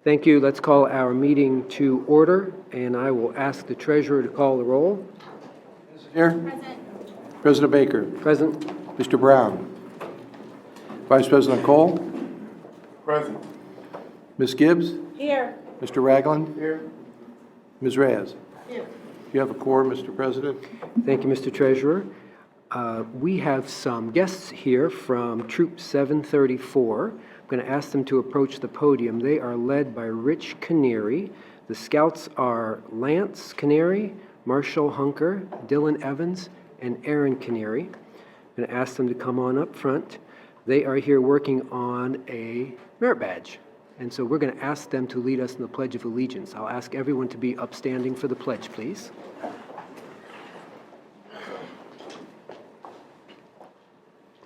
Thank you. Let's call our meeting to order, and I will ask the treasurer to call the roll. Here. President Baker. Present. Mr. Brown. Vice President Cole. Present. Ms. Gibbs. Here. Mr. Ragland. Here. Ms. Reyes. Here. Do you have a quorum, Mr. President? Thank you, Mr. Treasurer. We have some guests here from Troop 734. I'm going to ask them to approach the podium. They are led by Rich Canary. The Scouts are Lance Canary, Marshall Hunker, Dylan Evans, and Aaron Canary. I'm going to ask them to come on up front. They are here working on a merit badge. And so we're going to ask them to lead us in the Pledge of Allegiance. I'll ask everyone to be upstanding for the pledge, please.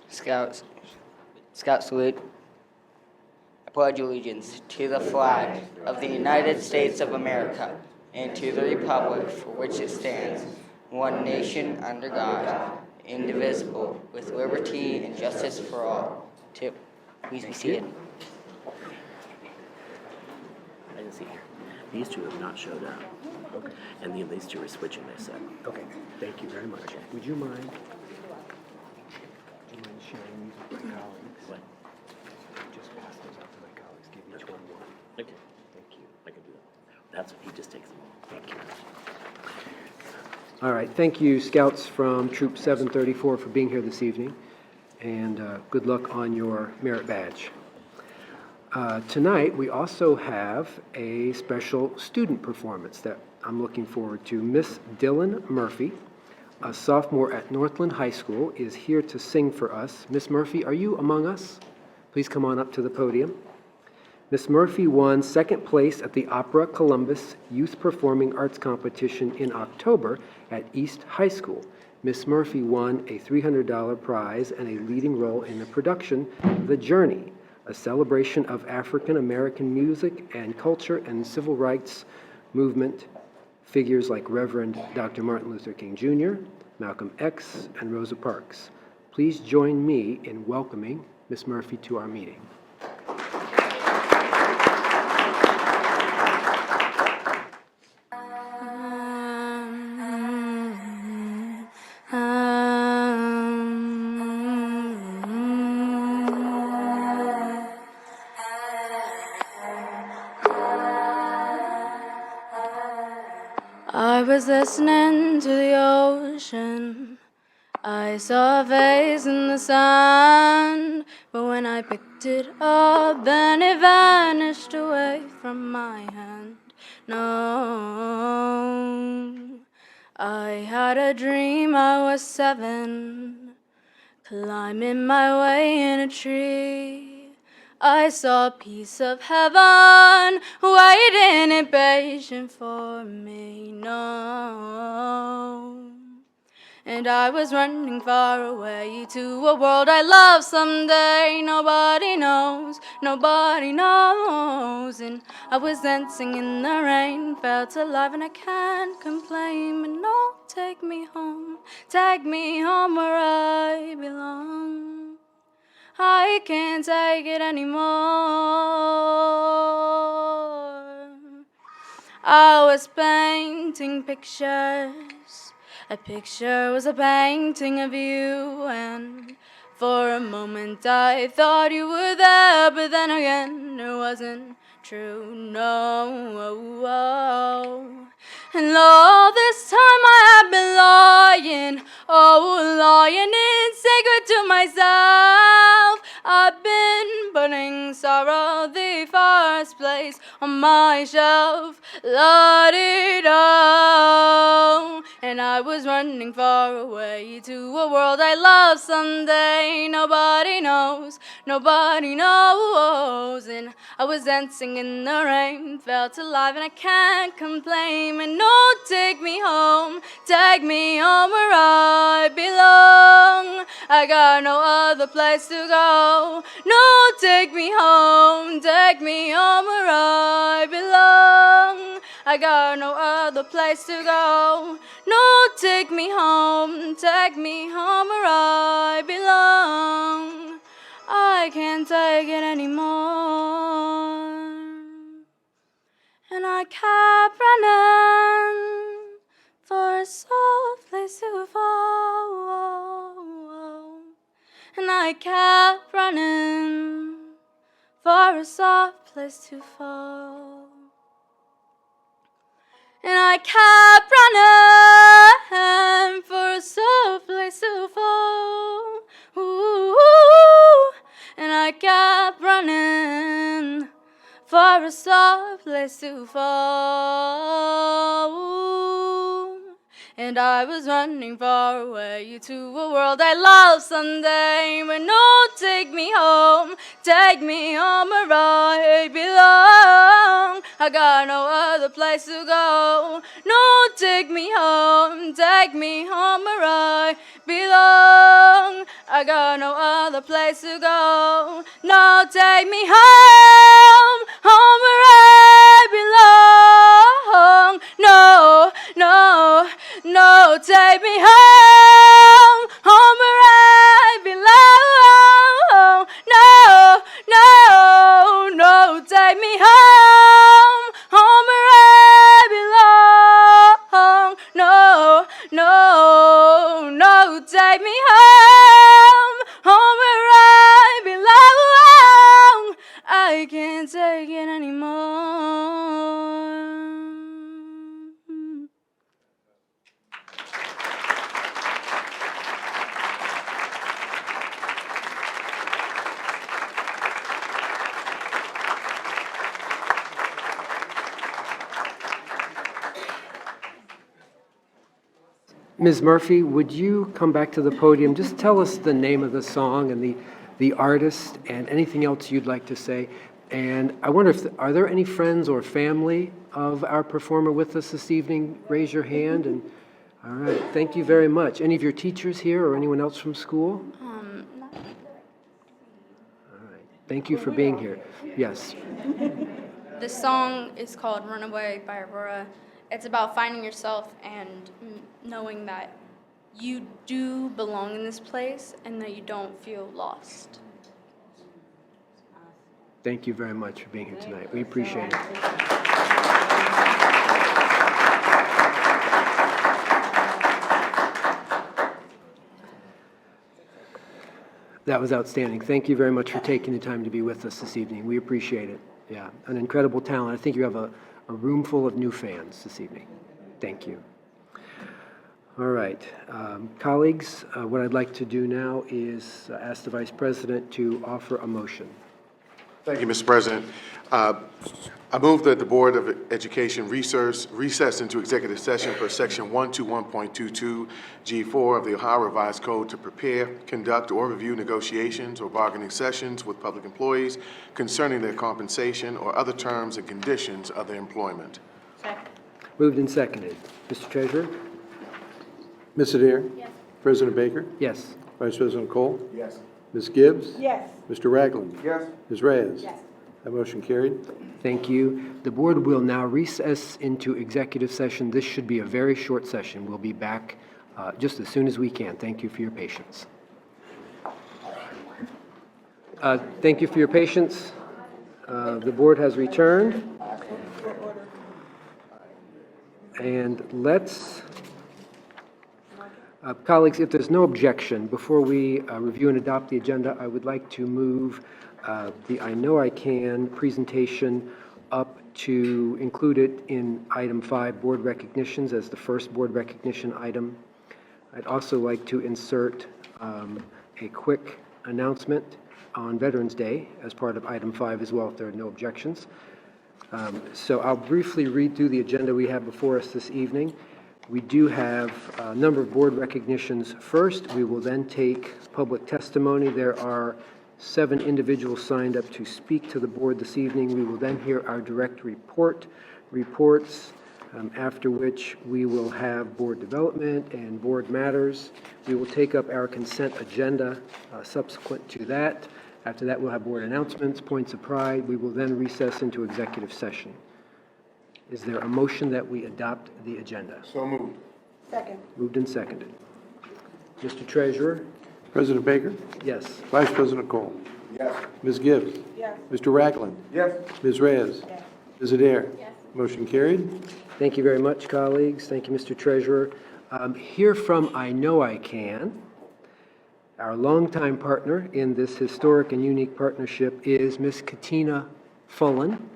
Scout salute. I pledge allegiance to the flag of the United States of America and to the republic for which it stands, one nation under God, indivisible, with liberty and justice for all. Please be seated. I didn't see here. These two have not showed up. Okay. And these two are switching, they said. Okay, thank you very much. Would you mind sharing these with my colleagues? What? Just pass those out to my colleagues. Give each one one. Okay. Thank you. I can do that. That's what he just takes them all. Thank you. All right, thank you, Scouts from Troop 734, for being here this evening, and good luck on your merit badge. Tonight, we also have a special student performance that I'm looking forward to. Miss Dylan Murphy, a sophomore at Northland High School, is here to sing for us. Miss Murphy, are you among us? Please come on up to the podium. Miss Murphy won second place at the Opera Columbus Youth Performing Arts Competition in October at East High School. Miss Murphy won a $300 prize and a leading role in the production The Journey, a celebration of African American music and culture and civil rights movement figures like Reverend Dr. Martin Luther King Jr., Malcolm X, and Rosa Parks. Please join me in welcoming Miss Murphy to our meeting. I was listening to the ocean. I saw a face in the sand, but when I picked it up, then it vanished away from my hand. No, I had a dream I was 7, climbing my way in a tree. I saw a piece of heaven waiting impatient for me, no. And I was running far away to a world I love someday. Nobody knows, nobody knows. And I was dancing in the rain, felt alive and I can't complain. But no, take me home where I belong. I can't take it anymore. I was painting pictures. A picture was a painting of you, and for a moment I thought you were there, but then again it wasn't true, no. And all this time I have been lying, lying in secret to myself. I've been putting sorrow the first place on my shelf, la-di-da. And I was running far away to a world I love someday. Nobody knows, nobody knows. And I was dancing in the rain, felt alive and I can't complain. And no, take me home where I belong. I got no other place to go. No, take me home where I belong. I got no other place to go. No, take me home where I belong. I can't take it anymore. kept running for a soft place to fall. And I kept running for a soft place to fall. And I kept running for a soft place to fall. Ooh, and I kept running for a soft place to fall. And I was running far away to a world I love someday. But no, take me home where I belong. I got no other place to go. No, take me home where I belong. I got no other place to go. No, take me home where I belong. No, no, no, take me home where I belong. No, no, no, take me home where I belong. No, no, no, take me home where I belong. I can't take it anymore. Ms. Murphy, would you come back to the podium? Just tell us the name of the song and the artist and anything else you'd like to say. And I wonder are there any friends or family of our performer with us this evening? Raise your hand. And all right, thank you very much. Any of your teachers here or anyone else from school? All right, thank you for being here. Yes. The song is called Runaway by Aurora. It's about finding yourself and knowing that you do belong in this place and that you don't feel lost. Thank you very much for being here tonight. We appreciate it. That was outstanding. Thank you very much for taking the time to be with us this evening. We appreciate it. Yeah, an incredible talent. I think you have a room full of new fans this evening. Thank you. All right. Colleagues, what I'd like to do now is ask the Vice President to offer a motion. Thank you, Mr. President. I move that the Board of Education recess into executive session per Section 121.22 G4 of the Ohio Revised Code to prepare, conduct, or review negotiations or bargaining sessions with public employees concerning their compensation or other terms and conditions of their employment. Second. Moved and seconded. Mr. Treasurer? Ms. Adair? Yes. President Baker? Yes. Vice President Cole? Yes. Ms. Gibbs? Yes. Mr. Ragland? Yes. Ms. Reyes? Yes. That motion carried. Thank you. The board will now recess into executive session. This should be a very short session. We'll be back just as soon as we can. Thank you for your patience. Thank you for your patience. The board has returned. And let's, colleagues, if there's no objection, before we review and adopt the agenda, I would like to move the I Know I Can presentation up to include it in item 5, board recognitions, as the first board recognition item. I'd also like to insert a quick announcement on Veterans Day as part of item 5 as well, if there are no objections. So I'll briefly read through the agenda we have before us this evening. We do have a number of board recognitions first. We will then take public testimony. There are 7 individuals signed up to speak to the board this evening. We will then hear our direct reports, after which we will have board development and board matters. We will take up our consent agenda subsequent to that. After that, we'll have board announcements, points of pride. We will then recess into executive session. Is there a motion that we adopt the agenda? So moved. Second. Moved and seconded. Mr. Treasurer? President Baker? Yes. Vice President Cole? Yes. Ms. Gibbs? Yes. Mr. Ragland? Yes. Ms. Reyes? Yes. Ms. Adair? Yes. Motion carried. Thank you very much, colleagues. Thank you, Mr. Treasurer. Here from I Know I Can, our longtime partner in this historic and unique partnership is Miss Katina Fullen,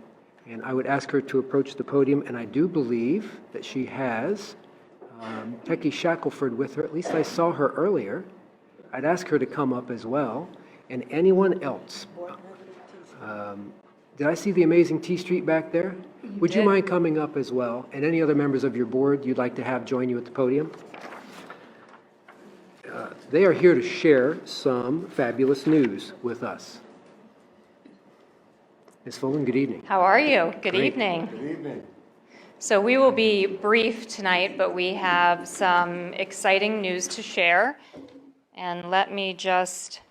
and I would ask her to approach the podium, and I do believe that she has Becky Shackelford with her. At least I saw her earlier. I'd ask her to come up as well, and anyone else. Did I see the amazing T Street back there? Would you mind coming up as well? And any other members of your board you'd like to have join you at the podium? They are here to share some fabulous news with us. Ms. Fullen, good evening. How are you? Good Great. evening. Good evening. So we will be brief tonight, but we have some exciting news to share. And let me just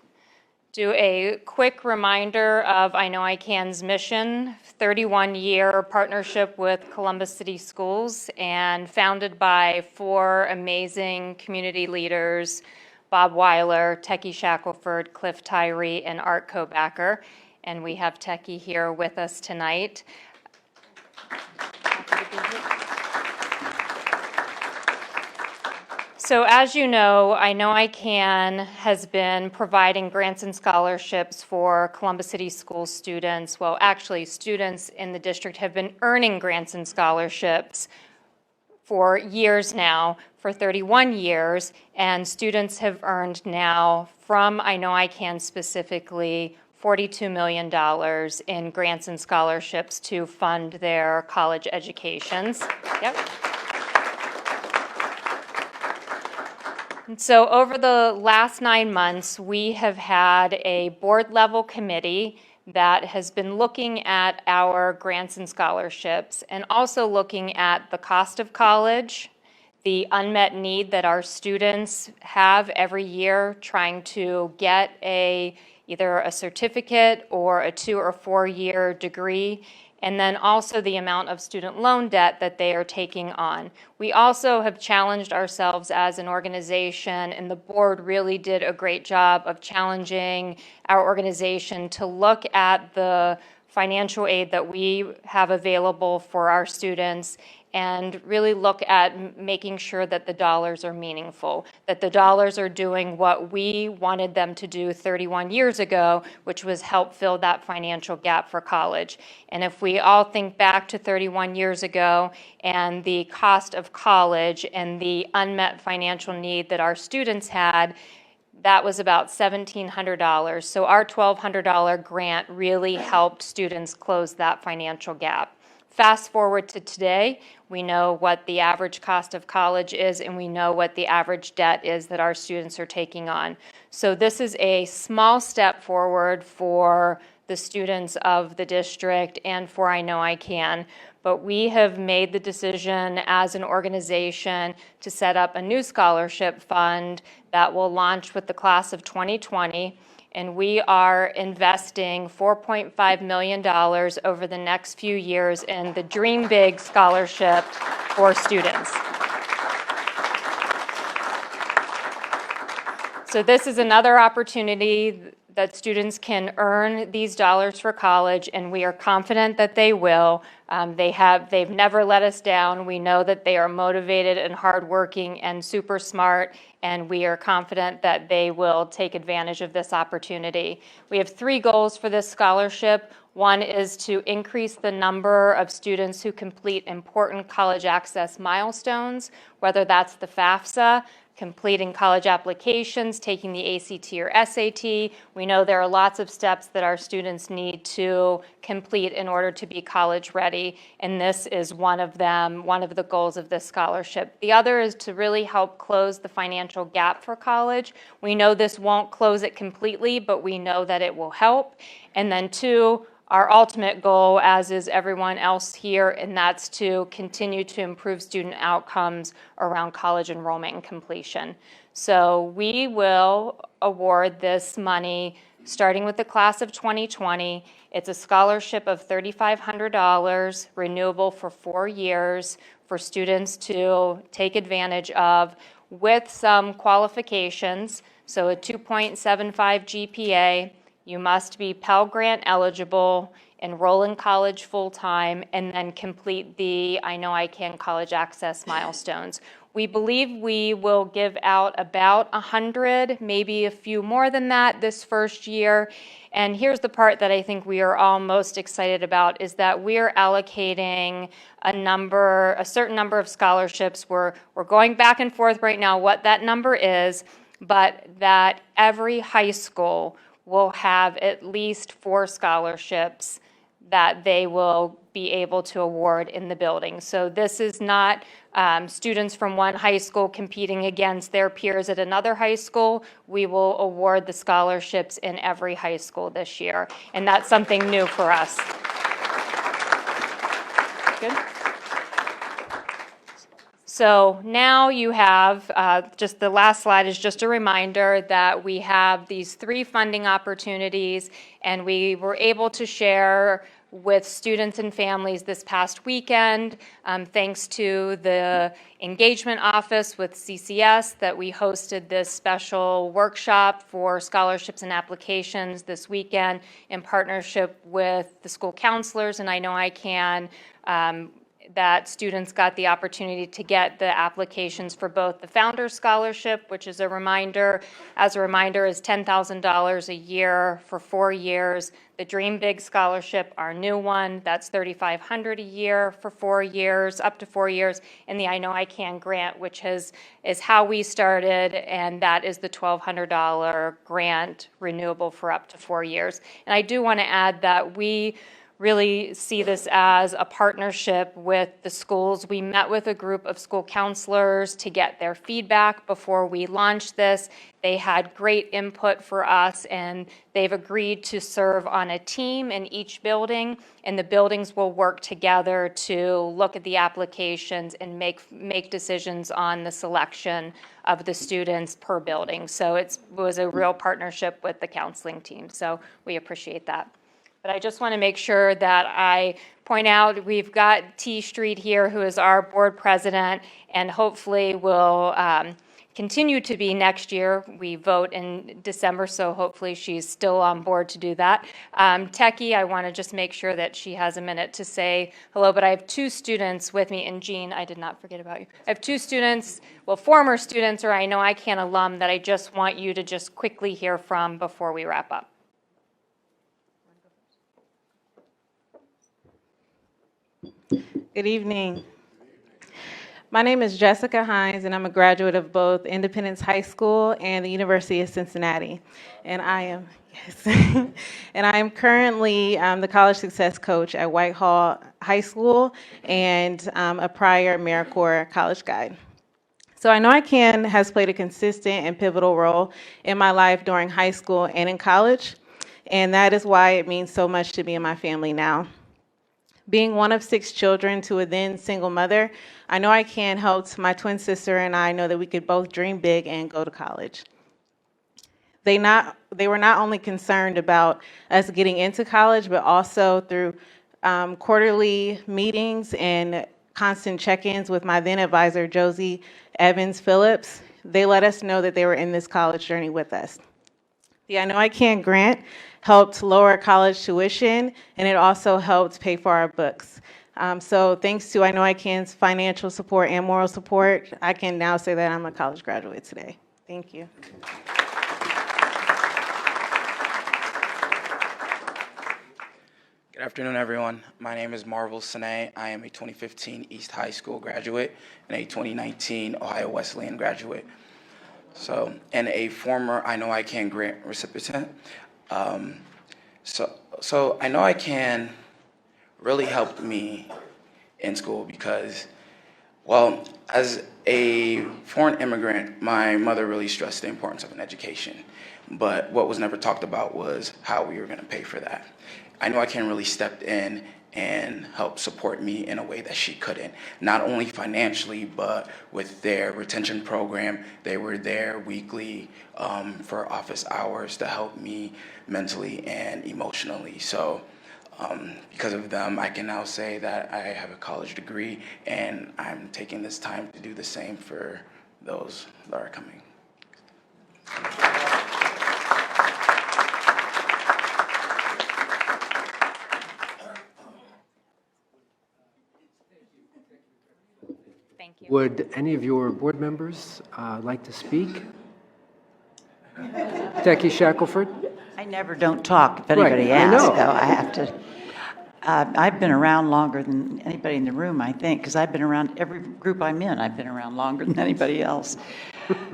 do a quick reminder of I Know I Can's mission, 31-year partnership with Columbus City Schools, and founded by 4 amazing community leaders, Bob Weiler, Techie Shackelford, Cliff Tyree, and Art Kobacker. And we have Techie here with us tonight. So as you know I Can has been providing grants and scholarships for Columbus City School students. Well, actually, students in the district have been earning grants and scholarships for years now, for 31 years, and students have earned now from I Know I Can specifically $42 million in grants and scholarships to fund their college educations. Yep. And so over the last 9 months, we have had a board-level committee that has been looking at our grants and scholarships and also looking at the cost of college, the unmet need that our students have every year trying to get either a certificate or a 2 or 4 year degree, and then also the amount of student loan debt that they are taking on. We also have challenged ourselves as an organization, and the board really did a great job of challenging our organization to look at the financial aid that we have available for our students and really look at making sure that the dollars are meaningful, that the dollars are doing what we wanted them to do 31 years ago, which was help fill that financial gap for college. And if we all think back to 31 years ago and the cost of college and the unmet financial need that our students had, that was about $1,700. So our $1,200 grant really helped students close that financial gap. Fast forward to today, we know what the average cost of college is, and we know what the average debt is that our students are taking on. So this is a small step forward for the students of the district and for I Know I Can. But we have made the decision as an organization to set up a new scholarship fund that will launch with the class of 2020. And we are investing $4.5 million over the next few years in the Dream Big Scholarship for students. So this is another opportunity that students can earn these dollars for college, and we are confident that they will. They've never let us down. We know that they are motivated and hardworking and super smart, and we are confident that they will take advantage of this opportunity. We have 3 goals for this scholarship. One is to increase the number of students who complete important college access milestones, whether that's the FAFSA, completing college applications, taking the ACT or SAT. We know there are lots of steps that our students need to complete in order to be college ready, and this is one of them, one of the goals of this scholarship. The other is to really help close the financial gap for college. We know this won't close it completely, but we know that it will help. And then 2, our ultimate goal, as is everyone else here, and that's to continue to improve student outcomes around college enrollment and completion. So we will award this money starting with the class of 2020. It's a scholarship of $3,500, renewable for 4 years for students to take advantage of with some qualifications. So a 2.75 GPA. You must be Pell Grant eligible, enroll in college full-time, and then complete the I Know I Can college access milestones. We believe we will give out about 100, maybe a few more than that this first year. And here's the part that I think we are all most excited about is that we are allocating a certain number of scholarships. We're going back and forth right now what that number is, but that every high school will have at least 4 scholarships that they will be able to award in the building. So this is not students from one high school competing against their peers at another high school. We will award the scholarships in every high school this year, and that's something new for us. Good. So now you have, just the last slide is just a reminder that we have these 3 funding opportunities, and we were able to share with students and families this past weekend, thanks to the engagement office with CCS, that we hosted this special workshop for scholarships and applications this weekend in partnership with the school counselors, and I Know I Can, that students got the opportunity to get the applications for both the Founders Scholarship, which is a reminder, is $10,000 a year for 4 years. The Dream Big Scholarship, our new one, that's $3,500 a year for 4 years, up to 4 years. And the I Know I Can grant, which is how we started, and that is the $1,200 grant, renewable for up to 4 years. And I do want to add that we really see this as a partnership with the schools. We met with a group of school counselors to get their feedback before we launched this. They had great input for us, and they've agreed to serve on a team in each building, and the buildings will work together to look at the applications and make decisions on the selection of the students per building. So it was a real partnership with the counseling team, so we appreciate that. But I just want to make sure that I point out we've got T Street here, who is our board president, and hopefully will continue to be next year. We vote in December, so hopefully she's still on board to do that. Techie, I want to just make sure that she has a minute to say hello, but I have 2 students with me, and Jean, I did not forget about you. I have 2 students, well, former students, or I Know I Can alum, that I just want you to just quickly hear from before we wrap up. Good evening. My name is Jessica Hines, and I'm a graduate of both Independence High School and the University of Cincinnati. And I am currently the college success coach at Whitehall High School and a prior AmeriCorps college guide. So I Know I Can has played a consistent and pivotal role in my life during high school and in college, and that is why it means so much to me and my family now. Being one of 6 children to a then single mother, I Know I Can helped my twin sister and I know that we could both dream big and go to college. They were not only concerned about us getting into college, but also through quarterly meetings and constant check-ins with my then advisor, Josie Evans Phillips. They let us know that they were in this college journey with us. The I Know I Can grant helped lower college tuition, and it also helped pay for our books. So thanks to I Know I Can's financial support and moral support, I can now say that I'm a college graduate today. Thank you. Good afternoon, everyone. My name is Marvel Sine. I am a 2015 East High School graduate and a 2019 Ohio Wesleyan graduate. And a former I Know I Can grant recipient. So I Know I Can really helped me in school because, well, as a foreign immigrant, my mother really stressed the importance of an education. But what was never talked about was how we were going to pay for that. I Know I Can really stepped in and helped support me in a way that she couldn't. Not only financially, but with their retention program. They were there weekly for office hours to help me mentally and emotionally. So because of them, I can now say that I have a college degree, and I'm taking this time to do the same for those that are coming. Thank you. Would any of your board members like to speak? Becky Shackelford? I never don't talk if Right, anybody I asks, know. though. I have to. I've been around longer than anybody in the room, I think, because I've been around every group I'm in. I've been around longer than anybody else.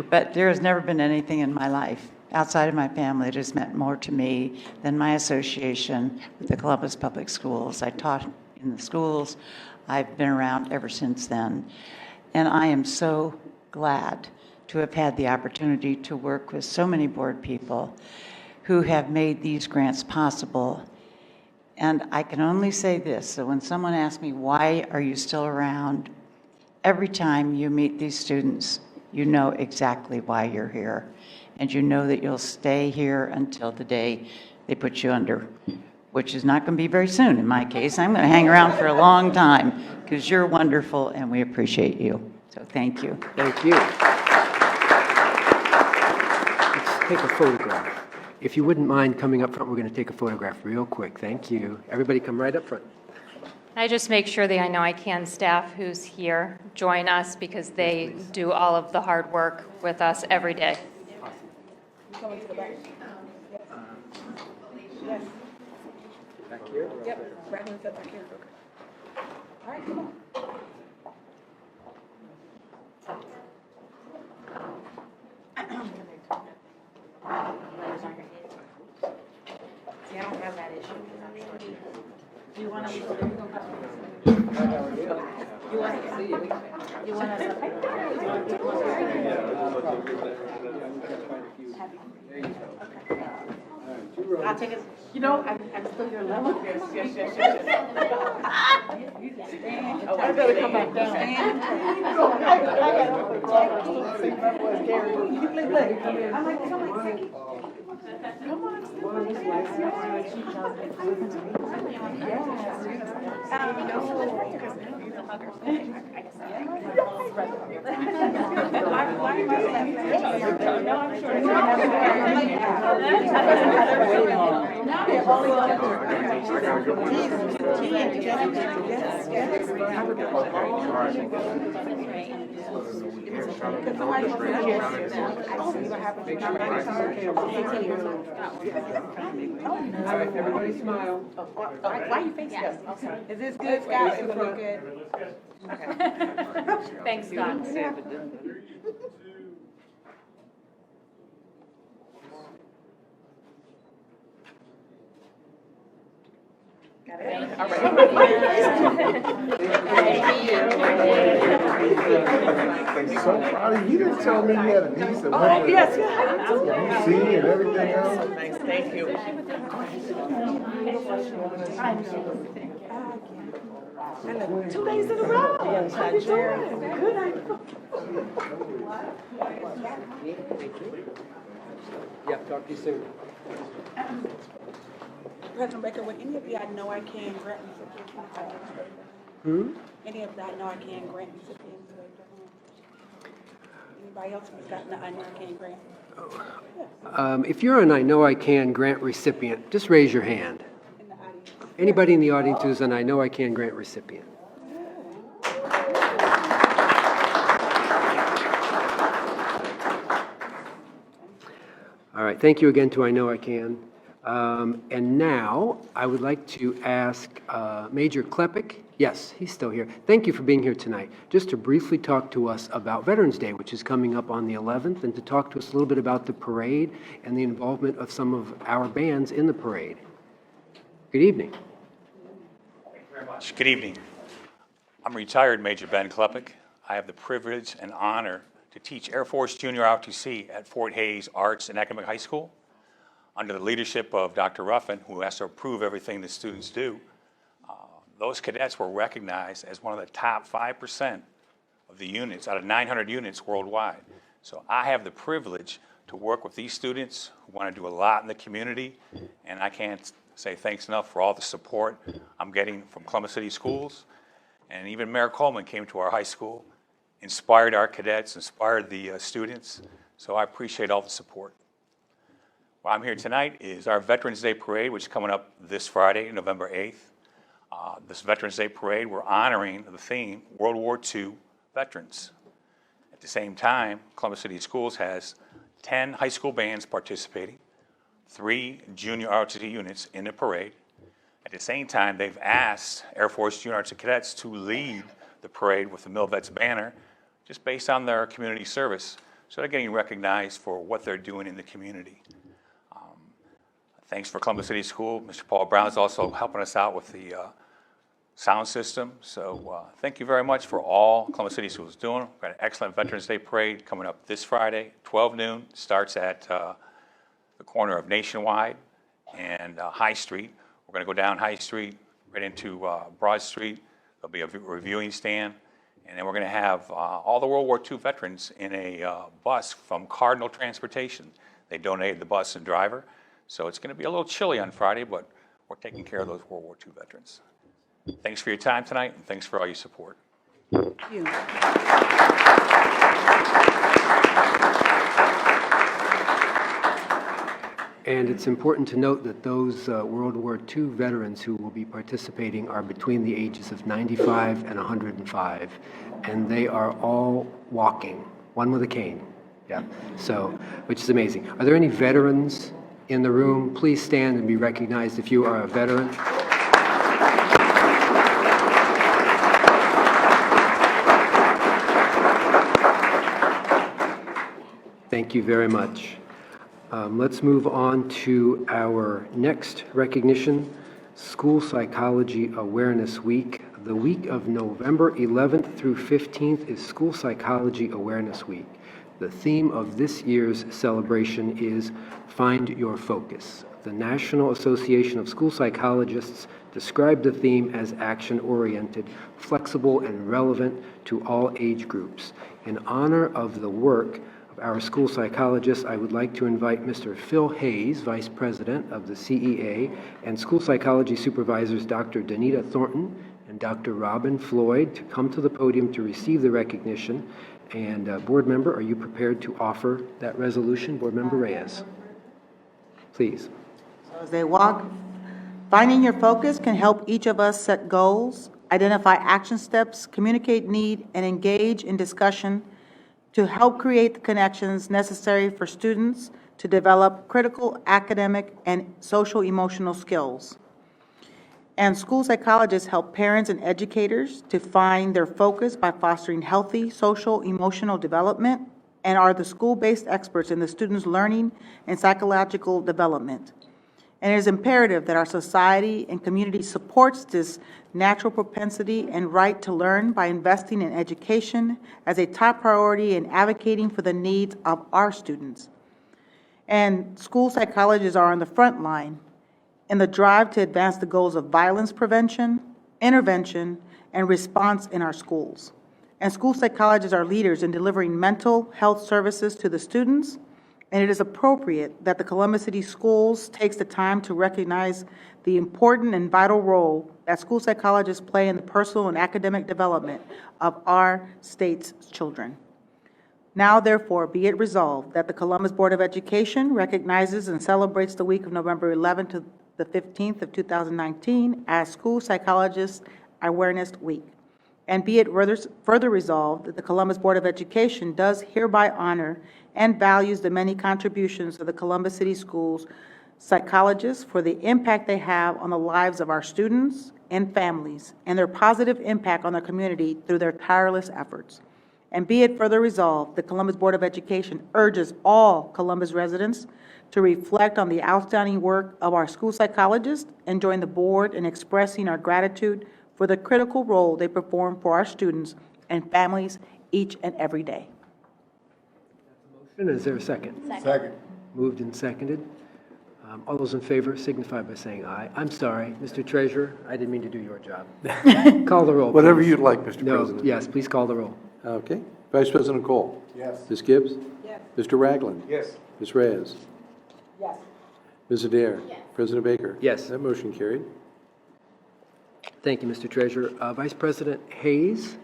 But there has never been anything in my life outside of my family that has meant more to me than my association with the Columbus Public Schools. I taught in the schools. I've been around ever since then. And I am so glad to have had the opportunity to work with so many board people who have made these grants possible. And I can only say this, so when someone asks me, why are you still around? Every time you meet these students, you know exactly why you're here. And you know that you'll stay here until the day they put you under, which is not going to be very soon in my case. I'm going to hang around for a long time because you're wonderful and we appreciate you. So thank you. Thank you. Let's take a photograph. If you wouldn't mind coming up front, we're going to take a photograph real quick. Thank you. Everybody come right up front. I just make sure the I Know I Can staff who's here join us because they do all of the hard work with us every day. Back here. See, I don't have that issue. Do you want to? You want I'll take it. You know, I'm still your level. Yes. Oh, I better come back down. I'm like, come All right, everybody smile. Why are you facing us? Is this good, Scott? Is it look good? Thanks, Scott. So proud of you. You didn't tell me you had a niece that went to UC and everything else. Thank you. 2 days in a row. How you doing? Good. Yeah, talk to you soon. President Baker, would any of you I know I can grant recipients? Any of that I know I can grant recipients? Anybody else who's gotten the I know I can grant? If you're an I Know I Can grant recipient, just raise your hand. In the audience? Anybody in the audience who's an I Know I Can grant recipient? All right, thank you again to I Know I Can. And now, I would like to ask Major Klepek. Yes, he's still here. Thank you for being here tonight. Just to briefly talk to us about Veterans Day, which is coming up on the 11th, and to talk to us a little bit about the parade and the involvement of some of our bands in the parade. Good evening. Thank you very much. Good evening. I'm retired Major Ben Klepek. I have the privilege and honor to teach Air Force Junior ROTC at Fort Hays Arts and Academic High School under the leadership of Dr. Ruffin, who has to approve everything the students do. Those cadets were recognized as one of the top 5% of the units out of 900 units worldwide. So I have the privilege to work with these students who want to do a lot in the community, and I can't say thanks enough for all the support I'm getting from Columbus City Schools. And even Mayor Coleman came to our high school, inspired our cadets, inspired the students. So I appreciate all the support. Why I'm here tonight is our Veterans Day Parade, which is coming up this Friday, November 8th. This Veterans Day Parade, we're honoring the theme, World War II veterans. At the same time, Columbus City Schools has 10 high school bands participating, 3 junior ROTC units in the parade. At the same time, they've asked Air Force Junior Arts and Cadets to lead the parade with the Milvets banner, just based on their community service. So they're getting recognized for what they're doing in the community. Thanks for Columbus City School. Mr. Paul Brown is also helping us out with the sound system. So thank you very much for all Columbus City Schools is doing. We've got an excellent Veterans Day Parade coming up this Friday, 12 noon. Starts at the corner of Nationwide and High Street. We're going to go down High Street, right into Broad Street. There'll be a reviewing stand. And then we're going to have all the World War II veterans in a bus from Cardinal Transportation. They donated the bus and driver. So it's going to be a little chilly on Friday, but we're taking care of those World War II veterans. Thanks for your time tonight, and thanks for all your support. Thank you. And it's important to note that those World War II veterans who will be participating are between the ages of 95 and 105, and they are all walking, one with a cane. Yeah, so, which is amazing. Are there any veterans in the room? Please stand and be recognized if you are a veteran. Thank you very much. Let's move on to our next recognition, School Psychology Awareness Week. The week of November 11th through 15th is School Psychology Awareness Week. The theme of this year's celebration is Find Your Focus. The National Association of School Psychologists described the theme as action-oriented, flexible, and relevant to all age groups. In honor of the work of our school psychologists, I would like to invite Mr. Phil Hayes, Vice President of the CEA, and school psychology supervisors Dr. Danita Thornton and Dr. Robin Floyd to come to the podium to receive the recognition. And Board Member, are you prepared to offer that resolution? Board Member Reyes, please. So as they walk, finding your focus can help each of us set goals, identify action steps, communicate need, and engage in discussion to help create the connections necessary for students to develop critical academic and social-emotional skills. And school psychologists help parents and educators to find their focus by fostering healthy social emotional development and are the school-based experts in the students' learning and psychological development. And it is imperative that our society and community supports this natural propensity and right to learn by investing in education as a top priority and advocating for the needs of our students. And school psychologists are on the front line in the drive to advance the goals of violence prevention, intervention, and response in our schools. And school psychologists are leaders in delivering mental health services to the students, and it is appropriate that the Columbus City Schools takes the time to recognize the important and vital role that school psychologists play in the personal and academic development of our state's children. Now, therefore, be it resolved that the Columbus Board of Education recognizes and celebrates the week of November 11th to the 15th of 2019 as School Psychologist Awareness Week. And be it further resolved that the Columbus Board of Education does hereby honor and values the many contributions of the Columbus City Schools psychologists for the impact they have on the lives of our students and families and their positive impact on the community through their tireless efforts. And be it further resolved, the Columbus Board of Education urges all Columbus residents to reflect on the outstanding work of our school psychologists and join the board in expressing our gratitude for the critical role they perform for our students and families each and every day. And is there a second? Second. Moved and seconded. All those in favor signify by saying aye. I'm sorry, Mr. Treasurer, I didn't mean to do your job. Call the roll, Whatever please. you'd like, Mr. No, President. yes, please call the roll. Okay. Vice President Cole? Yes. Ms. Gibbs? Yes. Mr. Ragland? Yes. Ms. Reyes? Yes. Ms. Adair? President Baker? Yes. That motion carried. Thank you, Mr. Treasurer. Vice President Hayes,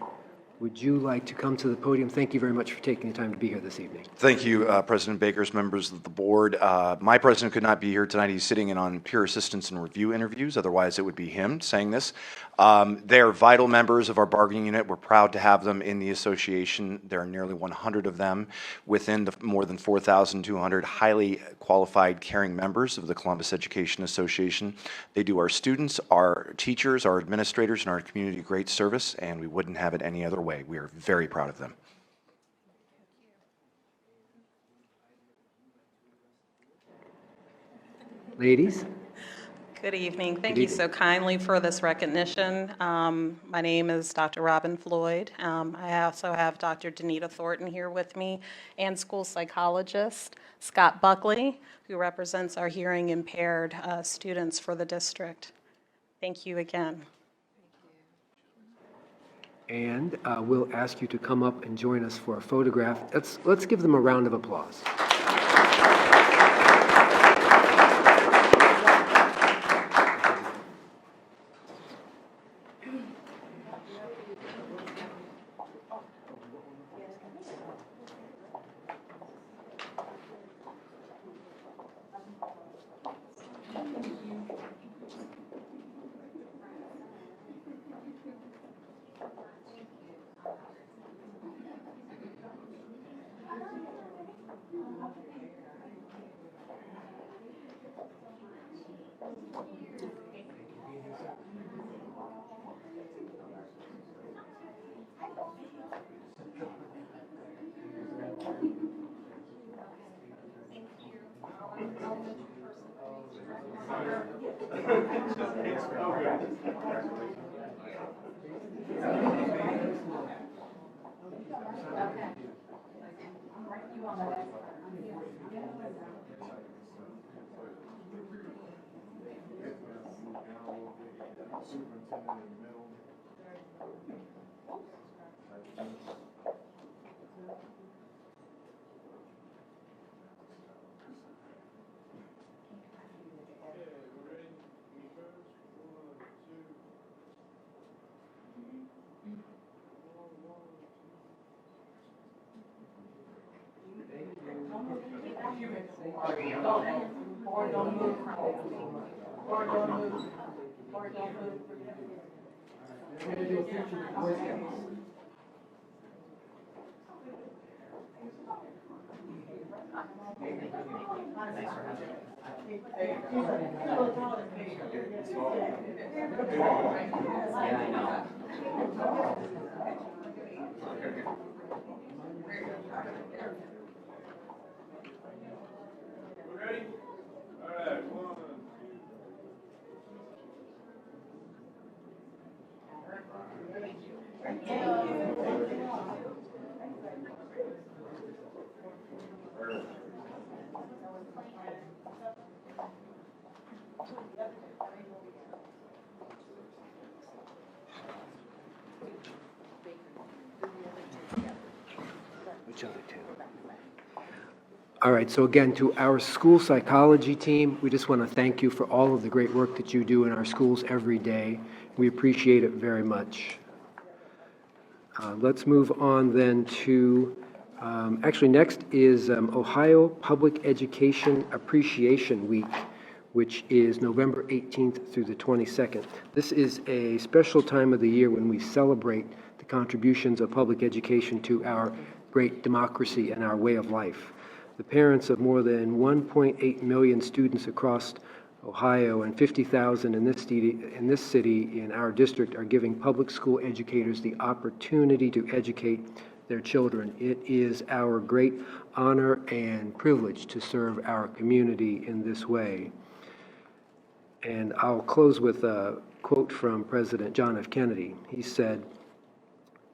would you like to come to the podium? Thank you very much for taking the time to be here this evening. Thank you, President Bakers, members of the board. My president could not be here tonight. He's sitting in on peer assistance and review interviews. Otherwise, it would be him saying this. They are vital members of our bargaining unit. We're proud to have them in the association. There are nearly 100 of them within the more than 4,200 highly qualified, caring members of the Columbus Education Association. They do our students, our teachers, our administrators, and our community great service, and we wouldn't have it any other way. We are very proud of them. Ladies? Good evening. Thank you so kindly for this recognition. My name is Dr. Robin Floyd. I also have Dr. Danita Thornton here with me and school psychologist Scott Buckley, who represents our hearing impaired students for the district. Thank you again. And we'll ask you to come up and join us for a photograph. Let's give them a round of applause. Which other two? All right, so again, to our school psychology team, we just want to thank you for all of the great work that you do in our schools every day. We appreciate it very much. Let's move on then to, actually next is Ohio Public Education Appreciation Week, which is November 18th through the 22nd. This is a special time of the year when we celebrate the contributions of public education to our great democracy and our way of life. The parents of more than 1.8 million students across Ohio and 50,000 in this city, in our district, are giving public school educators the opportunity to educate their children. It is our great honor and privilege to serve our community in this way. And I'll close with a quote from President John F. Kennedy. He said,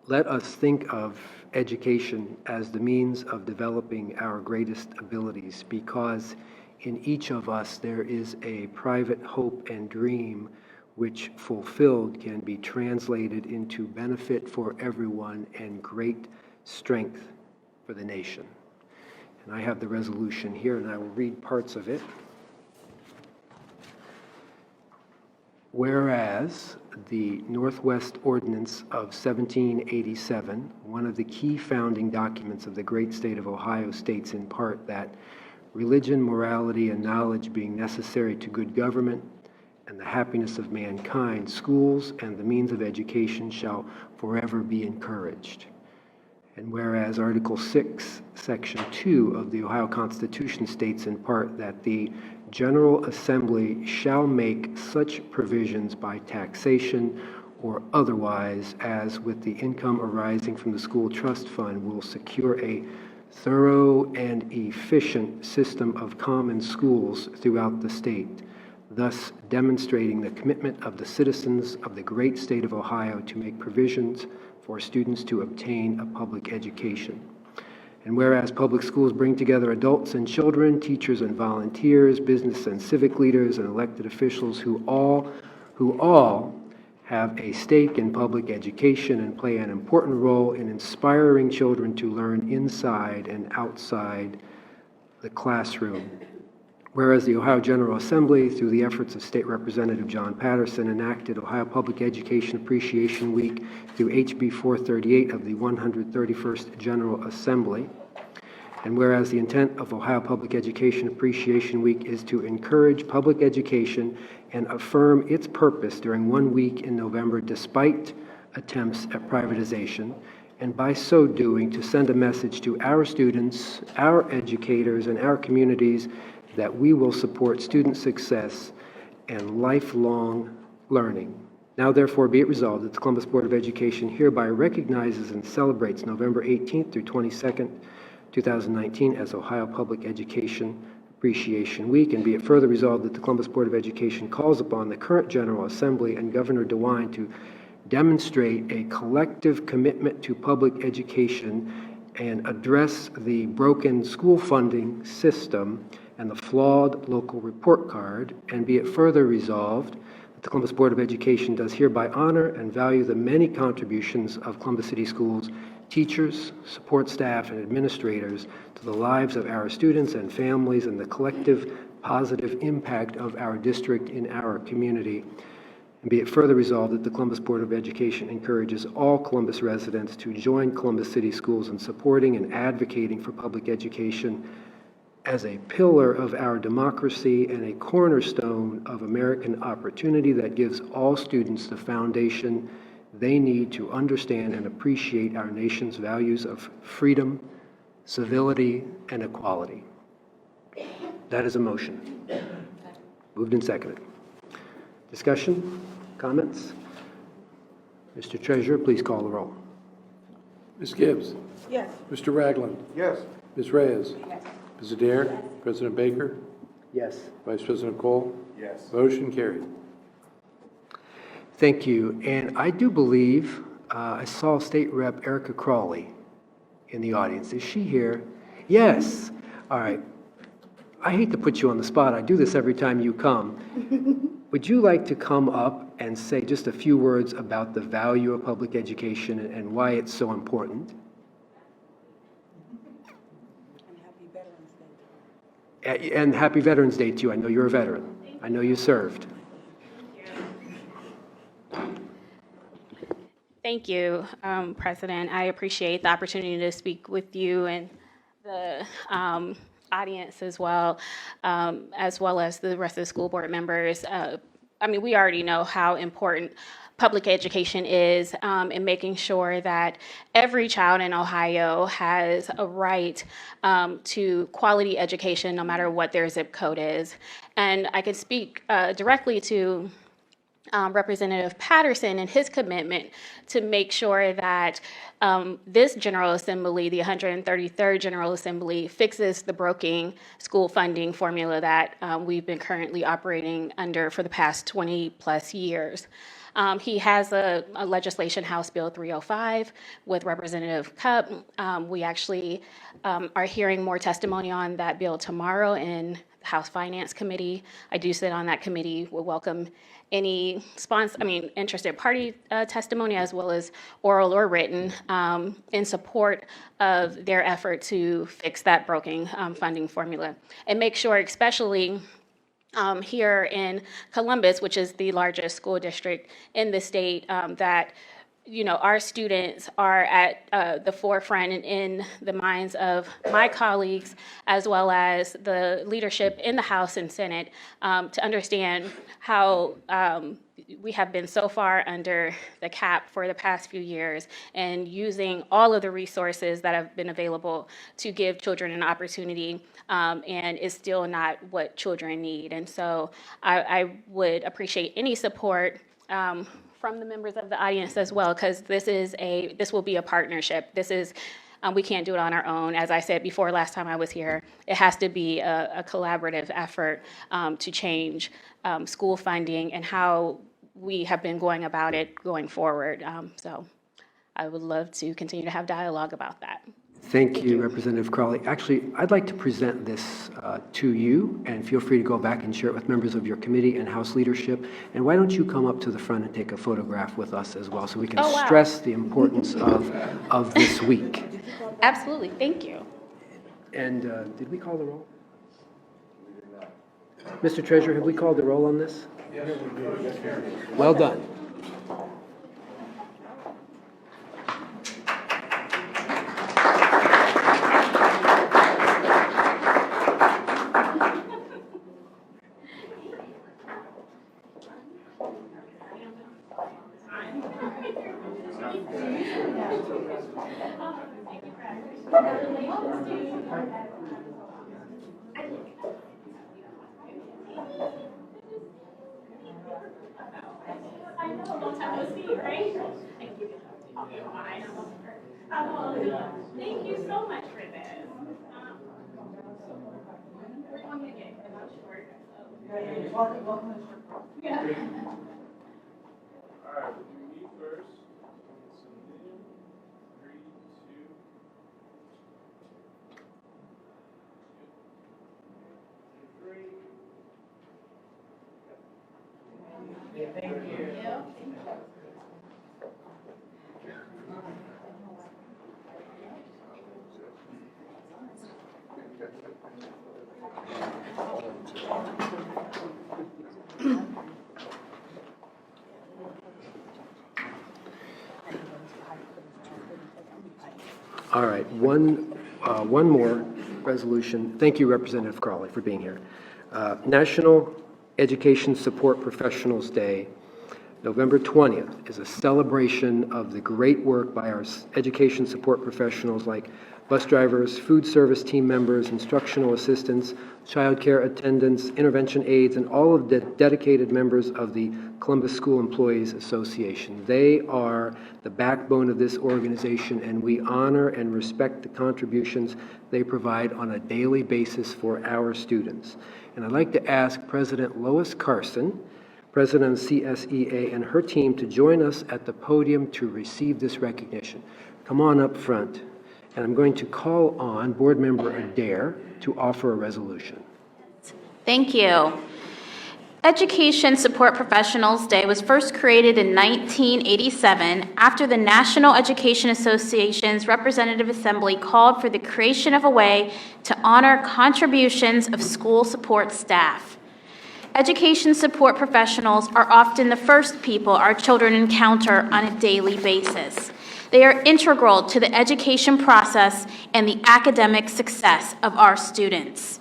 "Let us think of education as the means of developing our greatest abilities, because in each of us there is a private hope and dream which, fulfilled, can be translated into benefit for everyone and great strength for the nation." And I have the resolution here, and I will read parts of it. Whereas the Northwest Ordinance of 1787, one of the key founding documents of the great state of Ohio, states in part that religion, morality, and knowledge being necessary to good government and the happiness of mankind, schools and the means of education shall forever be encouraged. And whereas Article 6, Section 2 of the Ohio Constitution states in part that the General Assembly shall make such provisions by taxation or otherwise as with the income arising from the school trust fund will secure a thorough and efficient system of common schools throughout the state, thus demonstrating the commitment of the citizens of the great state of Ohio to make provisions for students to obtain a public education. And whereas public schools bring together adults and children, teachers and volunteers, business and civic leaders, and elected officials who all have a stake in public education and play an important role in inspiring children to learn inside and outside the classroom. Whereas the Ohio General Assembly, through the efforts of State Representative John Patterson, enacted Ohio Public Education Appreciation Week through HB 438 of the 131st General Assembly. And whereas the intent of Ohio Public Education Appreciation Week is to encourage public education and affirm its purpose during 1 week in November despite attempts at privatization, and by so doing to send a message to our students, our educators, and our communities that we will support student success and lifelong learning. Now therefore be it resolved that the Columbus Board of Education hereby recognizes and celebrates November 18th through 22nd, 2019 as Ohio Public Education Appreciation Week, and be it further resolved that the Columbus Board of Education calls upon the current General Assembly and Governor DeWine to demonstrate a collective commitment to public education and address the broken school funding system and the flawed local report card, and be it further resolved that the Columbus Board of Education does hereby honor and value the many contributions of Columbus City Schools teachers, support staff, and administrators to the lives of our students and families and the collective positive impact of our district in our community. And be it further resolved that the Columbus Board of Education encourages all Columbus residents to join Columbus City Schools in supporting and advocating for public education as a pillar of our democracy and a cornerstone of American opportunity that gives all students the foundation they need to understand and appreciate our nation's values of freedom, civility, and equality. That is a motion. Moved and seconded. Discussion? Comments? Mr. Treasurer, please call the roll. Ms. Gibbs? Yes. Mr. Ragland? Yes. Ms. Reyes? Yes. Ms. Adair? President Baker? Yes. Vice President Cole? Yes. Motion carried. Thank you. And I do believe I saw State Rep Erica Crawley in the audience. Is she here? Yes. All right. I hate to put you on the spot. I do this every time you come. Would you like to come up and say just a few words about the value of public education and why it's so important? And happy Veterans Day to you. I know you're a veteran. I know you served. Thank you, President. I appreciate the opportunity to speak with you and the audience as well as the rest of the school board members. We already know how important public education is in making sure that every child in Ohio has a right to quality education no matter what their zip code is. And I can speak directly to Representative Patterson and his commitment to make sure that this General Assembly, the 133rd General Assembly, fixes the broken school funding formula that we've been currently operating under for the past 20 plus years. He has a legislation, House Bill 305, with Representative Cupp. We actually are hearing more testimony on that bill tomorrow in the House Finance Committee. I do sit on that committee. We'll welcome any interested party testimony as well as oral or written in support of their effort to fix that broken funding formula and make sure, especially here in Columbus, which is the largest school district in the state, that our students are at the forefront and in the minds of my colleagues, as well as the leadership in the House and Senate, to understand how we have been so far under the cap for the past few years, and using all of the resources that have been available to give children an opportunity, and is still not what children need. And so I would appreciate any support from the members of the audience as well, because this will be a partnership. This is, we can't do it on our own. As I said before, last time I was here, it has to be a collaborative effort to change school funding and how we have been going about it going forward. So I would love to continue to have dialogue about that. Thank you, Representative Crawley. Actually, I'd like to present this to you, and feel free to go back and share it with members of your committee and House leadership. And why don't you come up to the front and take a photograph with us as well, so we can stress the importance of this week. Absolutely, thank you. And did we call the roll? Mr. Treasurer, have we called the roll on this? Well done. Thank you so much for this. All right, one more resolution. Thank you, Representative Crawley, for being here. National Education Support Professionals Day, November 20th, is a celebration of the great work by our education support professionals like bus drivers, food service team members, instructional assistants, child care attendants, intervention aides, and all of the dedicated members of the Columbus School Employees Association. They are the backbone of this organization, and we honor and respect the contributions they provide on a daily basis for our students. And I'd like to ask President Lois Carson, President of CSEA, and her team to join us at the podium to receive this recognition. Come on up front. And I'm going to call on Board Member Adair to offer a resolution. Thank you. Education Support Professionals Day was first created in 1987 after the National Education Association's Representative Assembly called for the creation of a way to honor contributions of school support staff. Education support professionals are often the first people our children encounter on a daily basis. They are integral to the education process and the academic success of our students.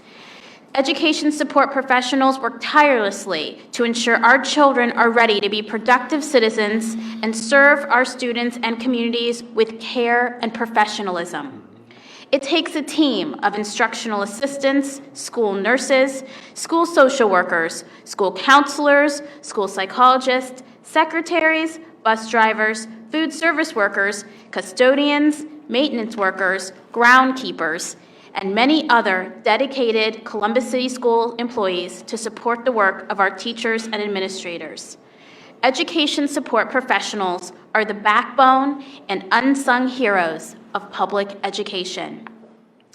Education support professionals work tirelessly to ensure our children are ready to be productive citizens and serve our students and communities with care and professionalism. It takes a team of instructional assistants, school nurses, school social workers, school counselors, school psychologists, secretaries, bus drivers, food service workers, custodians, maintenance workers, groundkeepers, and many other dedicated Columbus City School employees to support the work of our teachers and administrators. Education support professionals are the backbone and unsung heroes of public education.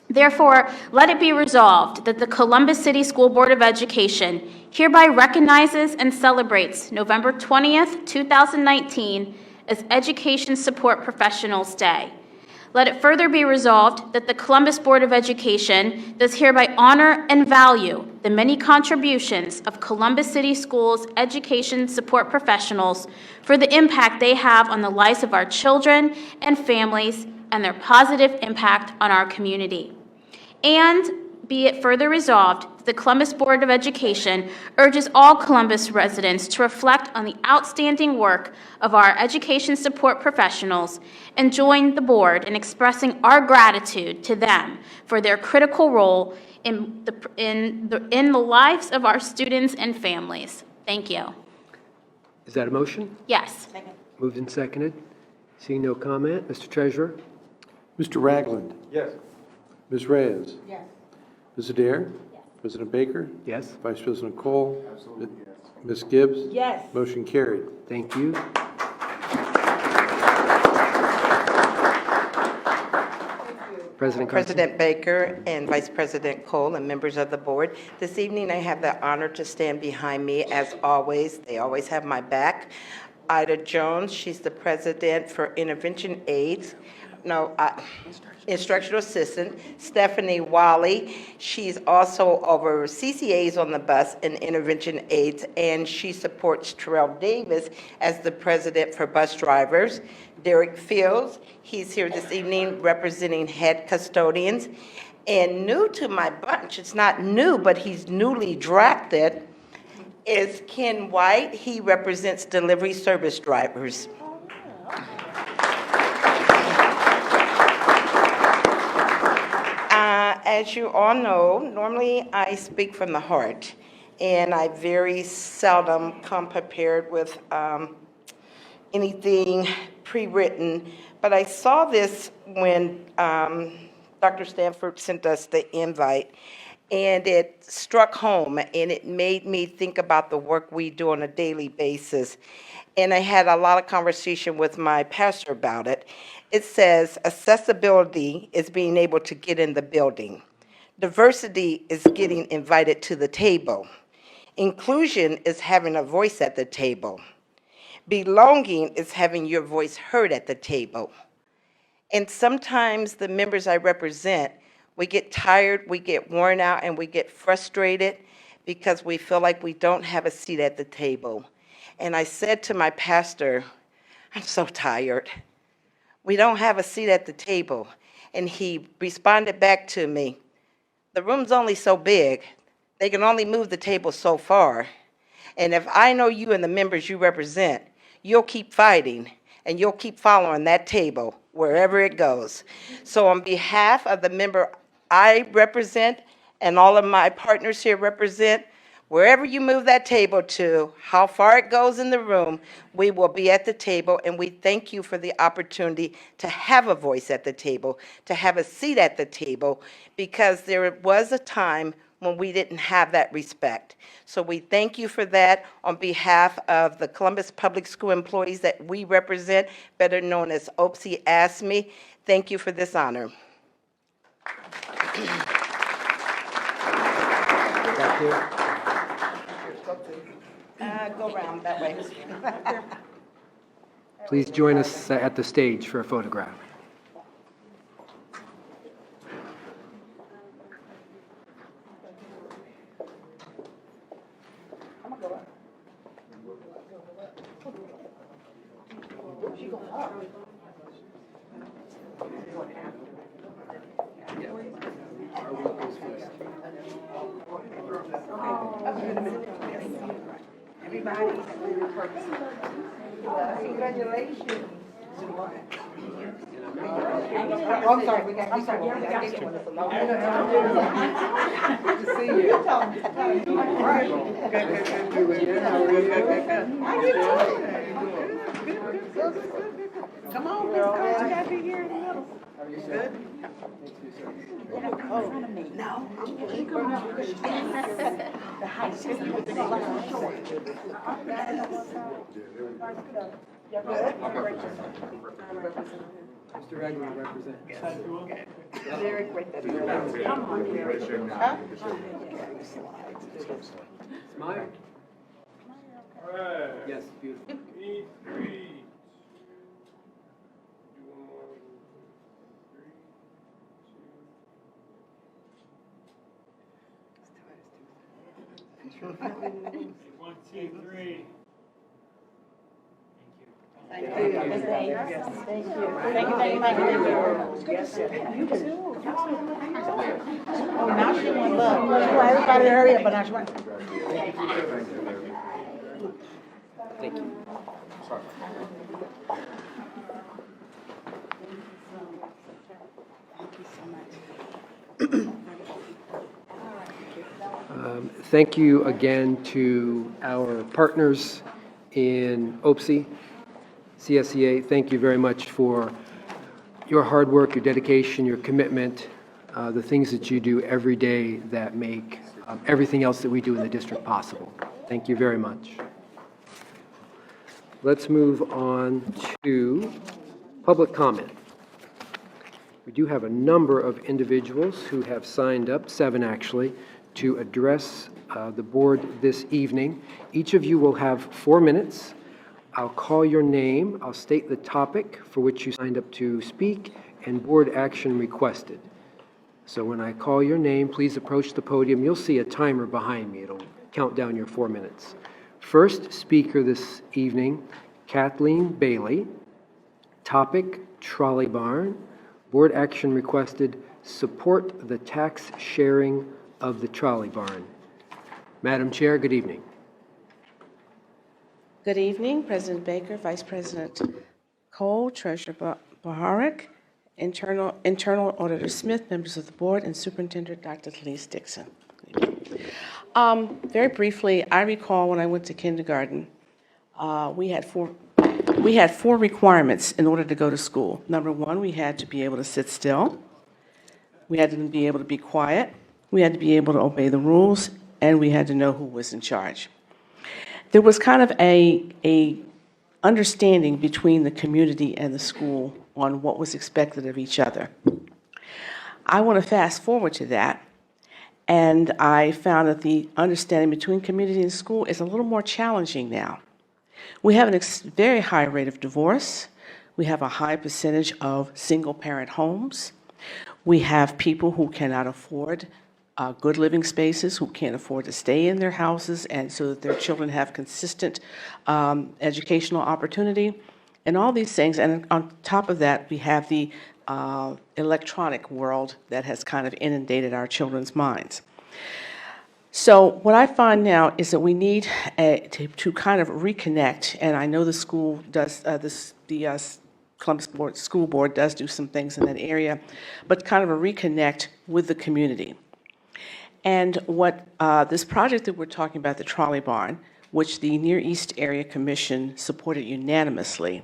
Therefore, let it be resolved that the Columbus City School Board of Education hereby recognizes and celebrates November 20th, 2019 as Education Support Professionals Day. Let it further be resolved that the Columbus Board of Education does hereby honor and value the many contributions of Columbus City Schools education support professionals for the impact they have on the lives of our children and families and their positive impact on our community. And be it further resolved that the Columbus Board of Education urges all Columbus residents to reflect on the outstanding work of our education support professionals and join the board in expressing our gratitude to them for their critical role in the lives of our students and families. Thank you. Is that a motion? Yes. Moved and seconded. Seeing no comment, Mr. Treasurer? Mr. Ragland. Yes. Ms. Reyes. Yes. Ms. Adair. President Baker. Yes. Vice President Cole. Ms. Gibbs. Yes. Motion carried. Thank you. President Constantine. President Baker and Vice President Cole and members of the board. This evening, I have the honor to stand behind me, as always. They always have my back. Ida Jones, she's the president for Intervention Aids. Instructional assistant. Stephanie Wally, she's also over CCAs on the bus and Intervention Aids, and she supports Terrell Davis as the president for bus drivers. Derek Fields, he's here this evening representing head custodians. And new to my bunch, it's not new, but he's newly drafted, is Ken White. He represents delivery service drivers. As you all know, normally I speak from the heart, and I very seldom come prepared with anything pre-written, but I saw this when Dr. Stanford sent us the invite, and it struck home, and it made me think about the work we do on a daily basis. And I had a lot of conversation with my pastor about it. It says accessibility is being able to get in the building. Diversity is getting invited to the table. Inclusion is having a voice at the table. Belonging is having your voice heard at the table. And sometimes the members I represent, we get tired, we get worn out, and we get frustrated because we feel like we don't have a seat at the table. And I said to my pastor, I'm so tired. We don't have a seat at the table. And he responded back to me, the room's only so big. They can only move the table so far. And if I know you and the members you represent, you'll keep fighting and you'll keep following that table wherever it goes. So on behalf of the member I represent and all of my partners here represent, wherever you move that table to, how far it goes in the room, we will be at the table, and we thank you for the opportunity to have a voice at the table, to have a seat at the table, because there was a time when we didn't have that respect. So we thank you for that on behalf of the Columbus Public School employees that we represent, better known as OPSI ASME. Thank you for this honor. Back there. Go around that way. Please join us at the stage for a photograph. Everybody, congratulations. Oh, I'm sorry, we got to get one. Good to see you. All right. Come on, Miss Coach, you got to be here in the middle. Are you good? Oh, no. The high school. Mr. Ragland represents. Derek, right there. Come on, Derek. Smile. Yes, beautiful. 1, 2, 3. Thank you. Oh, now she wants love. Everybody hurry up, but now she wants. Thank you. Thank you again to our partners in OPSI, CSEA. Thank you very much for your hard work, your dedication, your commitment, the things that you do every day that make everything else that we do in the district possible. Thank you very much. Let's move on to public comment. We do have a number of individuals who have signed up, 7 actually, to address the board this evening. Each of you will have 4 minutes. I'll call your name, I'll state the topic for which you signed up to speak, and board action requested. So when I call your name, please approach the podium. You'll see a timer behind me. It'll count down your 4 minutes. First speaker this evening, Kathleen Bailey. Topic, trolley barn. Board action requested, support the tax sharing of the trolley barn. Madam Chair, good evening. Good evening, President Baker, Vice President Cole, Treasurer Baharek, Internal Auditor Smith, members of the board, and Superintendent Dr. Talise Dixon. Very briefly, I recall when I went to kindergarten, we had four requirements in order to go to school. Number one, we had to be able to sit still. We had to be able to be quiet. We had to be able to obey the rules, and we had to know who was in charge. There was kind of a understanding between the community and the school on what was expected of each other. I want to fast forward to that, and I found that the understanding between community and school is a little more challenging now. We have a very high rate of divorce. We have a high percentage of single-parent homes. We have people who cannot afford good living spaces, who can't afford to stay in their houses, and so that their children have consistent educational opportunity, and all these things. And on top of that, we have the electronic world that has kind of inundated our children's minds. So what I find now is that we need to kind of reconnect, and I know the school does, the Columbus School Board does do some things in that area, but kind of a reconnect with the community. And what this project that we're talking about, the trolley barn, which the Near East Area Commission supported unanimously,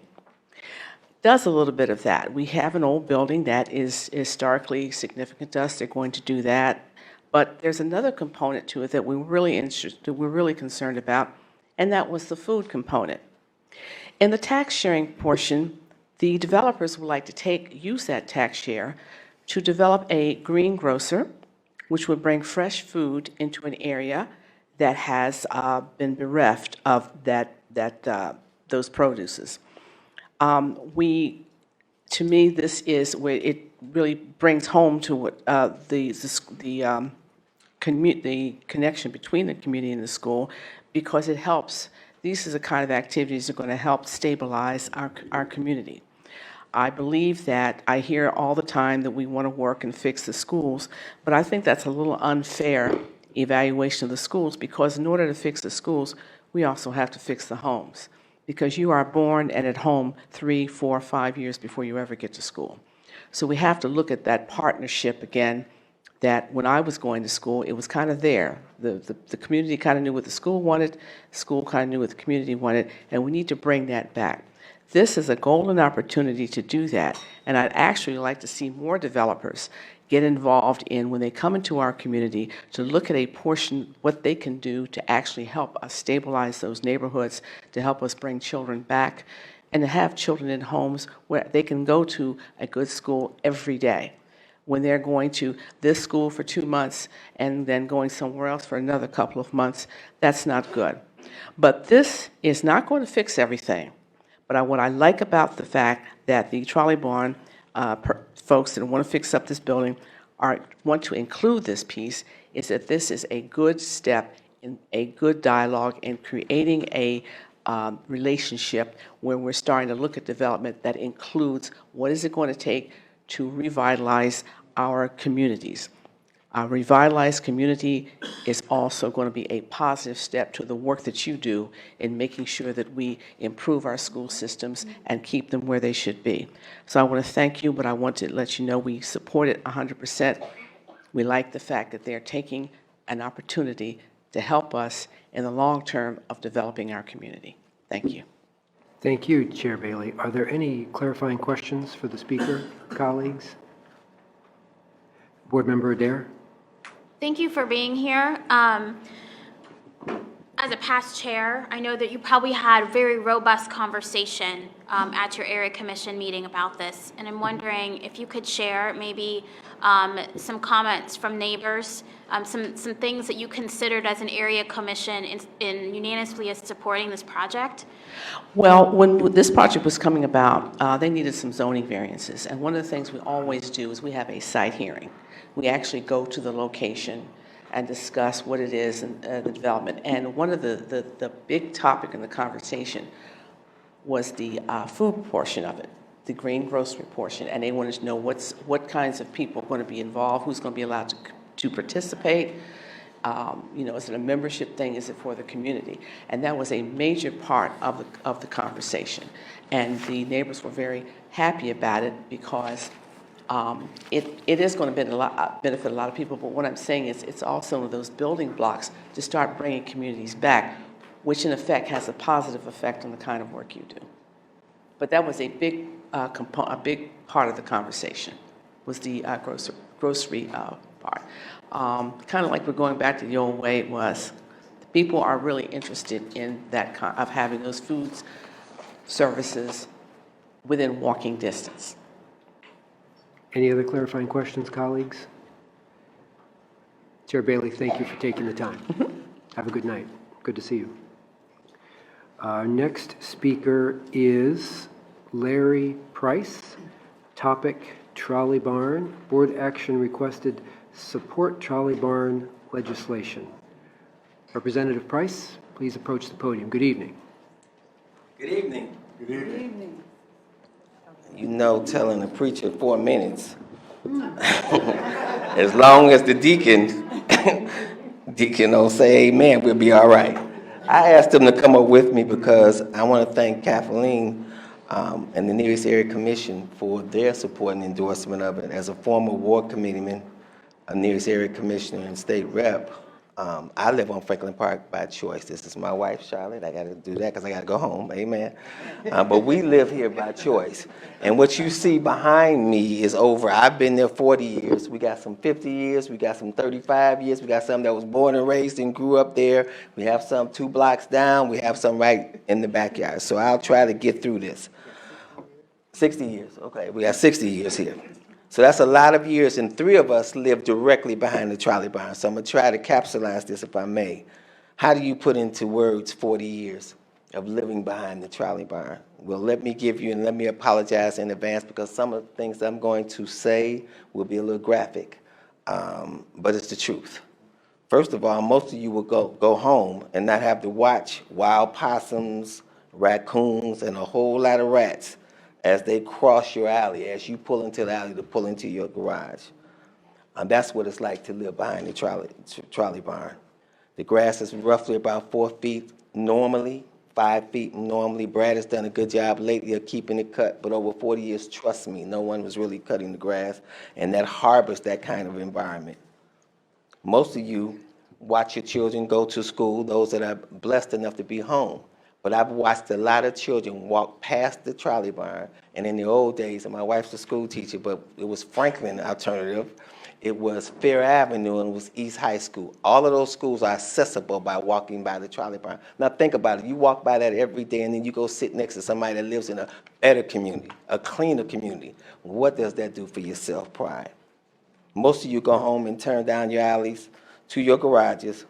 does a little bit of that. We have an old building that is historically significant to us. They're going to do that. But there's another component to it that we're really concerned about, and that was the food component. In the tax sharing portion, the developers would like to use that tax share to develop a green grocer, which would bring fresh food into an area that has been bereft of those produces. To me, this is where it really brings home to what the connection between the community and the school, because it helps. These are the kind of activities that are going to help stabilize our community. I believe that I hear all the time that we want to work and fix the schools, but I think that's a little unfair evaluation of the schools, because in order to fix the schools, we also have to fix the homes, because you are born and at home 3, 4, 5 years before you ever get to school. So we have to look at that partnership again, that when I was going to school, it was kind of there. The community kind of knew what the school wanted, school kind of knew what the community wanted, and we need to bring that back. This is a golden opportunity to do that, and I'd actually like to see more developers get involved in, when they come into our community, to look at a portion, what they can do to actually help us stabilize those neighborhoods, to help us bring children back, and to have children in homes where they can go to a good school every day. When they're going to this school for 2 months and then going somewhere else for another couple of months, that's not good. But this is not going to fix everything. But what I like about the fact that the trolley barn folks that want to fix up this building want to include this piece is that this is a good step in a good dialogue and creating a relationship where we're starting to look at development that includes what is it going to take to revitalize our communities. A revitalized community is also going to be a positive step to the work that you do in making sure that we improve our school systems and keep them where they should be. So I want to thank you, but I want to let you know we support it 100%. We like the fact that they're taking an opportunity to help us in the long term of developing our community. Thank you. Thank you, Chair Bailey. Are there any clarifying questions for the speaker, colleagues? Board Member Adair? Thank you for being here. As a past chair, I know that you probably had very robust conversation at your area commission meeting about this, and I'm wondering if you could share maybe some comments from neighbors, some things that you considered as an area commission in unanimously as supporting this project. Well, when this project was coming about, they needed some zoning variances, and one of the things we always do is we have a site hearing. We actually go to the location and discuss what it is and the development. And one of the big topic in the conversation was the food portion of it, the green grocery portion. And they wanted to know what kinds of people are going to be involved, who's going to be allowed to participate. Is it a membership thing? Is it for the community? And that was a major part of the conversation. And the neighbors were very happy about it because it is going to benefit a lot of people, but what I'm saying is it's also one of those building blocks to start bringing communities back, which in effect has a positive effect on the kind of work you do. But that was a big part of the conversation, was the grocery part. Kind of like we're going back to the old way it was. People are really interested in that of having those foods, services within walking distance. Any other clarifying questions, colleagues? Chair Bailey, thank you for taking the time. Have a good night. Good to see you. Our next speaker is Larry Price. Topic, trolley barn. Board action requested, support trolley barn legislation. Representative Price, please approach the podium. Good evening. Good evening. Good evening. You know, telling the preacher 4 minutes, as long as the deacon don't say amen, we'll be all right. I asked them to come up with me because I want to thank Kathleen and the Nearest Area Commission for their support and endorsement of it. As a former ward committeeman, a Nearest Area Commissioner and state rep, I live on Franklin Park by choice. This is my wife, Charlotte. I got to do that because I got to go home. Amen. But we live here by choice. And what you see behind me is over. I've been there 40 years. We got some 50 years. We got some 35 years. We got some that was born and raised and grew up there. We have some 2 blocks down. We have some right in the backyard. So I'll try to get through this. 60 years. Okay, we got 60 years here. So that's a lot of years, and 3 of us live directly behind the trolley barn. So I'm going to try to capsulize this, if I may. How do you put into words 40 years of living behind the trolley barn? Well, let me give you, and let me apologize in advance, because some of the things I'm going to say will be a little graphic, but it's the truth. First of all, most of you will go home and not have to watch wild possums, raccoons, and a whole lot of rats as they cross your alley, as you pull into the alley to pull into your garage. That's what it's like to live behind the trolley barn. The grass is roughly about 4 feet normally, 5 feet normally. Brad has done a good job lately of keeping it cut, but over 40 years, trust me, no one was really cutting the grass, and that harbors that kind of environment. Most of you watch your children go to school, those that are blessed enough to be home. But I've watched a lot of children walk past the trolley barn, and in the old days, and my wife's a school teacher, but it was Franklin alternative, it was Fair Avenue, and it was East High School. All of those schools are accessible by walking by the trolley barn. Now think about it, you walk by that every day, and then you go sit next to somebody that lives in a better community, a cleaner community. What does that do for your self-pride? Most of you go home and turn down your alleys to your garages,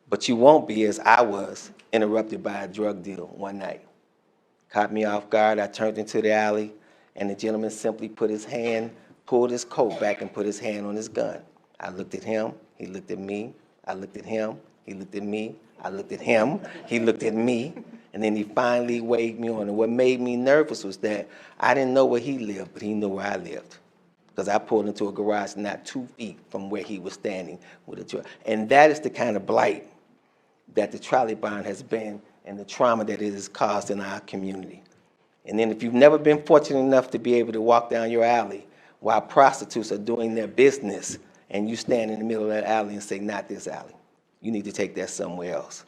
but you won't be, as I was, interrupted by a drug deal one night. Caught me off guard. I turned into the alley, and the gentleman simply pulled his coat back and put his hand on his gun. I looked at him, he looked at me, I looked at him, He looked at me, I looked at him, he looked at me, and then he finally waved me on. And what made me nervous was that I didn't know where he lived, but he knew where I lived. Because I pulled into a garage not 2 feet from where he was standing with a truck. And that is the kind of blight that the trolley barn has been and the trauma that it has caused in our community. And then if you've never been fortunate enough to be able to walk down your alley while prostitutes are doing their business, and you stand in the middle of that alley and say, not this alley, you need to take that somewhere else.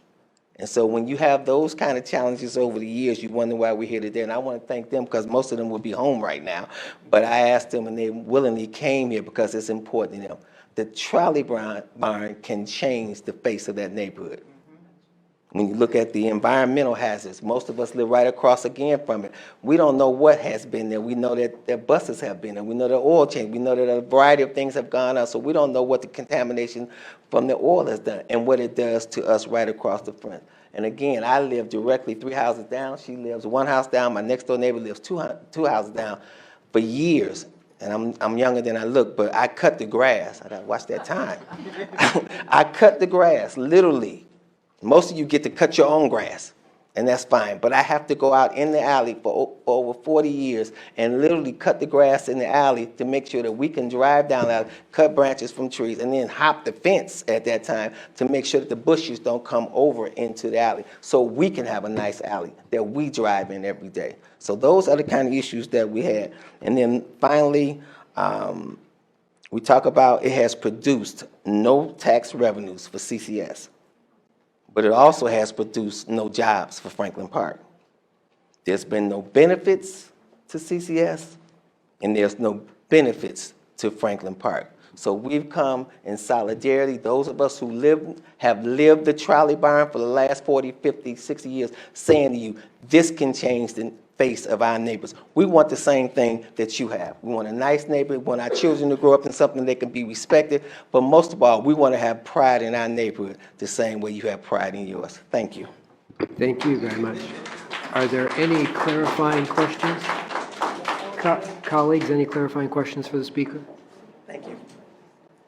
And so when you have those kind of challenges over the years, you wonder why we're here today. And I want to thank them because most of them would be home right now. But I asked them and they willingly came here because it's important to them. The trolley barn can change the face of that neighborhood. When you look at the environmental hazards, most of us live right across again from it. We don't know what has been there. We know that their buses have been there. We know the oil change. We know that a variety of things have gone on. So we don't know what the contamination from the oil has done and what it does to us right across the front. And again, I live directly 3 houses down. She lives 1 house down. My next door neighbor lives two houses down for years. And I'm younger than I look, but I cut the grass. I gotta watch that time. I cut the grass, literally. Most of you get to cut your own grass, and that's fine. But I have to go out in the alley for over 40 years and literally cut the grass in the alley to make sure that we can drive down the alley, cut branches from trees, and then hop the fence at that time to make sure that the bushes don't come over into the alley so we can have a nice alley that we drive in every day. So those are the kind of issues that we had. And then finally, we talk about it has produced no tax revenues for CCS. But it also has produced no jobs for Franklin Park. There's been no benefits to CCS, and there's no benefits to Franklin Park. So we've come in solidarity, those of us who have lived the trolley barn for the last 40, 50, 60 years, saying to you, this can change the face of our neighbors. We want the same thing that you have. We want a nice neighborhood. We want our children to grow up in something that can be respected. But most of all, we want to have pride in our neighborhood the same way you have pride in yours. Thank you. Thank you very much. Are there any clarifying questions? Colleagues, any clarifying questions for the speaker? Thank you.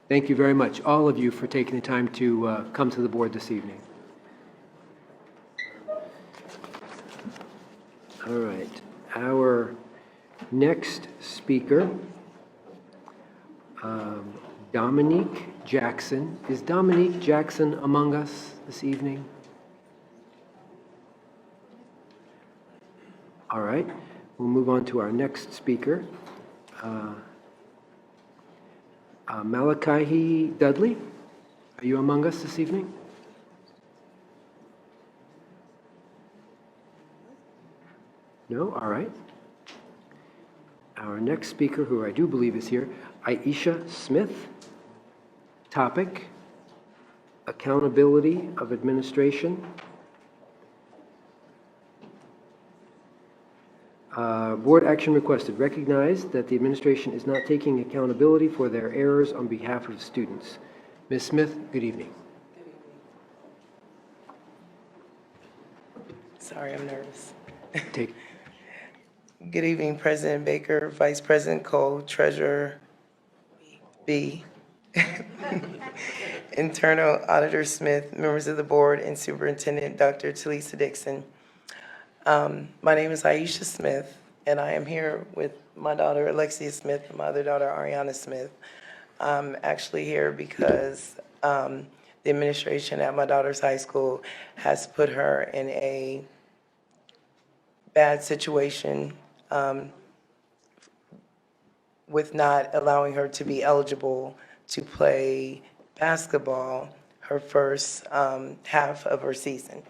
Thank you very much, all of you, for taking the time to come to the board this evening. All right, our next speaker, Dominique Jackson. Is Dominique Jackson among us this evening? All right, we'll move on to our next speaker. Malachi Dudley, are you among us this evening? No? All right. Our next speaker, who I do believe is here, Aisha Smith. Topic, accountability of administration. Board action requested. Recognize that the administration is not taking accountability for their errors on behalf of students. Ms. Smith, good evening. Sorry, I'm nervous. Take. Good evening, President Baker, Vice President Cole, Treasurer B, Internal Auditor Smith, members of the board, and Superintendent Dr. Talisa Dixon. My name is Aisha Smith, and I am here with my daughter Alexia Smith and my other daughter Ariana Smith. I'm actually here because the administration at my daughter's high school has put her in a bad situation with not allowing her to be eligible to play basketball her first half of her season.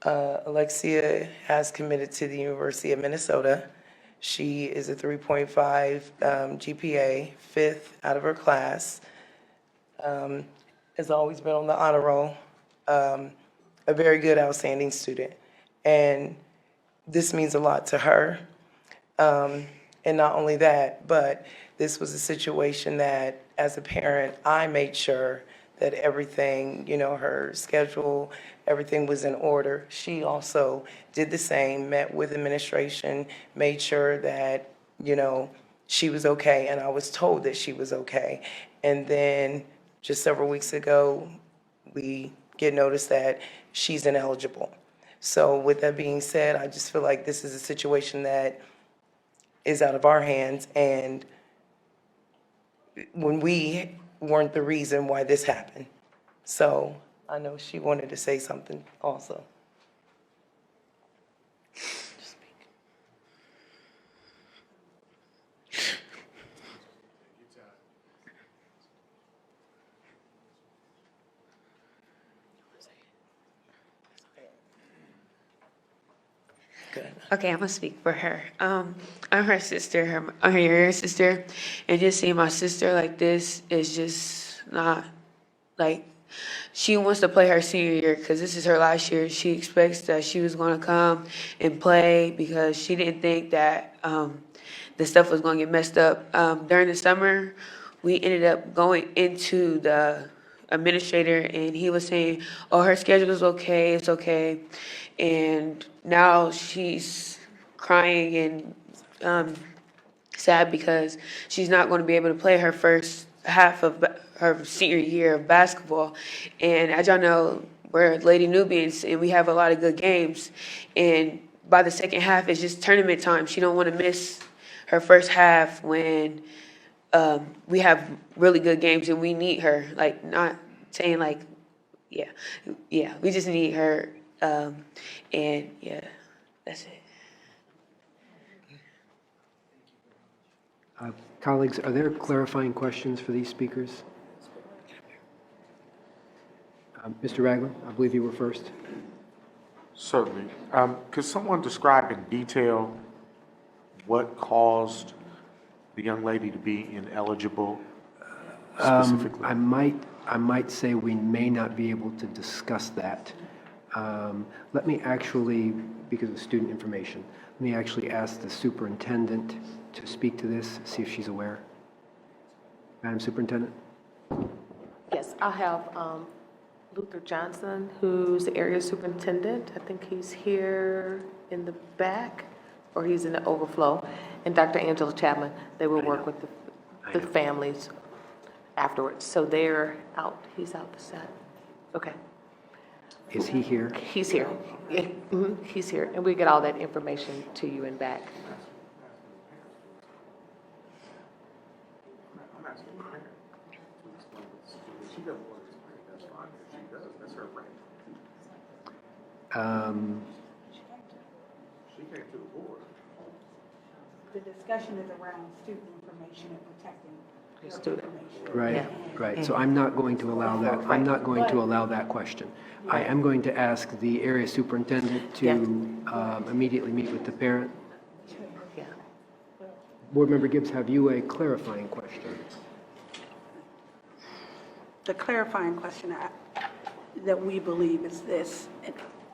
Alexia has committed to the University of Minnesota. She is a 3.5 GPA, 5th out of her class. Has always been on the honor roll. A very good, outstanding student. And this means a lot to her. And not only that, but this was a situation that, as a parent, I made sure that everything, her schedule, everything was in order. She also did the same, met with administration, made sure that, she was okay, and I was told that she was okay. And then just several weeks ago, we get notice that she's ineligible. So with that being said, I just feel like this is a situation that is out of our hands, and when we weren't the reason why this happened. So I know she wanted to say something also. Okay, I'm gonna speak for her. I'm her sister, I'm her sister, and just seeing my sister like this is just not, like, she wants to play her senior year because this is her last year. She expects that she was gonna come and play because she didn't think that the stuff was gonna get messed up. During the summer, we ended up going into the administrator, and he was saying, oh, her schedule is okay, it's okay. And now she's crying and sad because she's not going to be able to play her first half of her senior year of basketball. And as y'all know, we're Lady Nubians, and we have a lot of good games. And by the second half, it's just tournament time. She don't want to miss her first half when we have really good games and we need her. Like, not saying like, yeah, we just need her. And yeah, that's it. Colleagues, are there clarifying questions for these speakers? Mr. Ragland, I believe you were first. Certainly. Could someone describe in detail what caused the young lady to be ineligible specifically? I might say we may not be able to discuss that. Let me actually, because of student information, let me actually ask the superintendent to speak to this, see if she's aware. Madam Superintendent? Yes, I have Luther Johnson, who's the area superintendent. I think he's here in the back, or he's in the overflow. And Dr. Angela Chapman, they will work with the families afterwards. So they're out, he's out the side. Okay. Is he here? He's here. Yeah, he's here, and we get all that information to you and back. The discussion is around student information and protecting The student. Right, right. So I'm not going to allow that. I'm not going to allow that question. I am going to ask the area superintendent to immediately meet with the parent. Yeah. Board Member Gibbs, have you a clarifying question? The clarifying question that we believe is this.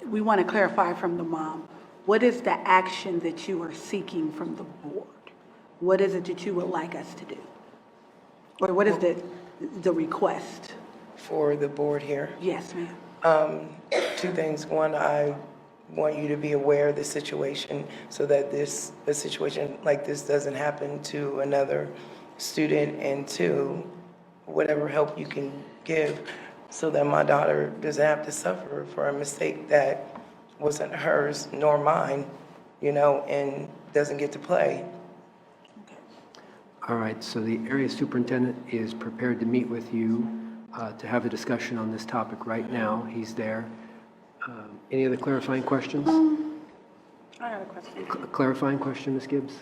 We want to clarify from the mom, what is the action that you are seeking from the board? What is it that you would like us to do? Or what is the request? For the board here? Yes, ma'am. Two things. One, I want you to be aware of the situation so that a situation like this doesn't happen to another student, and two, whatever help you can give so that my daughter doesn't have to suffer for a mistake that wasn't hers nor mine, and doesn't get to play. All right, so the area superintendent is prepared to meet with you to have a discussion on this topic right now. He's there. Any other clarifying questions? I got a question. A clarifying question, Ms. Gibbs?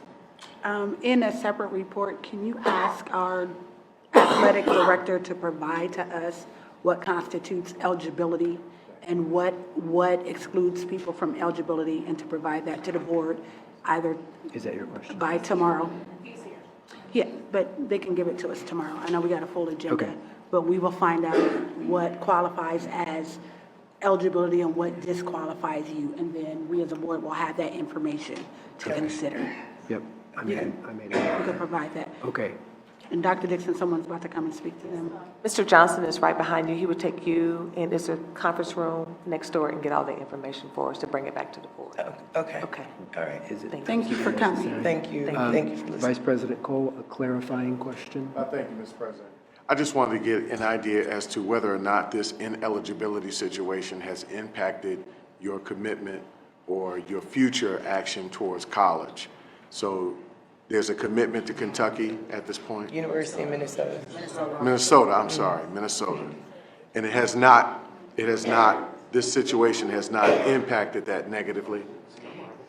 In a separate report, can you ask our athletic director to provide to us what constitutes eligibility and what excludes people from eligibility, and to provide that to the board either Is that your question? by tomorrow? Yeah, but they can give it to us tomorrow. I know we got a full agenda. Okay. But we will find out what qualifies as eligibility and what disqualifies you, and then we as a board will have that information to consider. Yep, I made it. We can provide that. Okay. And Dr. Dixon, someone's about to come and speak to them. Mr. Johnson is right behind you. He would take you, and there's a conference room next door, and get all the information for us to bring it back to the board. Okay. Okay. All right. Thank you for coming. Thank you. Thank you for listening. Vice President Cole, a clarifying question? Thank you, Mr. President. I just wanted to get an idea as to whether or not this ineligibility situation has impacted your commitment or your future action towards college. So there's a commitment to Kentucky at this point? University of Minnesota. Minnesota, I'm sorry, Minnesota. And this situation has not impacted that negatively?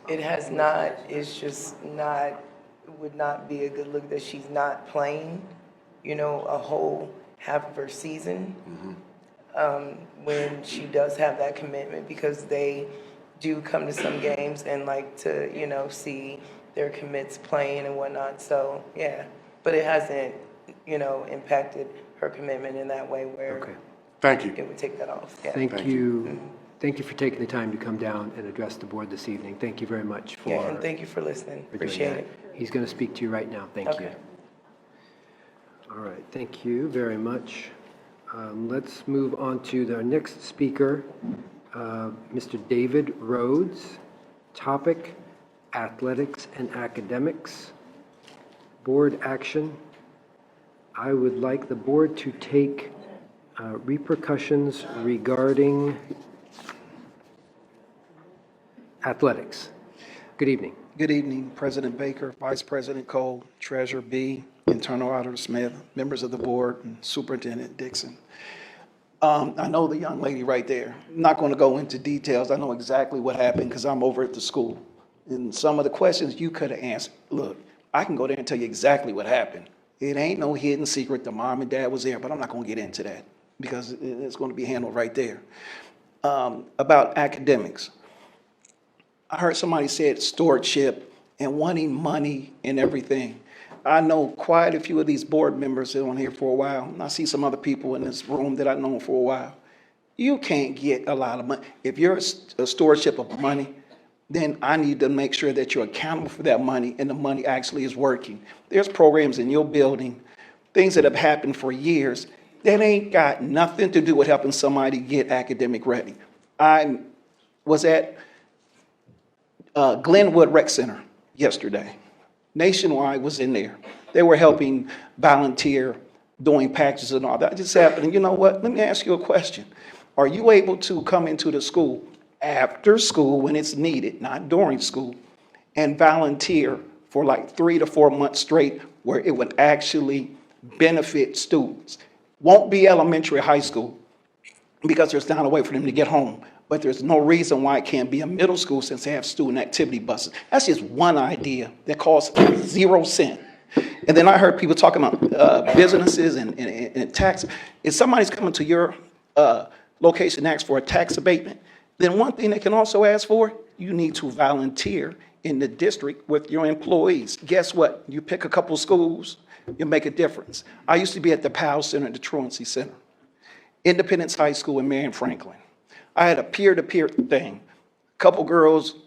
It has not, it's just not, it would not be a good look that she's not playing, a whole half of her season. When she does have that commitment, because they do come to some games and like to, see their commits playing and whatnot. So, yeah, but it hasn't, impacted her commitment in that way where Thank you. it would take that off. Yeah. Thank you. Thank you for taking the time to come down and address the board this evening. Thank you very much for. Yeah, and thank you for listening. for doing Appreciate that. it. He's going to speak to you right now. Thank you. Okay. All right, thank you very much. Let's move on to our next speaker, Mr. David Rhodes. Topic, athletics and academics. Board action. I would like the board to take repercussions regarding athletics. Good evening. Good evening, President Baker, Vice President Cole, Treasurer B, Internal Auditor Smith, members of the board, and Superintendent Dixon. I know the young lady right there. I'm not going to go into details. I know exactly what happened because I'm over at the school. And some of the questions you could have answered, look, I can go there and tell you exactly what happened. It ain't no hidden secret. The mom and dad was there, but I'm not going to get into that because it's going to be handled right there. About academics. I heard somebody said stewardship and wanting money and everything. I know quite a few of these board members that are on here for a while, and I see some other people in this room that I've known for a while. You can't get a lot of money. If you're a stewardship of money, then I need to make sure that you're accountable for that money and the money actually is working. There's programs in your building, things that have happened for years that ain't got nothing to do with helping somebody get academic ready. I was at Glenwood Rec Center yesterday. Nationwide was in there. They were helping volunteer, doing packages and all that. It just happened. And you know what? Let me ask you a question. Are you able to come into the school after school when it's needed, not during school, and volunteer for like 3 to 4 months straight where it would actually benefit students? Won't be elementary or high school because there's not a way for them to get home. But there's no reason why it can't be a middle school since they have student activity buses. That's just one idea that costs 0 cents. And then I heard people talking about businesses and tax. If somebody's coming to your location and asks for a tax abatement, then one thing they can also ask for, you need to volunteer in the district with your employees. Guess what? You pick a couple schools, you make a difference. I used to be at the Powell Center, the Truancy Center, Independence High School in Marion Franklin. I had a peer-to-peer thing. A couple girls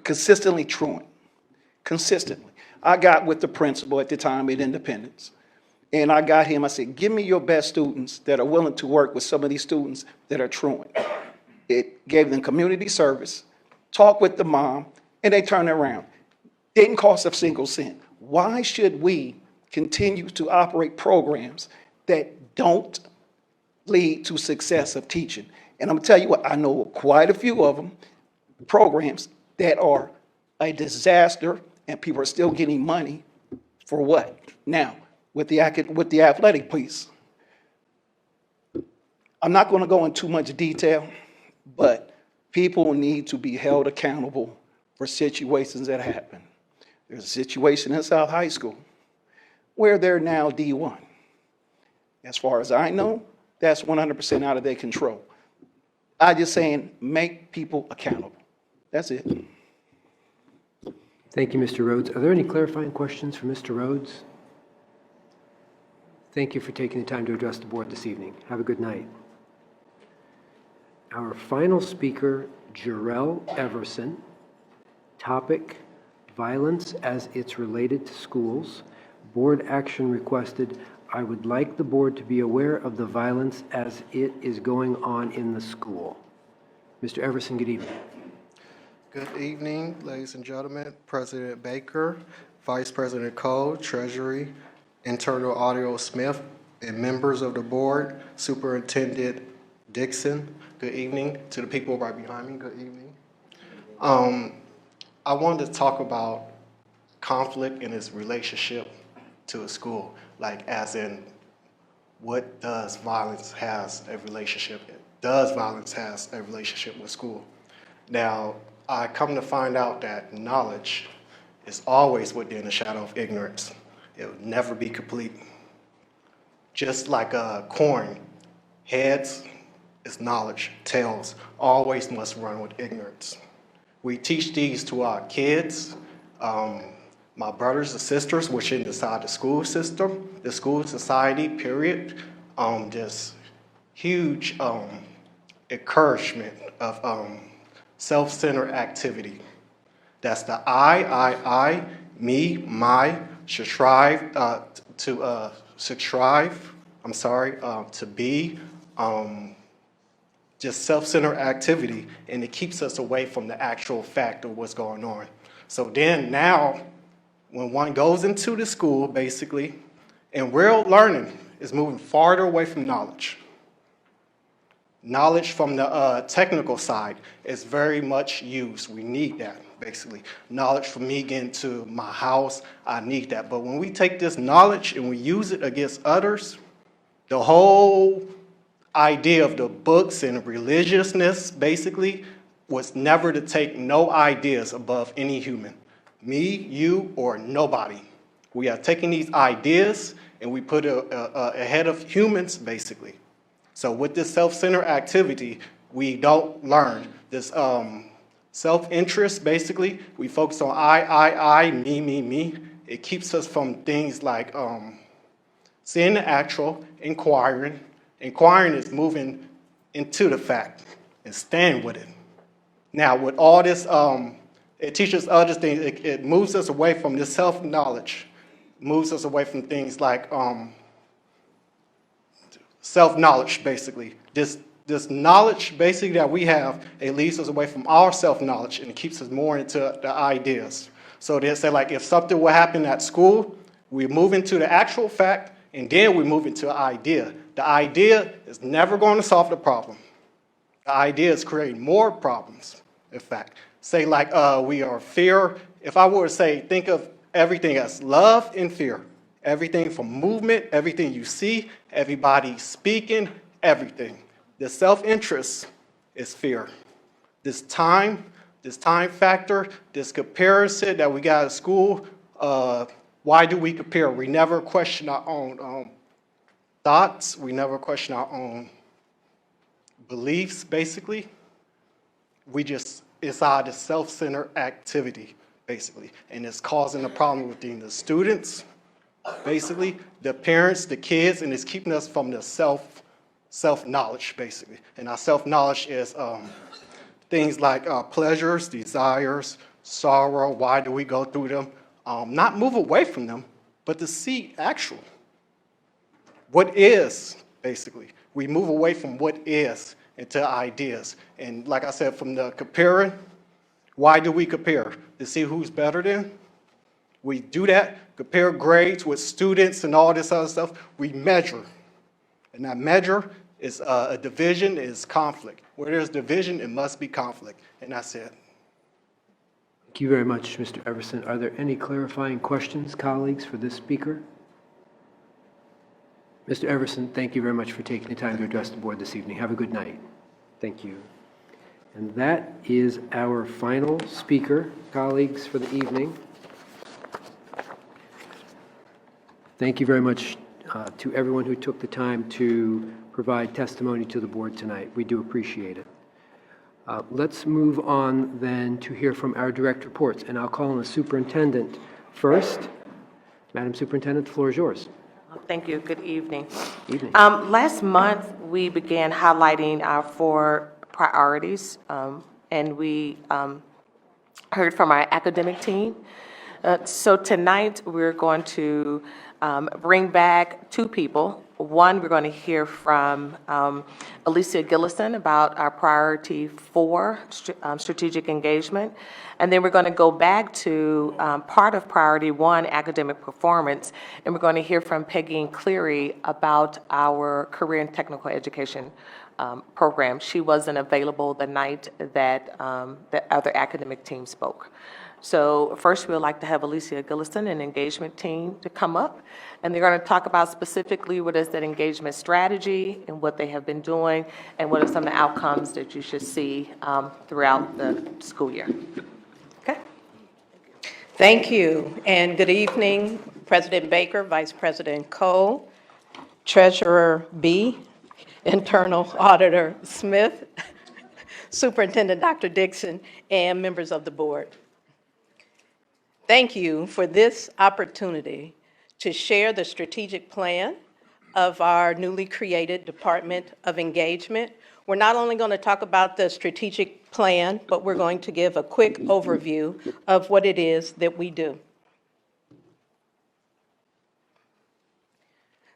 consistently truant, consistently. I got with the principal at the time at Independence, and I got him, I said, give me your best students that are willing to work with some of these students that are truant. It gave them community service, talked with the mom, and they turned it around. Didn't cost a single cent. Why should we continue to operate programs that don't lead to success of teaching? And I'm gonna tell you what, I know quite a few of them, programs that are a disaster and people are still getting money for what? Now, with the athletic piece, I'm not gonna go into too much detail, but people need to be held accountable for situations that happen. There's a situation in South High School where they're now D1. As far as I know, that's 100% out of their control. I just saying, make people accountable. That's it. Thank you, Mr. Rhodes. Are there any clarifying questions for Mr. Rhodes? Thank you for taking the time to address the board this evening. Have a good night. Our final speaker, Jarrell Everson. Topic, violence as it's related to schools. Board action requested. I would like the board to be aware of the violence as it is going on in the school. Mr. Everson, good evening. Good evening, ladies and gentlemen. President Baker, Vice President Cole, Treasury, Internal Auditor Smith, and members of the board, Superintendent Dixon, good evening. To the people right behind me, good evening. I wanted to talk about conflict and its relationship to a school, like as in, what does violence has a relationship? Does violence has a relationship with school? Now, I come to find out that knowledge is always within the shadow of ignorance. It will never be complete. Just like a coin, heads is knowledge, tails always must run with ignorance. We teach these to our kids, my brothers and sisters, which is inside the school system, the school society, period. This huge encouragement of self-centered activity. That's the I, me, my, should strive to be, just self-centered activity, and it keeps us away from the actual fact of what's going on. So then now, when one goes into the school, basically, and real learning is moving farther away from knowledge. Knowledge from the technical side is very much used. We need that, basically. Knowledge for me getting to my house, I need that. But when we take this knowledge and we use it against others, the whole idea of the books and religiousness, basically, was never to take no ideas above any human. Me, you, or nobody. We are taking these ideas and we put it ahead of humans, basically. So with this self-centered activity, we don't learn. This self-interest, basically, we focus on I, me. It keeps us from things like seeing the actual, inquiring. Inquiring is moving into the fact and staying with it. Now, with all this, it teaches other things. It moves us away from this self-knowledge, moves us away from things like self-knowledge, basically. This knowledge, basically, that we have, it leads us away from our self-knowledge, and it keeps us more into the ideas. So they say, like, if something will happen at school, we move into the actual fact, and then we move into an idea. The idea is never going to solve the problem. The idea is creating more problems, in fact. Say, like, we are fear. If I were to say, think of everything as love and fear. Everything from movement, everything you see, everybody speaking, everything. The self-interest is fear. This time factor, this comparison that we got at school, why do we compare? We never question our own thoughts. We never question our own beliefs, basically. It's out of self-centered activity, basically. And it's causing a problem within the students, basically, the parents, the kids, and it's keeping us from the self-knowledge, basically. And our self-knowledge is things like pleasures, desires, sorrow, why do we go through them? Not move away from them, but to see actual. What is, basically. We move away from what is into ideas. And like I said, from the comparing, why do we compare? To see who's better than? We do that, compare grades with students and all this other stuff. We measure. And that measure is a division, is conflict. Where there's division, it must be conflict. And that's it. Thank you very much, Mr. Everson. Are there any clarifying questions, colleagues, for this speaker? Mr. Everson, thank you very much for taking the time to address the board this evening. Have a good night. Thank you. And that is our final speaker, colleagues, for the evening. Thank you very much to everyone who took the time to provide testimony to the board tonight. We do appreciate it. Let's move on then to hear from our direct reports, and I'll call on the superintendent first. Madam Superintendent, the floor is yours. Thank you. Good evening. Evening. Last month, we began highlighting our 4 priorities, and we heard from our academic team. So tonight, we're going to bring back two people. One, we're going to hear from Alicia Gillison about our priority 4, strategic engagement. And then we're going to go back to part of priority 1, academic performance, and we're going to hear from Peggy Cleary about our career and technical education program. She wasn't available the night that the other academic team spoke. So first, we would like to have Alicia Gillison and engagement team to come up, and they're going to talk about specifically what is that engagement strategy and what they have been doing, and what are some of the outcomes that you should see throughout the school year. Okay. Thank you, and good evening, President Baker, Vice President Cole, Treasurer B, Internal Auditor Smith, Superintendent Dr. Dixon, and members of the board. Thank you for this opportunity to share the strategic plan of our newly created Department of Engagement. We're not only going to talk about the strategic plan, but we're going to give a quick overview of what it is that we do.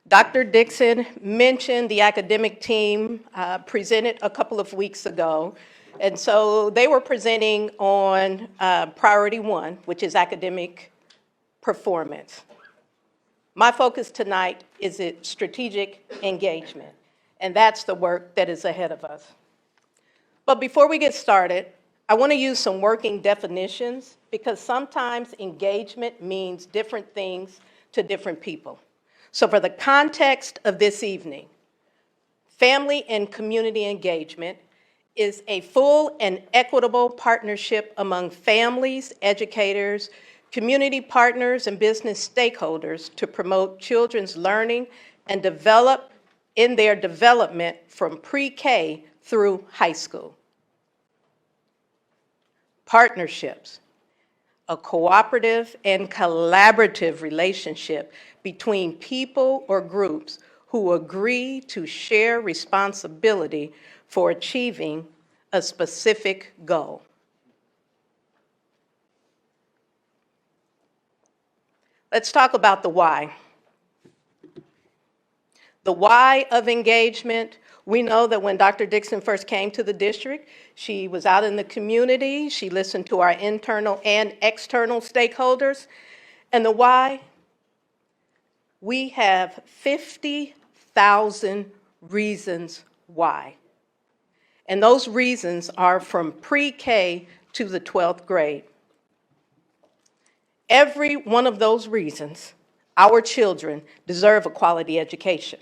Dr. Dixon mentioned the academic team presented a couple of weeks ago. And so they were presenting on priority 1, which is academic performance. My focus tonight is strategic engagement, and that's the work that is ahead of us. But before we get started, I want to use some working definitions because sometimes engagement means different things to different people. So for the context of this evening, family and community engagement is a full and equitable partnership among families, educators, community partners, and business stakeholders to promote children's learning and develop in their development from pre-K through high school. Partnerships, a cooperative and collaborative relationship between people or groups who agree to share responsibility for achieving a specific goal. Let's talk about the why. The why of engagement. We know that when Dr. Dixon first came to the district, she was out in the community, she listened to our internal and external stakeholders. And the why? We have 50,000 reasons why. And those reasons are from pre-K to the 12th grade. Every one of those reasons, our children deserve a quality education.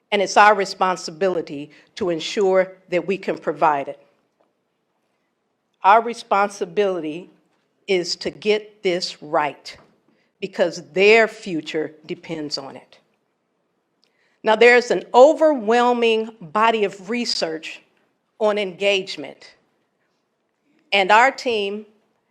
And it's our responsibility to ensure that we can provide it. Our responsibility is to get this right because their future depends on it. Now, there's an overwhelming body of research on engagement, and our team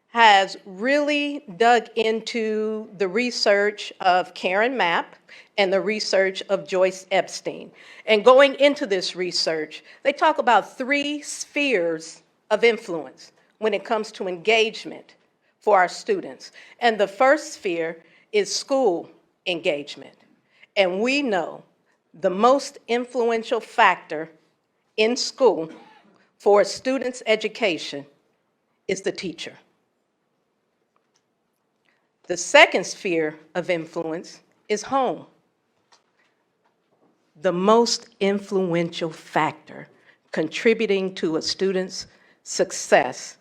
has really dug into the research of Karen Mapp and the research of Joyce Epstein. And going into this research, they talk about 3 spheres of influence when it comes to engagement for our students. And the first sphere is school engagement. And we know the most influential factor in school for a student's education is the teacher. The second sphere of influence is home. The most influential factor contributing to a student's success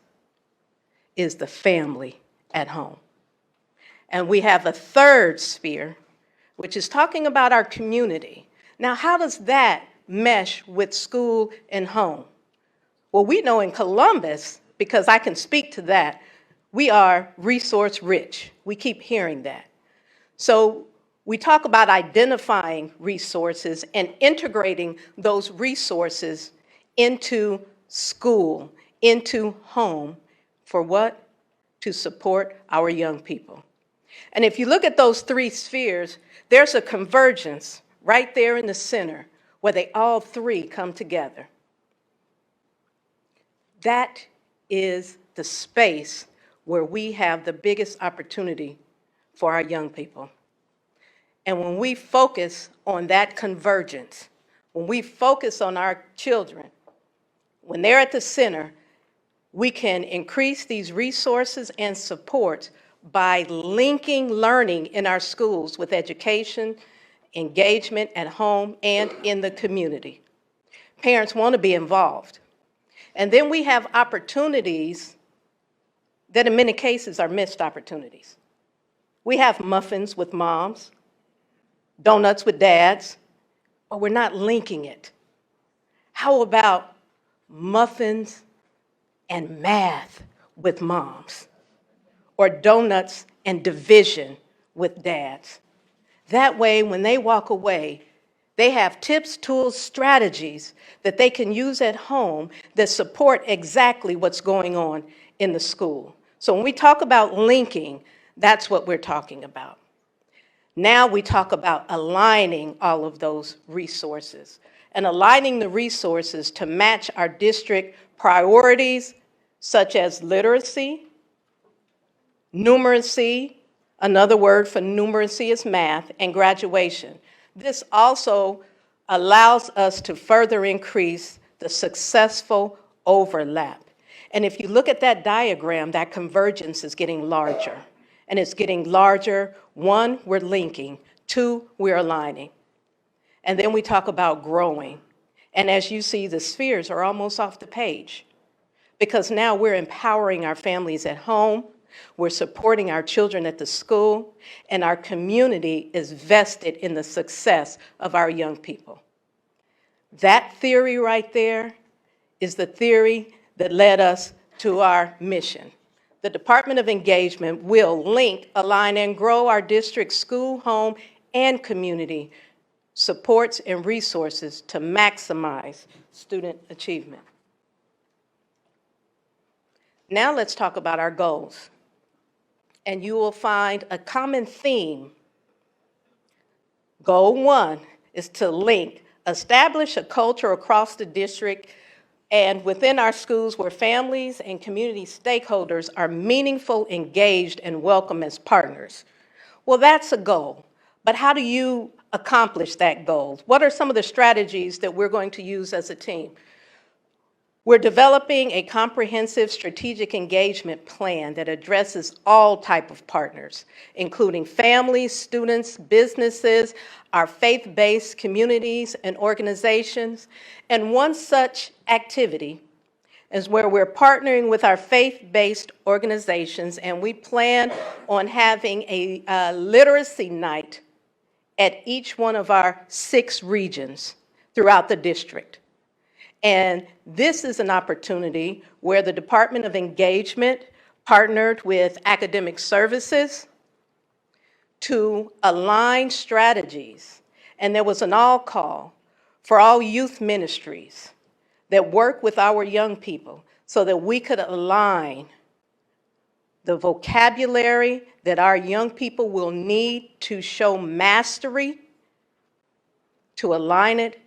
is the family at home. And we have a third sphere, which is talking about our community. Now, how does that mesh with school and home? Well, we know in Columbus, because I can speak to that, we are resource rich. We keep hearing that. So we talk about identifying resources and integrating those resources into school, into home. For what? To support our young people. And if you look at those 3 spheres, there's a convergence right there in the center where they all 3 come together. That is the space where we have the biggest opportunity for our young people. And when we focus on that convergence, when we focus on our children, when they're at the center, we can increase these resources and supports by linking learning in our schools with education, engagement at home, and in the community. Parents want to be involved. And then we have opportunities that in many cases are missed opportunities. We have muffins with moms, donuts with dads, but we're not linking it. How about muffins and math with moms? Or donuts and division with dads? That way, when they walk away, they have tips, tools, strategies that they can use at home that support exactly what's going on in the school. So when we talk about linking, that's what we're talking about. Now we talk about aligning all of those resources and aligning the resources to match our district priorities, such as literacy, numeracy, another word for numeracy is math, and graduation. This also allows us to further increase the successful overlap. And if you look at that diagram, that convergence is getting larger. And it's getting larger. One, we're linking. Two, we're aligning. And then we talk about growing. And as you see, the spheres are almost off the page, because now we're empowering our families at home, we're supporting our children at the school, and our community is vested in the success of our young people. That theory right there is the theory that led us to our mission. The Department of Engagement will link, align, and grow our district school, home, and community supports and resources to maximize student achievement. Now let's talk about our goals. And you will find a common theme. Goal 1 is to link, establish a culture across the district and within our schools where families and community stakeholders are meaningful, engaged, and welcome as partners. Well, that's a goal, but how do you accomplish that goal? What are some of the strategies that we're going to use as a team? We're developing a comprehensive strategic engagement plan that addresses all type of partners, including families, students, businesses, our faith-based communities and organizations. And one such activity is where we're partnering with our faith-based organizations, and we plan on having a literacy night at each one of our 6 regions throughout the district. And this is an opportunity where the Department of Engagement partnered with academic services to align strategies. And there was an all-call for all youth ministries that work with our young people so that we could align the vocabulary that our young people will need to show mastery, to align it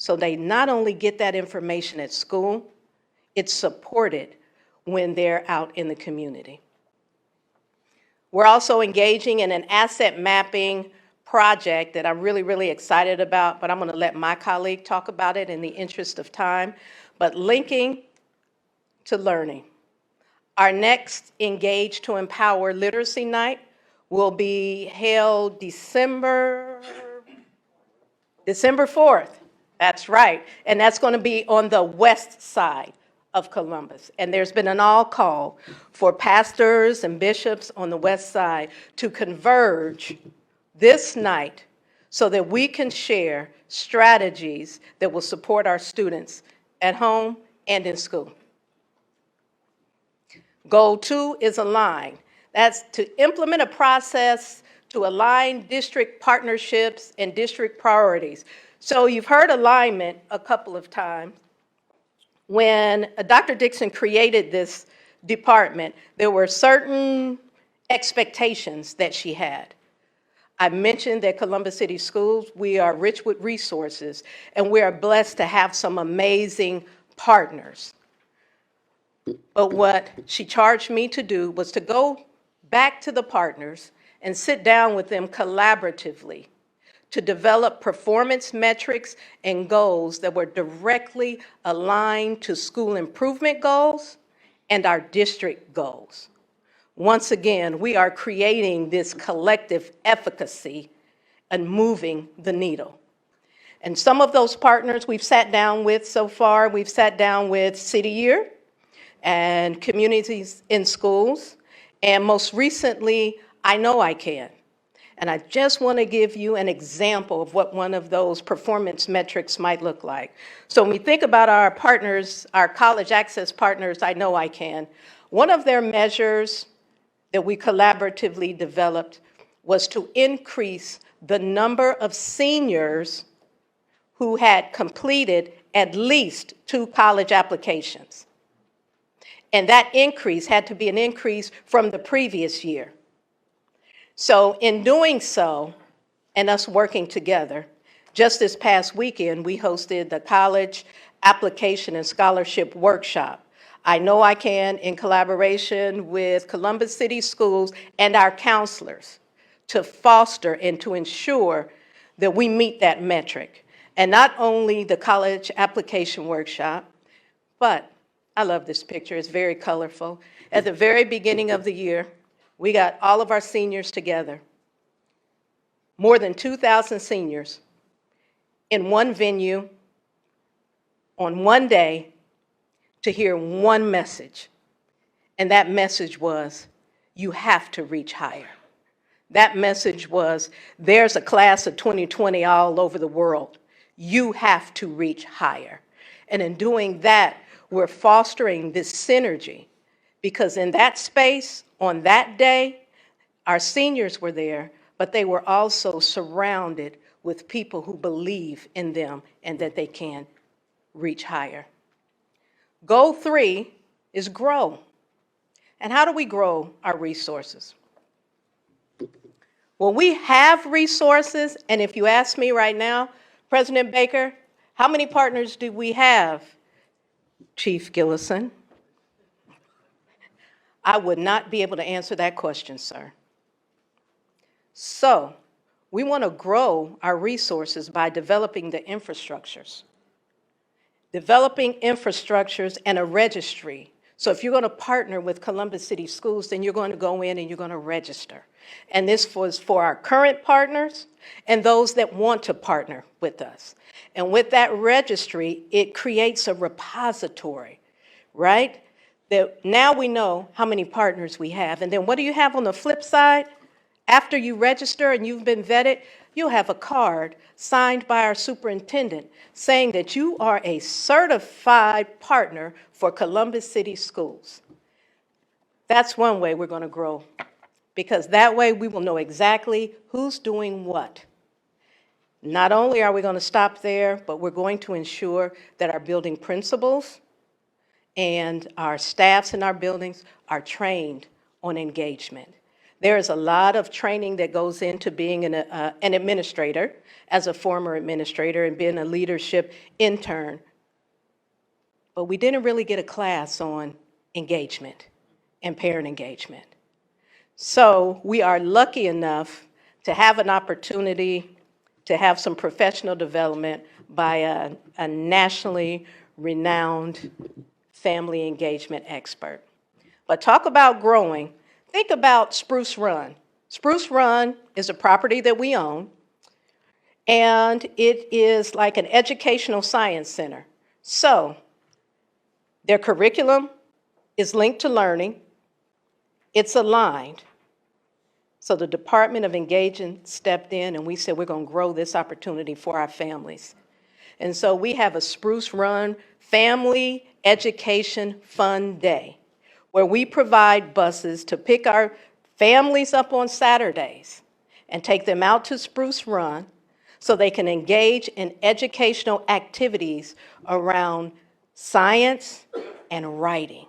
so they not only get that information at school, it's supported when they're out in the community. We're also engaging in an asset mapping project that I'm really, really excited about, but I'm going to let my colleague talk about it in the interest of time. But linking to learning. Our next Engage to Empower Literacy Night will be held December 4th. That's right. And that's going to be on the west side of Columbus. And there's been an all-call for pastors and bishops on the west side to converge this night so that we can share strategies that will support our students at home and in school. Goal 2 is align. That's to implement a process to align district partnerships and district priorities. So you've heard alignment a couple of times. When Dr. Dixon created this department, there were certain expectations that she had. I mentioned that Columbus City Schools, we are rich with resources, and we are blessed to have some amazing partners. But what she charged me to do was to go back to the partners and sit down with them collaboratively to develop performance metrics and goals that were directly aligned to school improvement goals and our district goals. Once again, we are creating this collective efficacy and moving the needle. And some of those partners we've sat down with so far, we've sat down with City Year and Communities in Schools, and most recently, I Know I Can. And I just want to give you an example of what one of those performance metrics might look like. So when we think about our partners, our college access partners, I Know I Can, one of their measures that we collaboratively developed was to increase the number of seniors who had completed at least 2 college applications. And that increase had to be an increase from the previous year. So in doing so, and us working together, just this past weekend, we hosted the College Application and Scholarship Workshop. I Know I Can, in collaboration with Columbus City Schools and our counselors, to foster and to ensure that we meet that metric. And not only the College Application Workshop, but I love this picture, it's very colorful. At the very beginning of the year, we got all of our seniors together, more than 2,000 seniors, in one venue, on one day, to hear one message. And that message was, you have to reach higher. That message was, there's a class of 2020 all over the world. You have to reach higher. And in doing that, we're fostering this synergy, because in that space, on that day, our seniors were there, but they were also surrounded with people who believe in them and that they can reach higher. Goal 3 is grow. And how do we grow our resources? Well, we have resources, and if you ask me right now, President Baker, how many partners do we have? Chief Gillison, I would not be able to answer that question, sir. So we want to grow our resources by developing the infrastructures. Developing infrastructures and a registry. So if you're going to partner with Columbus City Schools, then you're going to go in and you're going to register. And this was for our current partners and those that want to partner with us. And with that registry, it creates a repository, right? That now we know how many partners we have. And then what do you have on the flip side? After you register and you've been vetted, you'll have a card signed by our superintendent saying that you are a certified partner for Columbus City Schools. That's one way we're going to grow, because that way we will know exactly who's doing what. Not only are we going to stop there, but we're going to ensure that our building principals and our staffs in our buildings are trained on engagement. There is a lot of training that goes into being an administrator, as a former administrator, and being a leadership intern. But we didn't really get a class on engagement and parent engagement. So we are lucky enough to have an opportunity to have some professional development by a nationally renowned family engagement expert. But talk about growing. Think about Spruce Run. Spruce Run is a property that we own, and it is like an educational science center. So their curriculum is linked to learning. It's aligned. So the Department of Engagement stepped in, and we said we're going to grow this opportunity for our families. And so we have a Spruce Run Family Education Fun Day, where we provide buses to pick our families up on Saturdays and take them out to Spruce Run so they can engage in educational activities around science and writing.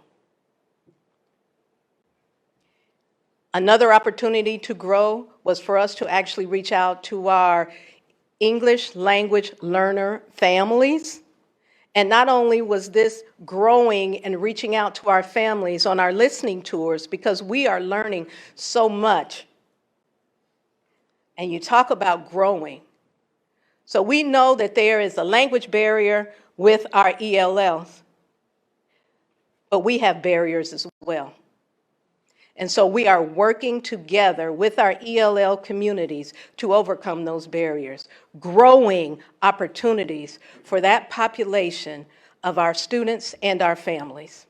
Another opportunity to grow was for us to actually reach out to our English language learner families And not only was this growing and reaching out to our families on our listening tours, because we are learning so much. And you talk about growing. So we know that there is a language barrier with our ELLs, but we have barriers as well. And so we are working together with our ELL communities to overcome those barriers, growing opportunities for that population of our students and our families.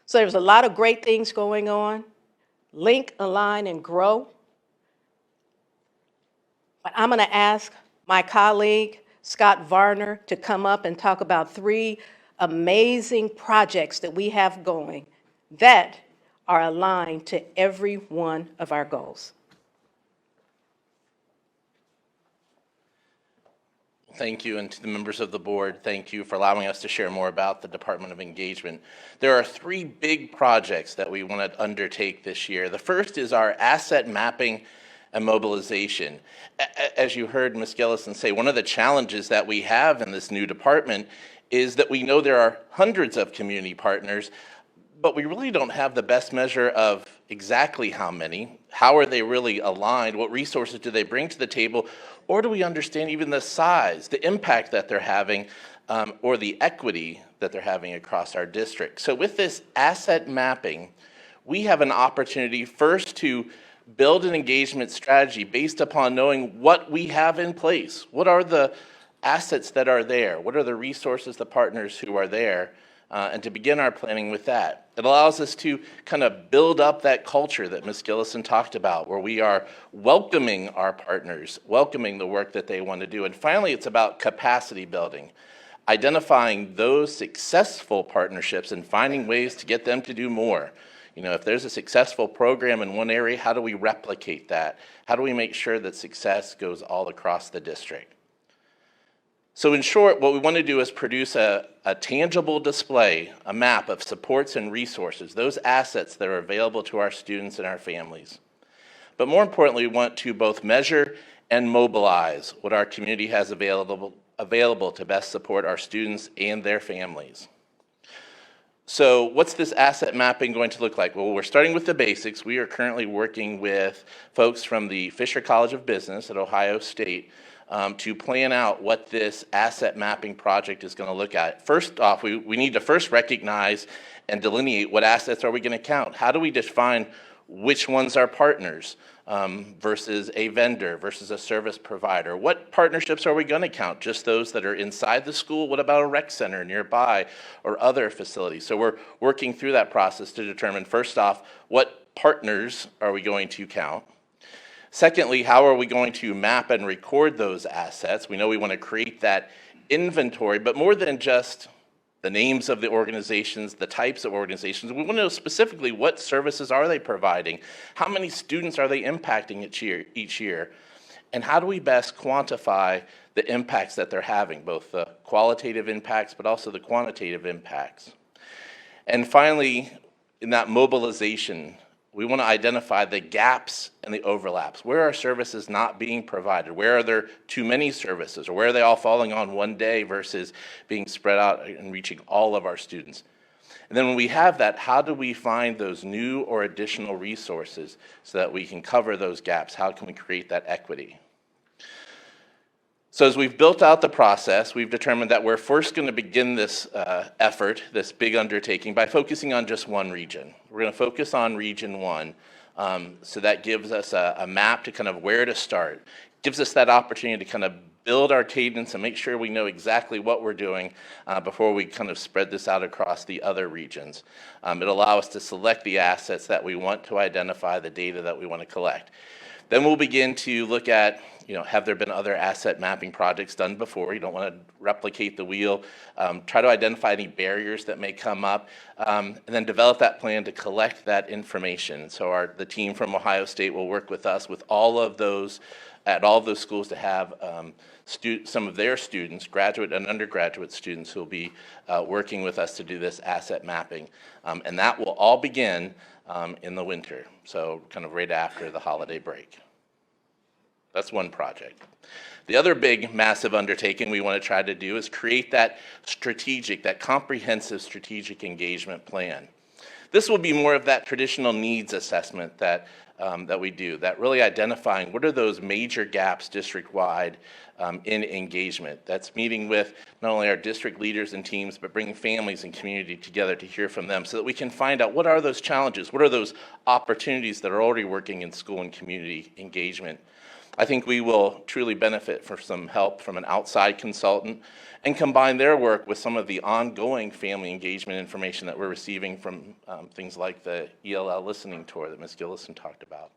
So there's a lot of great things going on. Link, align, and grow. But I'm going to ask my colleague, Scott Varner, to come up and talk about 3 amazing projects that we have going that are aligned to every one of our goals. Thank you, and to the members of the board, thank you for allowing us to share more about the Department of Engagement. There are 3 big projects that we want to undertake this year. The first is our asset mapping and mobilization. As you heard Ms. Gillison say, one of the challenges that we have in this new department is that we know there are hundreds of community partners, but we really don't have the best measure of exactly how many, how are they really aligned, what resources do they bring to the table, or do we understand even the size, the impact that they're having, or the equity that they're having across our district. So with this asset mapping, we have an opportunity first to build an engagement strategy based upon knowing what we have in place. What are the assets that are there? What are the resources, the partners who are there? And to begin our planning with that. It allows us to kind of build up that culture that Ms. Gillison talked about, where we are welcoming our partners, welcoming the work that they want to do. And finally, it's about capacity building, identifying those successful partnerships and finding ways to get them to do more. You know, if there's a successful program in one area, how do we replicate that? How do we make sure that success goes all across the district? So in short, what we want to do is produce a tangible display, a map of supports and resources, those assets that are available to our students and our families. But more importantly, we want to both measure and mobilize what our community has available to best support our students and their families. So what's this asset mapping going to look like? Well, we're starting with the basics. We are currently working with folks from the Fisher College of Business at Ohio State to plan out what this asset mapping project is going to look at. First off, we need to first recognize and delineate what assets are we going to count. How do we define which ones are partners versus a vendor versus a service provider? What partnerships are we going to count? Just those that are inside the school? What about a rec center nearby or other facilities? So we're working through that process to determine, first off, what partners are we going to count? Secondly, how are we going to map and record those assets? We know we want to create that inventory, but more than just the names of the organizations, the types of organizations, we want to know specifically what services are they providing, how many students are they impacting each year, and how do we best quantify the impacts that they're having, both the qualitative impacts but also the quantitative impacts. And finally, in that mobilization, we want to identify the gaps and the overlaps. Where are services not being provided? Where are there too many services? Or where are they all falling on one day versus being spread out and reaching all of our students? And then when we have that, how do we find those new or additional resources so that we can cover those gaps? How can we create that equity? So as we've built out the process, we've determined that we're first going to begin this effort, this big undertaking, by focusing on just one region. We're going to focus on Region 1. So that gives us a map to kind of where to start. Gives us that opportunity to kind of build our cadence and make sure we know exactly what we're doing before we kind of spread this out across the other regions. It'll allow us to select the assets that we want to identify, the data that we want to collect. Then we'll begin to look at, have there been other asset mapping projects done before? You don't want to replicate the wheel. Try to identify any barriers that may come up, and then develop that plan to collect that information. So the team from Ohio State will work with us with all of those, at all of those schools to have some of their students, graduate and undergraduate students, who will be working with us to do this asset mapping. And that will all begin in the winter, so kind of right after the holiday break. That's one project. The other big, massive undertaking we want to try to do is create that comprehensive strategic engagement plan. This will be more of that traditional needs assessment that we do, that really identifying what are those major gaps district-wide in engagement. That's meeting with not only our district leaders and teams, but bringing families and community together to hear from them so that we can find out what are those challenges, what are those opportunities that are already working in school and community engagement. I think we will truly benefit from some help from an outside consultant and combine their work with some of the ongoing family engagement information that we're receiving from things like the ELL listening tour that Ms. Gillison talked about.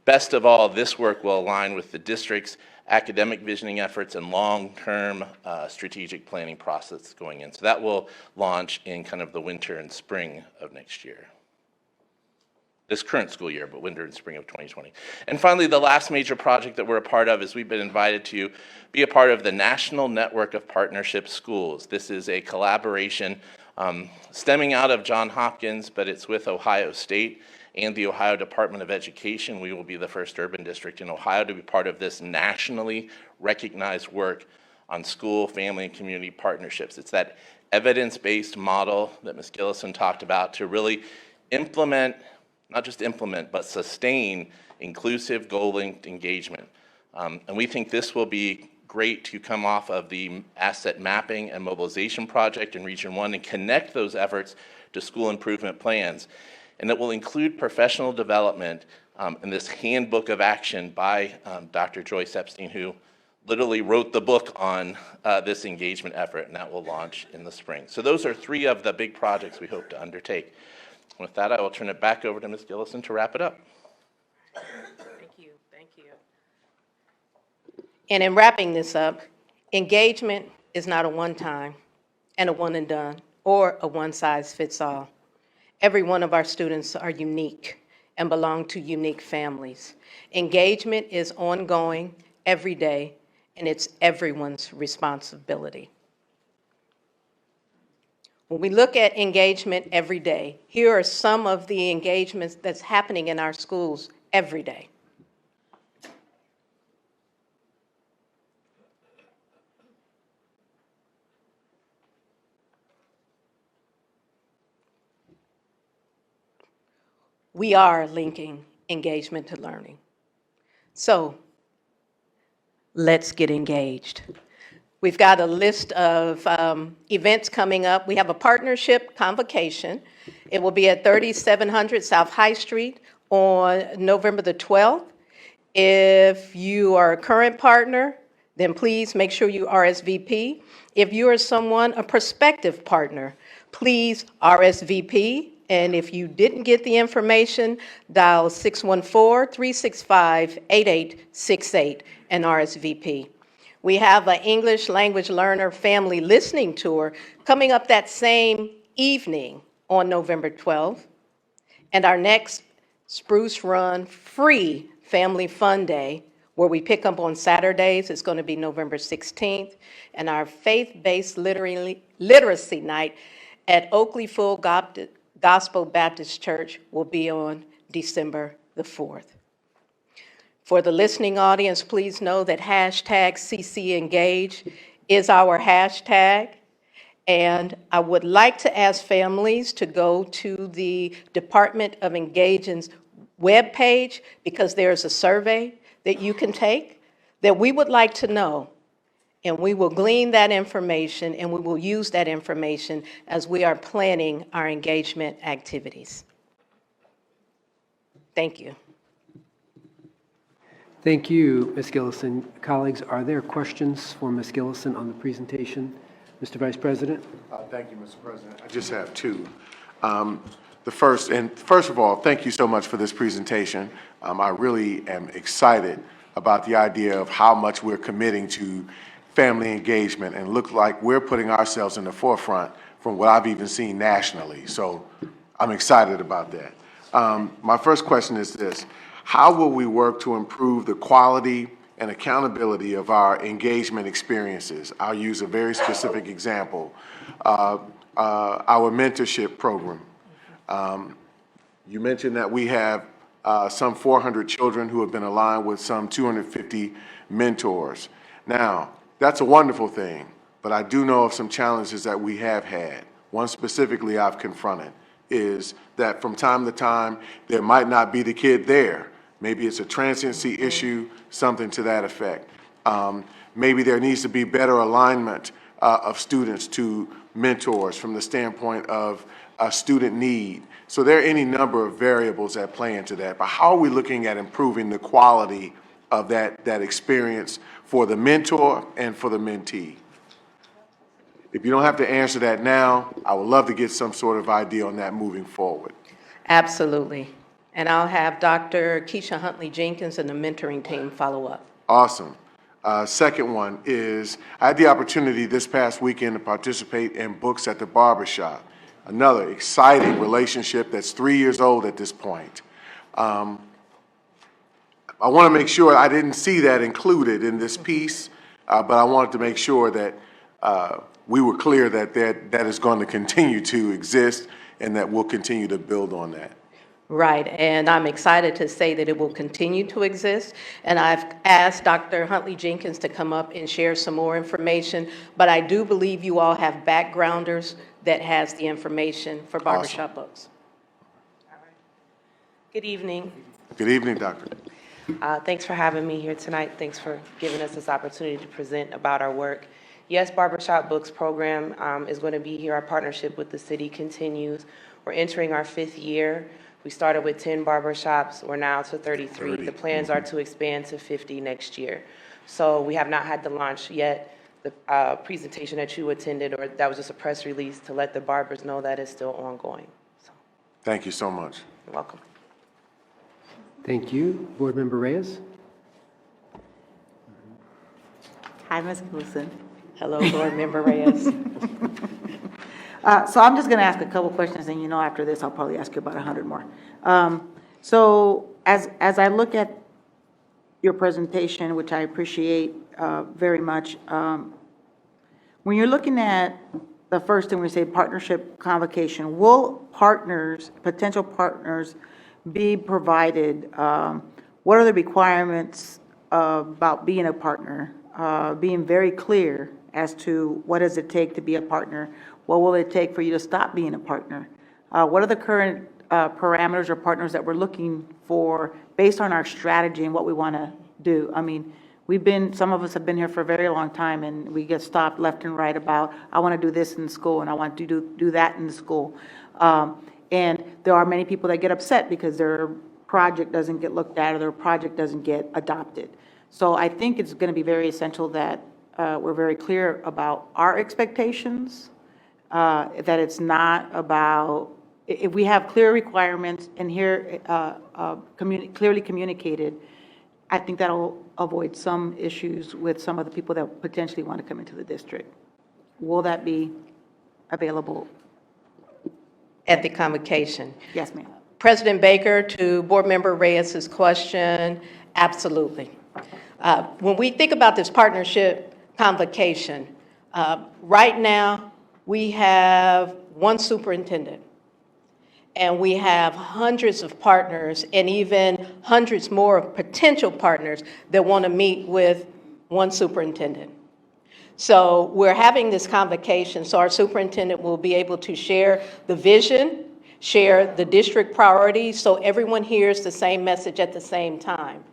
Best of all, this work will align with the district's academic visioning efforts and long-term strategic planning process going in. So that will launch in kind of the winter and spring of next year. This current school year, but winter and spring of 2020. And finally, the last major project that we're a part of is we've been invited to be a part of the National Network of Partnership Schools. This is a collaboration stemming out of Johns Hopkins, but it's with Ohio State and the Ohio Department of Education. We will be the first urban district in Ohio to be part of this nationally recognized work on school, family, and community partnerships. It's that evidence-based model that Ms. Gillison talked about to really implement, not just implement, but sustain inclusive, goal-linked engagement. And we think this will be great to come off of the asset mapping and mobilization project in Region 1 and connect those efforts to school improvement plans. And it will include professional development in this handbook of action by Dr. Joyce Epstein, who literally wrote the book on this engagement effort, and that will launch in the spring. So those are three of the big projects we hope to undertake. With that, I will turn it back over to Ms. Gillison to wrap it up. Thank you. Thank you. And in wrapping this up, engagement is not a one-time and a one-and-done or a one-size-fits-all. Every one of our students are unique and belong to unique families. Engagement is ongoing every day, and it's everyone's responsibility. When we look at engagement every day, here are some of the engagements that's happening in our schools every day. We are linking engagement to learning. So let's get engaged. We've got a list of events coming up. We have a partnership convocation. It will be at 3700 South High Street on November the 12th. If you are a current partner, then please make sure you RSVP. If you are a prospective partner, please RSVP. And if you didn't get the information, dial 614-365-8868 and RSVP. We have an English language learner family listening tour coming up that same evening on November 12th. And our next Spruce Run free family fun day, where we pick up on Saturdays, is going to be November 16th. And our faith-based literacy night at Oakley Full Gospel Baptist Church will be on December the 4th. For the listening audience, please know that hashtag CCEngage is our hashtag. And I would like to ask families to go to the Department of Engagement's webpage, because there's a survey that you can take that we would like to know. And we will glean that information, and we will use that information as we are planning our engagement activities. Thank you. Thank you, Ms. Gillison. Colleagues, are there questions for Ms. Gillison on the presentation? Mr. Vice President? Thank you, Mr. President. I just have two. First of all, thank you so much for this presentation. I really am excited about the idea of how much we're committing to family engagement, and look like we're putting ourselves in the forefront from what I've even seen nationally. So I'm excited about that. My first question is this: how will we work to improve the quality and accountability of our engagement experiences? I'll use a very specific example. Our mentorship program. You mentioned that we have some 400 children who have been aligned with some 250 mentors. Now, that's a wonderful thing, but I do know of some challenges that we have had. One specifically I've confronted is that from time to time, there might not be the kid there. Maybe it's a transiency issue, something to that effect. Maybe there needs to be better alignment of students to mentors from the standpoint of a student need. So there are any number of variables that play into that. But how are we looking at improving the quality of that experience for the mentor and for the mentee? If you don't have to answer that now, I would love to get some sort of idea on that moving forward. Absolutely. And I'll have Dr. Keisha Huntley Jenkins and the mentoring team follow up. Awesome. Second one is, I had the opportunity this past weekend to participate in Books at the Barbershop, another exciting relationship that's 3 years old at this point. I want to make sure I didn't see that included in this piece, but I wanted to make sure that we were clear that that is going to continue to exist and that we'll continue to build on that. Right, and I'm excited to say that it will continue to exist. And I've asked Dr. Huntley Jenkins to come up and share some more information, but I do believe you all have backgrounders that has the information for barbershop books. Good evening. Good evening, Doctor. Thanks for having me here tonight. Thanks for giving us this opportunity to present about our work. Yes, Barbershop Books program is going to be here. Our partnership with the city continues. We're entering our 5th year. We started with 10 barbershops. We're now to 33. The plans are to expand to 50 next year. So we have not had the launch yet. The presentation that you attended, or that was just a press release to let the barbers know that is still ongoing. So, Thank you so much. you're welcome. Thank you. Board Member Reyes? Hi, Ms. Gleason. Hello, Board Member Reyes. So I'm just going to ask a couple questions, and after this, I'll probably ask you about 100 more. So as I look at your presentation, which I appreciate very much, when you're looking at the first thing we say, partnership convocation, will potential partners, be provided? What are the requirements about being a partner? Being very clear as to what does it take to be a partner? What will it take for you to stop being a partner? What are the current parameters or partners that we're looking for based on our strategy and what we want to do? I mean, some of us have been here for a very long time, and we get stopped left and right about, I want to do this in school, and I want to do that in the school. And there are many people that get upset because their project doesn't get looked at or their project doesn't get adopted. So I think it's going to be very essential that we're very clear about our expectations, that it's not about, if we have clear requirements and here clearly communicated, I think that'll avoid some issues with some of the people that potentially want to come into the district. Will that be available? At the convocation. Yes, ma'am. President Baker, to Board Member Reyes's question, absolutely. When we think about this partnership convocation, right now we have one superintendent, and we have hundreds of partners and even hundreds more of potential partners that want to meet with one superintendent. So we're having this convocation, so our superintendent will be able to share the vision, share the district priorities, so everyone hears the same message at the same time.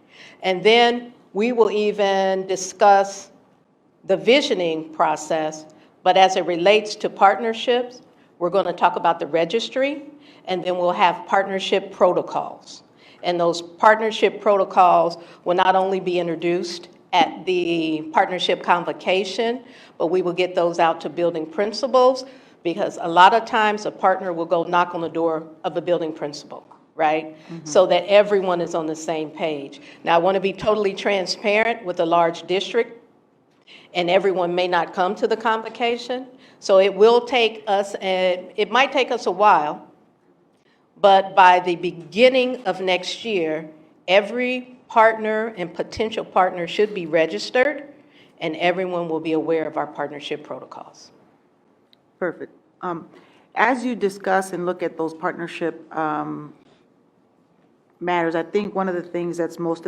And then we will even discuss the visioning process, but as it relates to partnerships, we're going to talk about the registry, and then we'll have partnership protocols. And those partnership protocols will not only be introduced at the partnership convocation, but we will get those out to building principals, because a lot of times a partner will go knock on the door of the building principal, right? So that everyone is on the same page. Now, I want to be totally transparent with a large district, and everyone may not come to the convocation. So it will take us, it might take us a while, but by the beginning of next year, every partner and potential partner should be registered, and everyone will be aware of our partnership protocols. Perfect. As you discuss and look at those partnership matters. I think one of the things that's most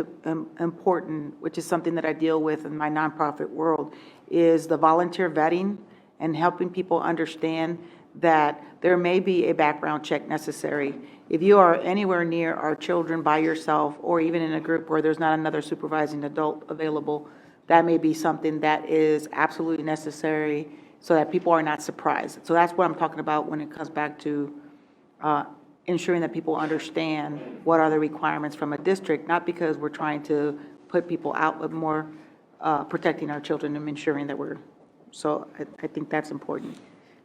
important, which is something that I deal with in my nonprofit world, is the volunteer vetting and helping people understand that there may be a background check necessary. If you are anywhere near our children by yourself, or even in a group where there's not another supervising adult available, that may be something that is absolutely necessary so that people are not surprised. So that's what I'm talking about when it comes back to ensuring that people understand what are the requirements from a district, not because we're trying to put people out, but more protecting our children and ensuring that so I think that's important.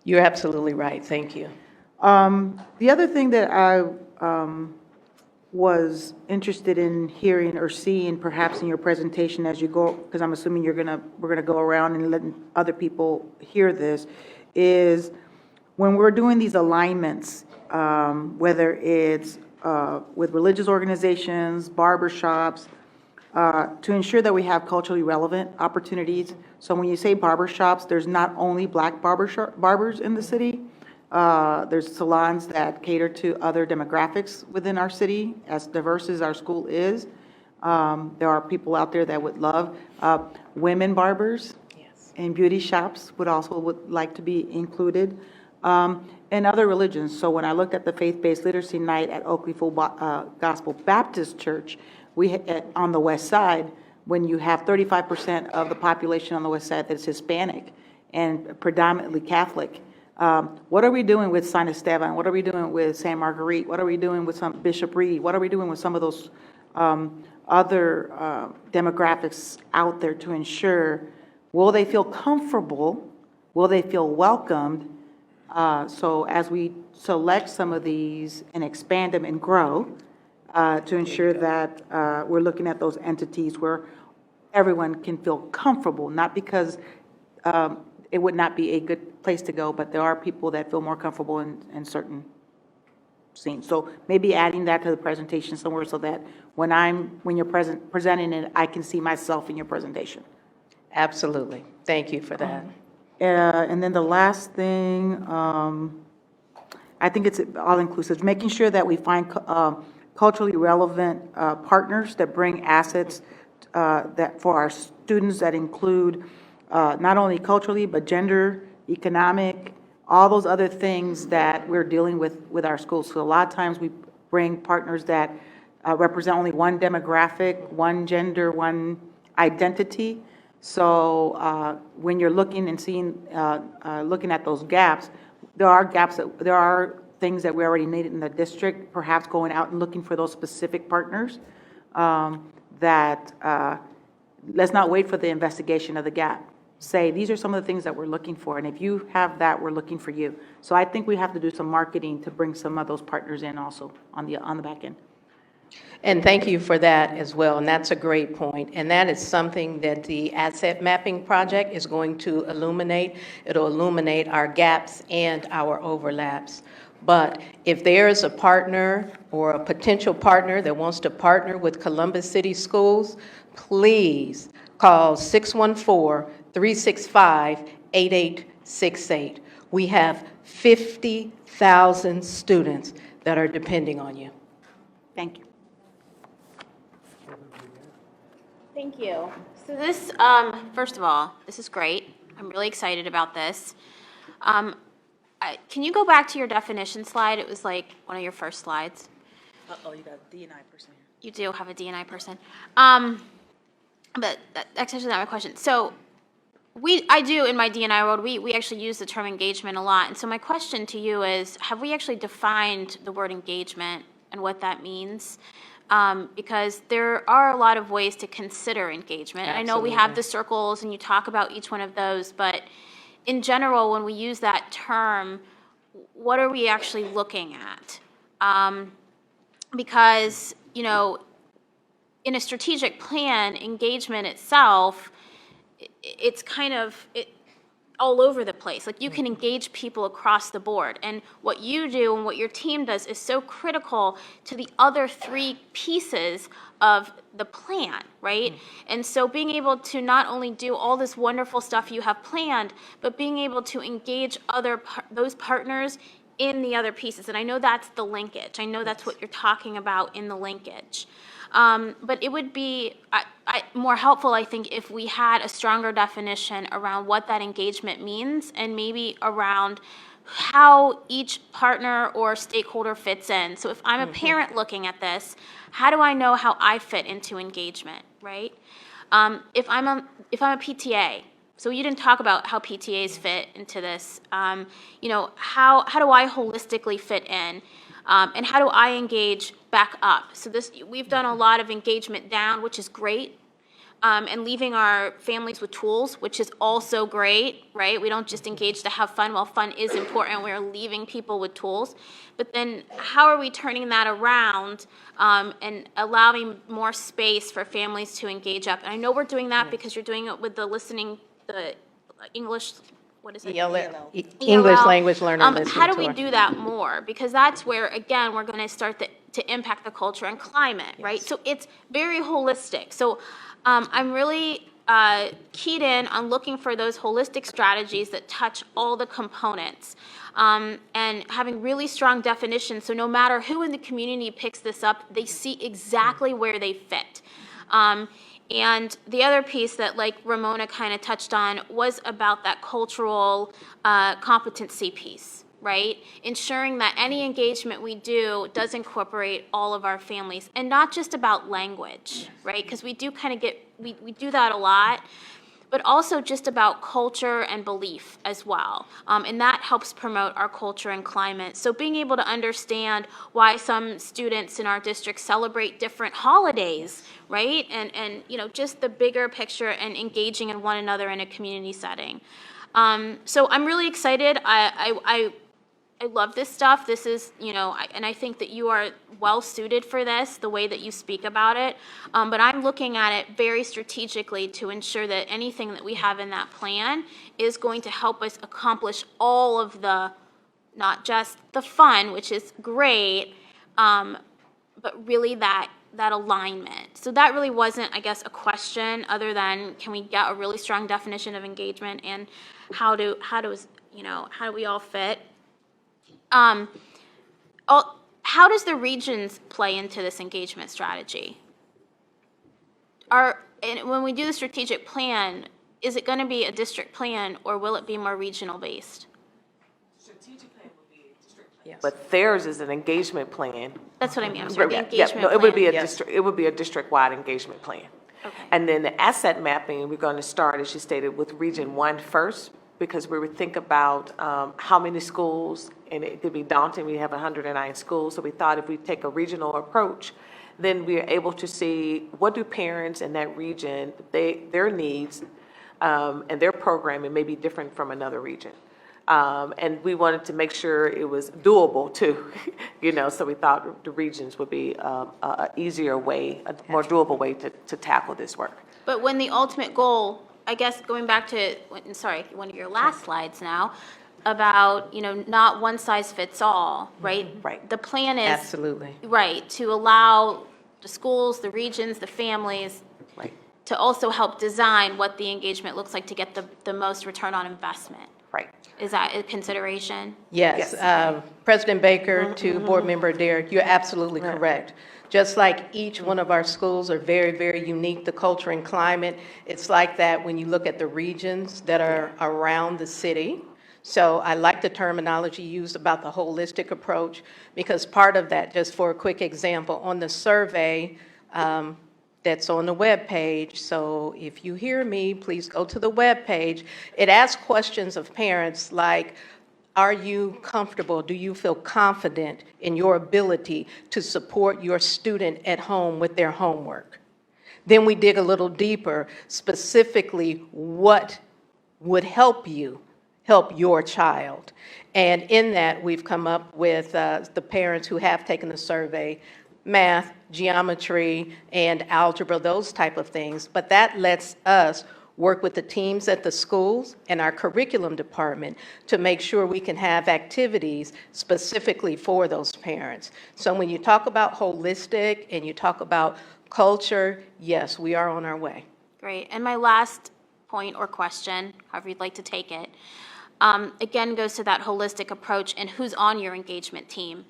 You're absolutely right. Thank you. The other thing that I was interested in hearing or seeing perhaps in your presentation as you go, because I'm assuming we're gonna go around and letting other people hear this, is when we're doing these alignments, whether it's with religious organizations, barbershops, to ensure that we have culturally relevant opportunities. So when you say barbershops, there's not only black barbers in the city. There's salons that cater to other demographics within our city, as diverse as our school is. There are people out there that would love women barbers. Yes. And beauty shops would like to be included. And other religions. So when I looked at the faith-based literacy night at Oakley Full Gospel Baptist Church, on the west side, when you have 35% of the population on the west side that's Hispanic and predominantly Catholic, what are we doing with San Esteban? What are we doing with San Marguerite? What are we doing with some Bishop Reed? What are we doing with some of those other demographics out there to ensure, will they feel comfortable? Will they feel welcomed? So as we select some of these and expand them and grow, to ensure that we're looking at those entities where everyone can feel comfortable, not because it would not be a good place to go, but there are people that feel more comfortable in certain scenes. So maybe adding that to the presentation somewhere so that when you're presenting it, I can see myself in your presentation. Absolutely. Thank you for that. And then the last thing, I think it's all-inclusive, making sure that we find culturally relevant partners that bring assets that for our students that include not only culturally, but gender, economic, all those other things that we're dealing with our schools. So a lot of times we bring partners that represent only one demographic, one gender, one identity. So when you're looking and seeing, looking at those gaps, there are things that we already need in the district, perhaps going out and looking for those specific partners that let's not wait for the investigation of the gap. Say, these are some of the things that we're looking for, and if you have that, we're looking for you. So I think we have to do some marketing to bring some of those partners in also on the back end. And thank you for that as well, and that's a great point. And that is something that the asset mapping project is going to illuminate. It'll illuminate our gaps and our overlaps. But if there is a partner or a potential partner that wants to partner with Columbus City Schools, please call 614-365-8868. We have 50,000 students that are depending on you. Thank you. Thank you. So this, first of all, this is great. I'm really excited about this. Can you go back to your definition slide? It was like one of your first slides. Uh-oh, you got a D&I person here. You do have a D&I person. But that's actually not my question. So I do in my D&I world, we actually use the term engagement a lot. And so my question to you is, have we actually defined the word engagement and what that means? Because there are a lot of ways to consider engagement. Absolutely. I know we have the circles and you talk about each one of those, but in general, when we use that term, what are we actually looking at? Because, you know, in a strategic plan, engagement itself, it's kind of all over the place. Like, you can engage people across the board. And what you do and what your team does is so critical to the other three pieces of the plan, right? And so being able to not only do all this wonderful stuff you have planned, but being able to engage those partners in the other pieces, and I know that's the linkage. I know that's what you're talking about in the linkage. But it would be more helpful, I think, if we had a stronger definition around what that engagement means and maybe around how each partner or stakeholder fits in. So if I'm a parent looking at this, how do I know how I fit into engagement, right? If I'm a PTA, so you didn't talk about how PTAs fit into this. How do I holistically fit in? And how do I engage back up? So we've done a lot of engagement down, which is great, and leaving our families with tools, which is also great, right? We don't just engage to have fun. While fun is important, we're leaving people with tools. But then how are we turning that around and allowing more space for families to engage up? And I know we're doing that because you're doing it with the English, what is it? English language learner listening How do we tour. do that more? Because that's where, again, we're going to start to impact the culture and climate, right? So it's very holistic. So I'm really keyed in on looking for those holistic strategies that touch all the components and having really strong definitions. So no matter who in the community picks this up, they see exactly where they fit. And the other piece that, like Ramona kind of touched on, was about that cultural competency piece, right? Ensuring that any engagement we do does incorporate all of our families, and not just about language, right? Because we do kind of we do that a lot, but also just about culture and belief as well. And that helps promote our culture and climate. So being able to understand why some students in our district celebrate different holidays, right? And just the bigger picture and engaging in one another in a community setting. So I'm really excited. I love this stuff. This is, and I think that you are well suited for this, the way that you speak about it. But I'm looking at it very strategically to ensure that anything that we have in that plan is going to help us accomplish all of the, not just the fun, which is great, but really that alignment. So that really wasn't, I guess, a question other than can we get a really strong definition of engagement and how do we all fit? How does the regions play into this engagement strategy? And when we do the strategic plan, is it going to be a district plan or will it be more regional based? Strategic plan would be a district plan. But theirs is an engagement plan. That's what I mean. I'm sorry, the Yeah, engagement no, it would be a plan. district. It would be a district-wide engagement plan. Okay. And then the asset mapping, we're going to start, as you stated, with Region 1 first, because we would think about how many schools, and it could be daunting. We have 109 schools, so we thought if we take a regional approach, then we are able to see what do parents in that region, their needs and their programming may be different from another region. And we wanted to make sure it was doable too, so we thought the regions would be a easier way, a more doable way to tackle this work. But when the ultimate goal, I guess going back to, one of your last slides now, about, not one size fits all, right? Right. The plan is. Absolutely. Right, to allow the schools, the regions, the families. Right. To also help design what the engagement looks like to get the most return on investment. Right. Is that a consideration? Yes. President Baker to Board Member Adair, you're absolutely correct. Just like each one of our schools are very, very unique to culture and climate, it's like that when you look at the regions that are around the city. So I like the terminology used about the holistic approach, because part of that, just for a quick example, on the survey that's on the webpage, so if you hear me, please go to the webpage. It asks questions of parents like, are you comfortable? Do you feel confident in your ability to support your student at home with their homework? Then we dig a little deeper, specifically what would help your child. And in that, we've come up with the parents who have taken the survey, math, geometry, and algebra, those type of things. But that lets us work with the teams at the schools and our curriculum department to make sure we can have activities specifically for those parents. So when you talk about holistic and you talk about culture, yes, we are on our way. Great. And my last point or question, however you'd like to take it, again, goes to that holistic approach and who's on your engagement team.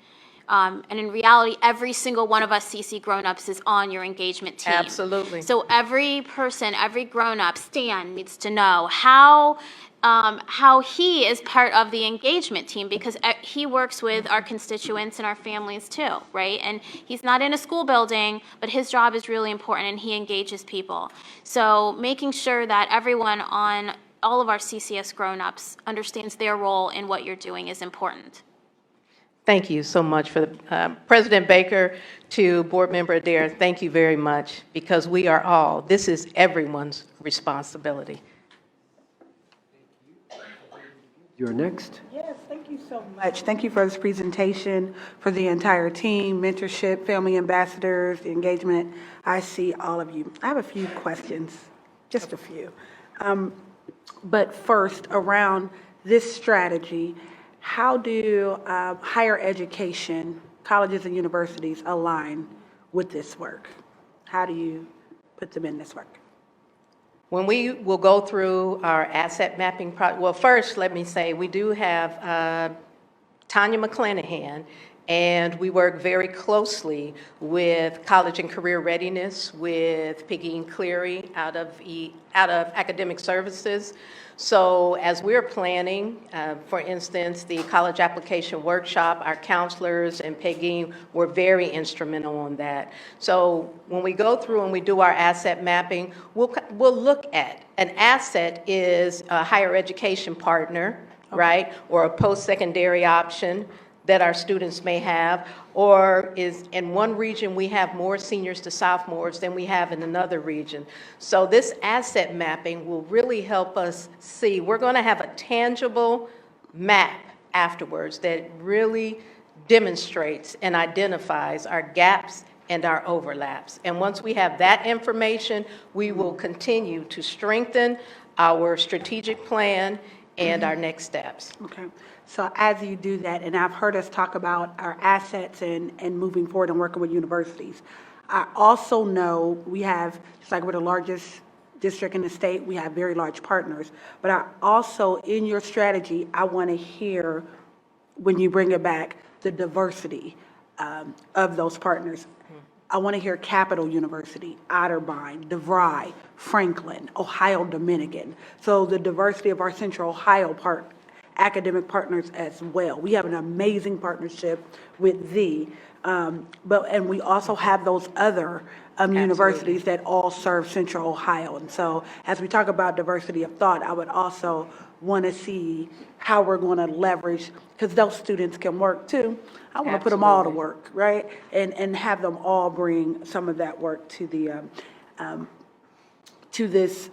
And in reality, every single one of us CC grown-ups is on your engagement team. Absolutely. So every person, every grown-up, Stan, needs to know how he is part of the engagement team, because he works with our constituents and our families too, right? And he's not in a school building, but his job is really important and he engages people. So making sure that everyone on all of our CCS grown-ups understands their role in what you're doing is important. Thank you so much for the, President Baker, to Board Member Adair, thank you very much, because we are all, this is everyone's responsibility. You're next. Yes, thank you so much. Thank you for this presentation, for the entire team, mentorship, family ambassadors, the engagement. I see all of you. I have a few questions, just a few. But first, around this strategy, how do higher education, colleges and universities align with this work? How do you put them in this work? When we will go through our asset mapping well, first, let me say, we do have Tanya McClanahan, and we work very closely with College and Career Readiness, with Peggy Cleary out of Academic Services. So as we're planning, for instance, the college application workshop, our counselors and Peggy were very instrumental on that. So when we go through and we do our asset mapping, we'll look at an asset is a higher education partner, right, or a post-secondary option that our students may have, or is in one region we have more seniors to sophomores than we have in another region. So this asset mapping will really help us see. We're going to have a tangible map afterwards that really demonstrates and identifies our gaps and our overlaps. And once we have that information, we will continue to strengthen our strategic plan and our next steps. Okay. So as you do that, and I've heard us talk about our assets and moving forward and working with universities, I also know we have, just like we're the largest district in the state, we have very large partners. But I also, in your strategy, I want to hear, when you bring it back, the diversity of those partners. I want to hear Capital University, Otterbein, DeVry, Franklin, Ohio Dominican. So the diversity of our Central Ohio academic partners as well. We have an amazing partnership with and we also have those other universities that all serve Central Ohio. And so as we talk about diversity of thought, I would also want to see how we're going to leverage, because those students can work too. I want to put them all to work, right? And have them all bring some of that work to the to this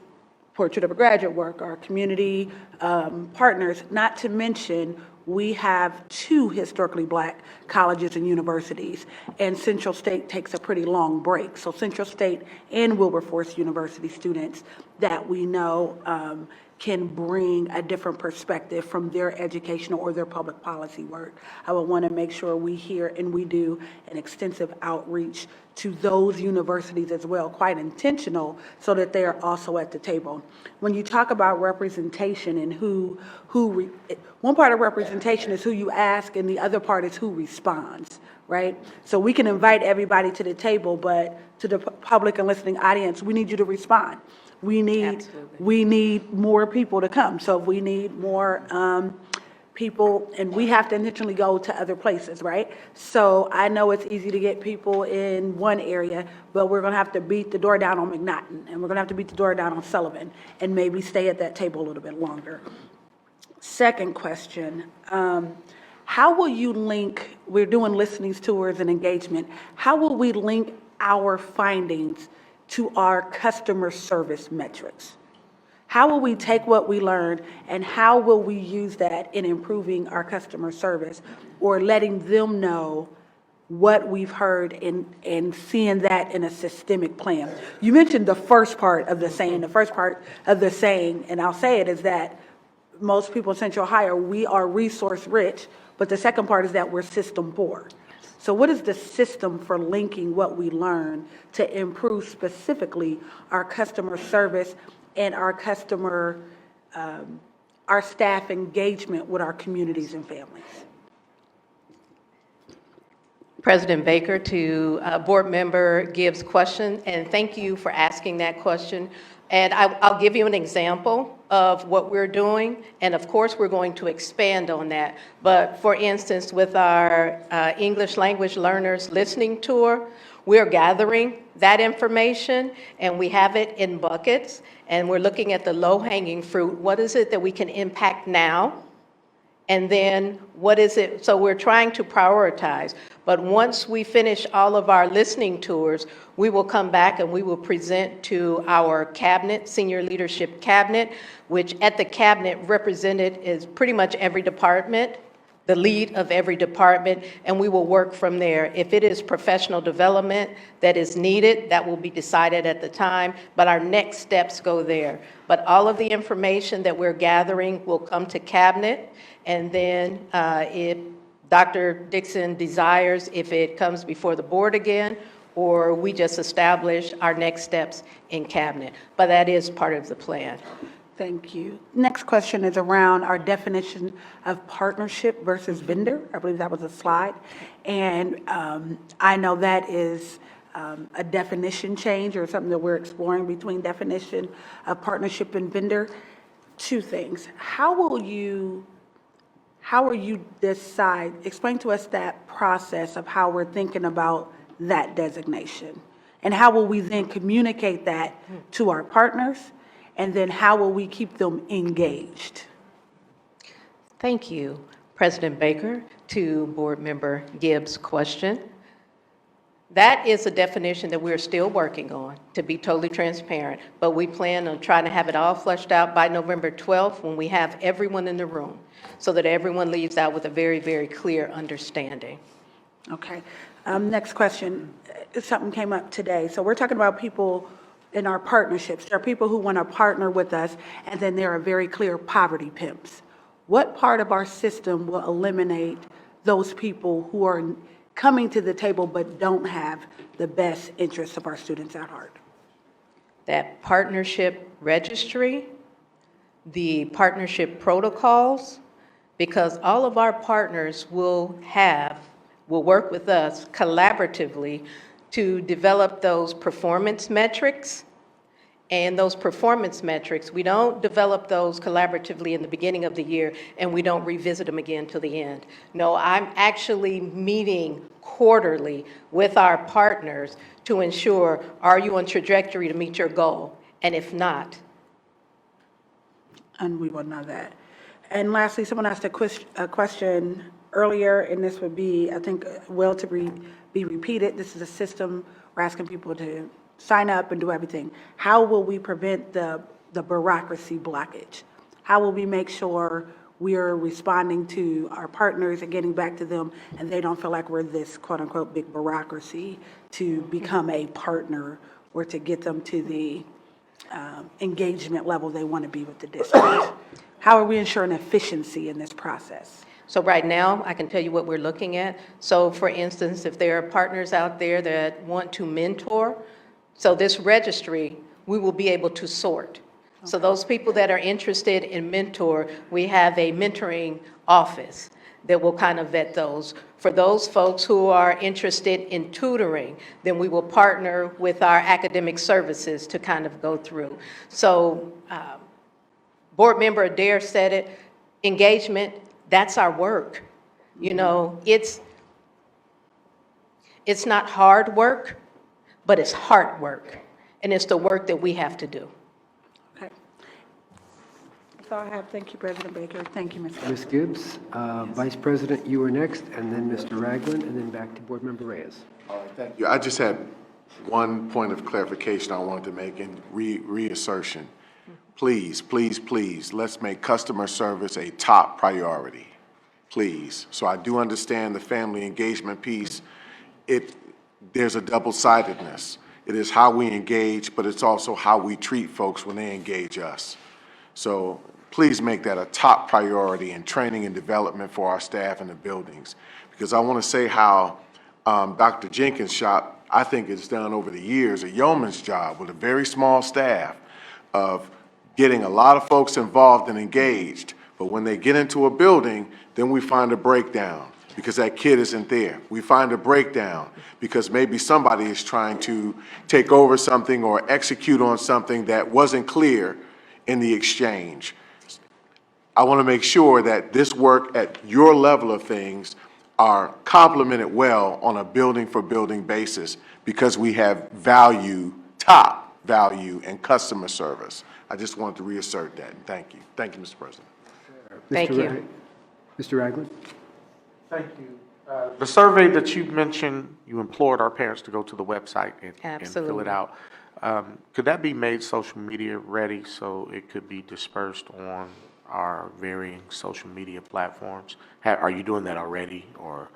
Portrait of a Graduate work, our community partners, not to mention we have 2 historically black colleges and universities, and Central State takes a pretty long break. So Central State and Wilberforce University students that we know can bring a different perspective from their educational or their public policy work. I would want to make sure we hear and we do an extensive outreach to those universities as well, quite intentional, so that they are also at the table. When you talk about representation and one part of representation is who you ask, and the other part is who responds, right? So we can invite everybody to the table, but to the public and listening audience, we need you to respond. We need more people to come. So if we need more people, and we have to intentionally go to other places, right? So I know it's easy to get people in one area, but we're going to have to beat the door down on McNaughton, and we're going to have to beat the door down on Sullivan, and maybe stay at that table a little bit longer. Second question, how will you link, we're doing listenings, tours, and engagement, how will we link our findings to our customer service metrics? How will we take what we learned and how will we use that in improving our customer service, or letting them know what we've heard and seeing that in a systemic plan? You mentioned the first part of the saying. The first part of the saying, and I'll say it, is that most people in Central Ohio, we are resource rich, but the second part is that we're system poor. So what is the system for linking what we learn to improve specifically our customer service and our customer our staff engagement with our communities and families? President Baker, to Board Member Gibbs' question, and thank you for asking that question. And I'll give you an example of what we're doing, and of course, we're going to expand on that. But for instance, with our English language learners listening tour, we're gathering that information, and we have it in buckets, and we're looking at the low-hanging fruit. What is it that we can impact now? And then what is it? So we're trying to prioritize. But once we finish all of our listening tours, we will come back and we will present to our cabinet, senior leadership cabinet, which at the cabinet represented is pretty much every department, the lead of every department, and we will work from there. If it is professional development that is needed, that will be decided at the time, but our next steps go there. But all of the information that we're gathering will come to cabinet, and then if Dr. Dixon desires, if it comes before the board again, or we just establish our next steps in cabinet. But that is part of the plan. Thank you. Next question is around our definition of partnership versus vendor. I believe that was a slide. And I know that is a definition change or something that we're exploring between definition of partnership and vendor. Two things. How will you decide, explain to us that process of how we're thinking about that designation? And how will we then communicate that to our partners? And then how will we keep them engaged? Thank you, President Baker, to Board Member Gibbs' question. That is a definition that we're still working on, to be totally transparent, but we plan on trying to have it all fleshed out by November 12th when we have everyone in the room, so that everyone leaves out with a very, very clear understanding. Okay. Next question. Something came up today. So we're talking about people in our partnerships. There are people who want to partner with us, and then there are very clear poverty pimps. What part of our system will eliminate those people who are coming to the table but don't have the best interests of our students at heart? That partnership registry, the partnership protocols, because all of our partners will work with us collaboratively to develop those performance metrics. And those performance metrics, we don't develop those collaboratively in the beginning of the year, and we don't revisit them again till the end. No, I'm actually meeting quarterly with our partners to ensure, are you on trajectory to meet your goal? And if not. And we will know that. And lastly, someone asked a question earlier, and this would be, I think, well to be repeated. This is a system we're asking people to sign up and do everything. How will we prevent the bureaucracy blockage? How will we make sure we're responding to our partners and getting back to them, and they don't feel like we're this quote-unquote big bureaucracy to become a partner or to get them to the engagement level they want to be with the district? How are we ensuring efficiency in this process? So right now, I can tell you what we're looking at. So for instance, if there are partners out there that want to mentor, so this registry, we will be able to sort. So those people that are interested in mentor, we have a mentoring office that will kind of vet those. For those folks who are interested in tutoring, then we will partner with our academic services to kind of go through. So Board Member Adair said it, engagement, that's our work. You know, it's not hard work, but it's hard work, and it's the work that we have to do. Okay. That's all I have. Thank you, President Baker. Thank you, Ms. Gibbs. Ms. Gibbs, Vice President, you were next, and then Mr. Ragland, and then back to Board Member Reyes. All right, thank you. I just had one point of clarification I wanted to make and reassertion. Please, please, please, let's make customer service a top priority, please. So I do understand the family engagement piece. There's a double-sidedness. It is how we engage, but it's also how we treat folks when they engage us. So please make that a top priority in training and development for our staff in the buildings. Because I want to say how Dr. Jenkins' shop, I think it's done over the years, a yeoman's job with a very small staff of getting a lot of folks involved and engaged. But when they get into a building, then we find a breakdown because that kid isn't there. We find a breakdown because maybe somebody is trying to take over something or execute on something that wasn't clear in the exchange. I want to make sure that this work at your level of things are complemented well on a building-for-building basis because we have value, top value, and customer service. I just wanted to reassert that. Thank you. Thank you, Mr. President. Thank you. Mr. Ragland? Thank you. The survey that you mentioned, you implored our parents to go to the website and fill Absolutely. it out. Could that be made social media ready so it could be dispersed on our varying social media platforms? Are you doing that already, or?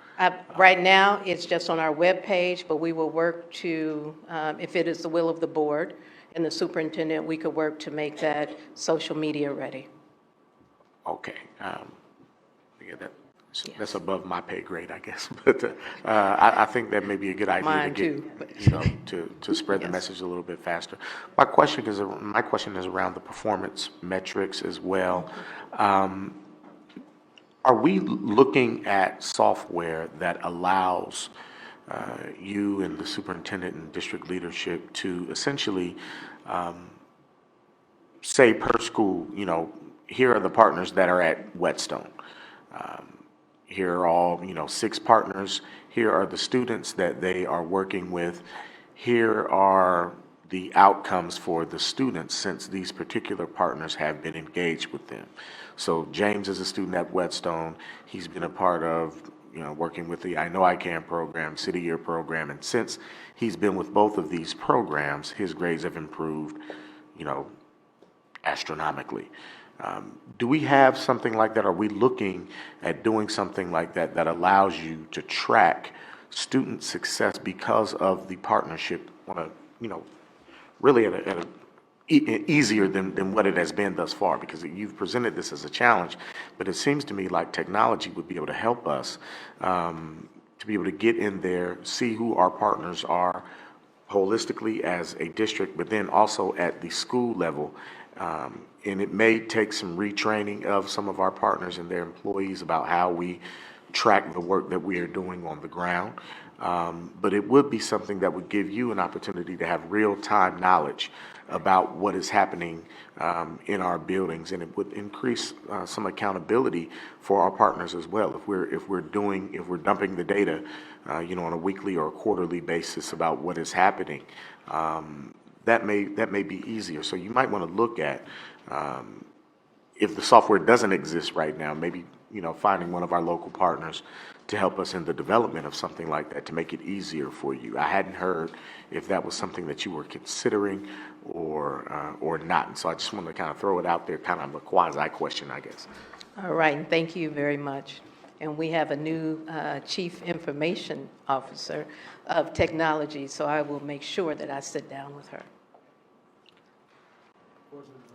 Right now, it's just on our webpage, but we will work to, if it is the will of the board and the superintendent, we could work to make that social media ready. Okay. Yeah, that's above my pay grade, I guess. But I think that may be a good idea Mine to too, get, you know, to spread the message a little bit faster. My question is around the performance metrics as well. Are we looking at software that allows you and the superintendent and district leadership to essentially say per school, you know, here are the partners that are at Whetstone. Here are all, 6 partners. Here are the students that they are working with. Here are the outcomes for the students since these particular partners have been engaged with them. So James is a student at Whetstone. He's been a part of, working with the I Know I Can program, City Year program. And since he's been with both of these programs, his grades have improved, astronomically. Do we have something like that? Are we looking at doing something like that that allows you to track student success because of the partnership on a, really at a easier than what it has been thus far? Because you've presented this as a challenge, but it seems to me like technology would be able to help us to be able to get in there, see who our partners are holistically as a district, but then also at the school level. And it may take some retraining of some of our partners and their employees about how we track the work that we are doing on the ground. But it would be something that would give you an opportunity to have real-time knowledge about what is happening in our buildings, and it would increase some accountability for our partners as well. If we're dumping the data, on a weekly or a quarterly basis about what is happening, that may be easier. So you might want to look at if the software doesn't exist right now, maybe finding one of our local partners to help us in the development of something like that to make it easier for you. I hadn't heard if that was something that you were considering or not. And so I just wanted to kind of throw it out there, kind of a quasi question, I guess. All right, and thank you very much. And we have a new Chief Information Officer of Technology, so I will make sure that I sit down with her.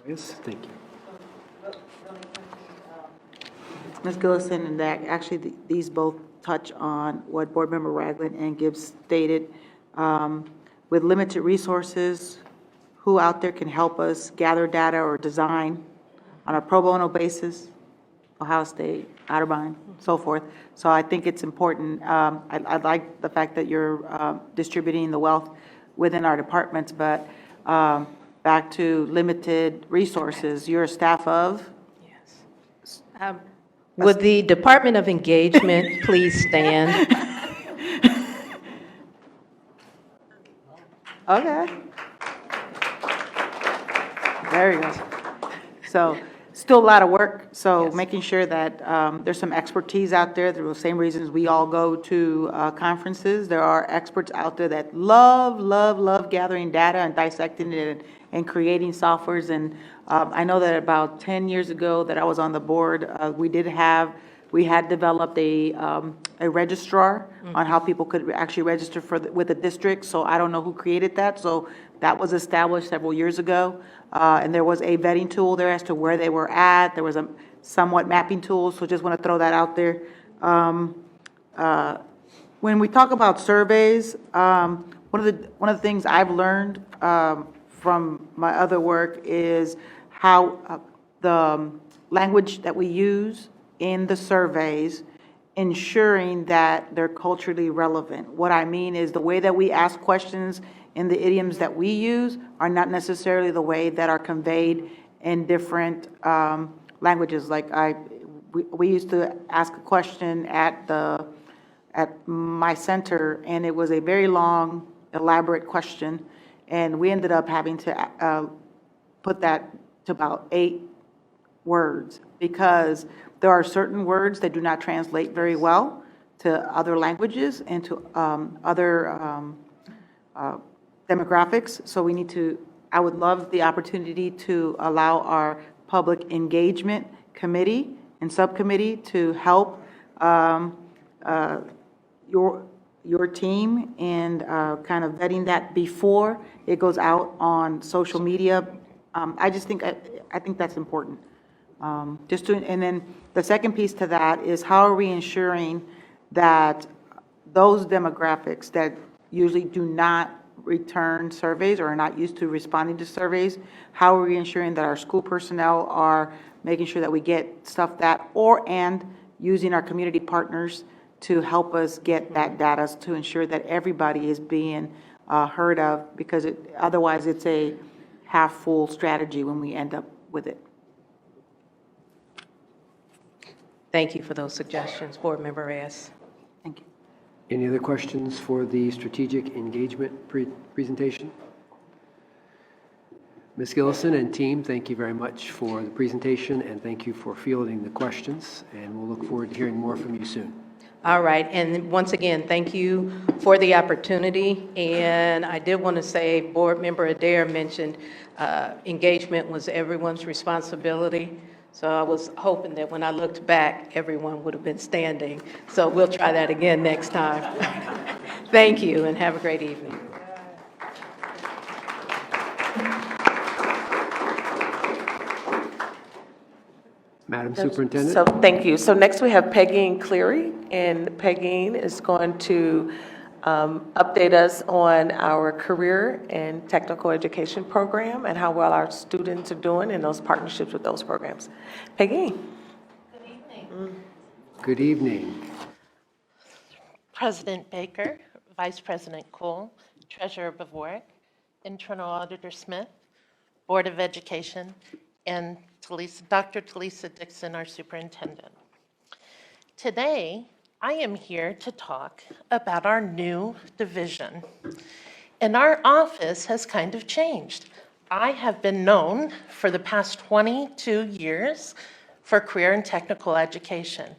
Yes, thank you. Ms. Gillison, and that actually these both touch on what Board Member Ragland and Gibbs stated. With limited resources, who out there can help us gather data or design on a pro bono basis? Ohio State, Otterbein, so forth. So I think it's important. I like the fact that you're distributing the wealth within our departments, but back to limited resources, you're a staff of? Yes. Would the Department of Engagement please stand? Okay. There you go. So still a lot of work. So making sure that there's some expertise out there. For the same reasons we all go to conferences. There are experts out there that love gathering data and dissecting it and creating softwares. And I know that about 10 years ago that I was on the board, we had developed a registrar on how people could actually register with the district. So I don't know who created that. So that was established several years ago. And there was a vetting tool there as to where they were at. There was a somewhat mapping tool. So just want to throw that out there. When we talk about surveys, one of the things I've learned from my other work is how the language that we use in the surveys, ensuring that they're culturally relevant. What I mean is the way that we ask questions in the idioms that we use are not necessarily the way that are conveyed in different languages. Like we used to ask a question at my center, and it was a very long, elaborate question, and we ended up having to put that to about 8 words, because there are certain words that do not translate very well to other languages and to other demographics. So we need to, I would love the opportunity to allow our public engagement committee and subcommittee to help your team and kind of vetting that before it goes out on social media. I think that's important. And then the second piece to that is, how are we ensuring that those demographics that usually do not return surveys or are not used to responding to surveys, how are we ensuring that our school personnel are making sure that we get stuff and using our community partners to help us get that data to ensure that everybody is being heard of, because otherwise it's a half-full strategy when we end up with it. Thank you for those suggestions, Board Member Reyes. Thank you. Any other questions for the strategic engagement presentation? Ms. Gillison and team, thank you very much for the presentation, and thank you for fielding the questions, and we'll look forward to hearing more from you soon. All right, and once again, thank you for the opportunity. And I did want to say, Board Member Adair mentioned engagement was everyone's responsibility. So I was hoping that when I looked back, everyone would have been standing. So we'll try that again next time. Thank you, and have a great evening. Madam Superintendent? So, thank you. So next we have Peggy Cleary, and Peggy is going to update us on our career and technical education program and how well our students are doing in those partnerships with those programs. Peggy. Good evening. Good evening. President Baker, Vice President Cole, Treasurer Bavoric, Internal Auditor Smith, Board of Education, and Dr. Talisa Dixon, our superintendent. Today, I am here to talk about our new division. And our office has kind of changed. I have been known for the past 22 years for career and technical education.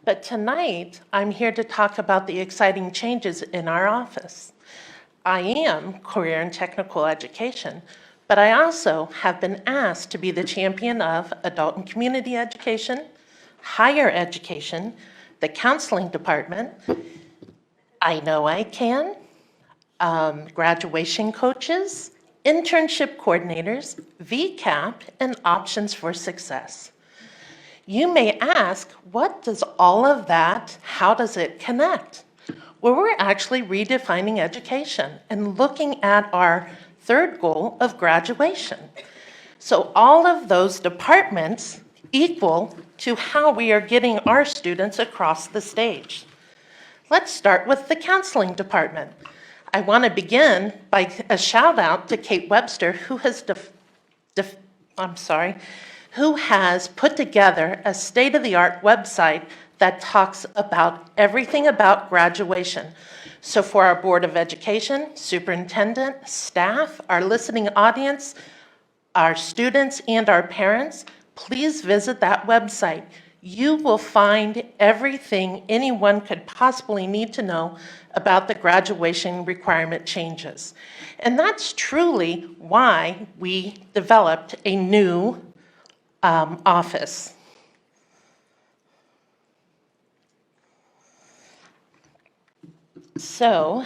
But tonight, I'm here to talk about the exciting changes in our office. I am career and technical education, but I also have been asked to be the champion of adult and community education, higher education, the counseling department, I Know I Can, graduation coaches, internship coordinators, VCAP, and options for success. You may ask, what does all of that, how does it connect? Well, we're actually redefining education and looking at our third goal of graduation. So all of those departments equal to how we are getting our students across the stage. Let's start with the counseling department. I want to begin by a shout out to Kate Webster, who has who has put together a state-of-the-art website that talks about everything about graduation. So for our Board of Education, superintendent, staff, our listening audience, our students, and our parents, please visit that website. You will find everything anyone could possibly need to know about the graduation requirement changes. And that's truly why we developed a new office. So,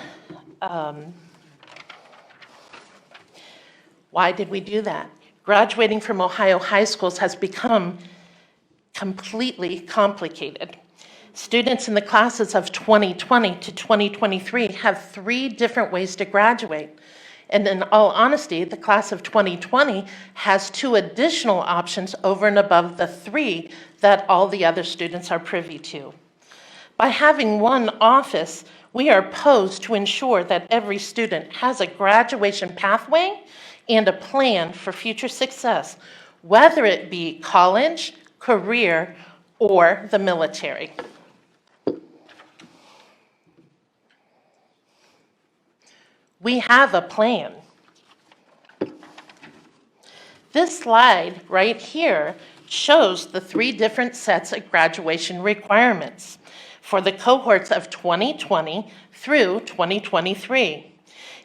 why did we do that? Graduating from Ohio high schools has become completely complicated. Students in the classes of 2020 to 2023 have 3 different ways to graduate. And in all honesty, the class of 2020 has 2 additional options over and above the 3 that all the other students are privy to. By having one office, we are posed to ensure that every student has a graduation pathway and a plan for future success, whether it be college, career, or the military. We have a plan. This slide right here shows the 3 different sets of graduation requirements for the cohorts of 2020 through 2023.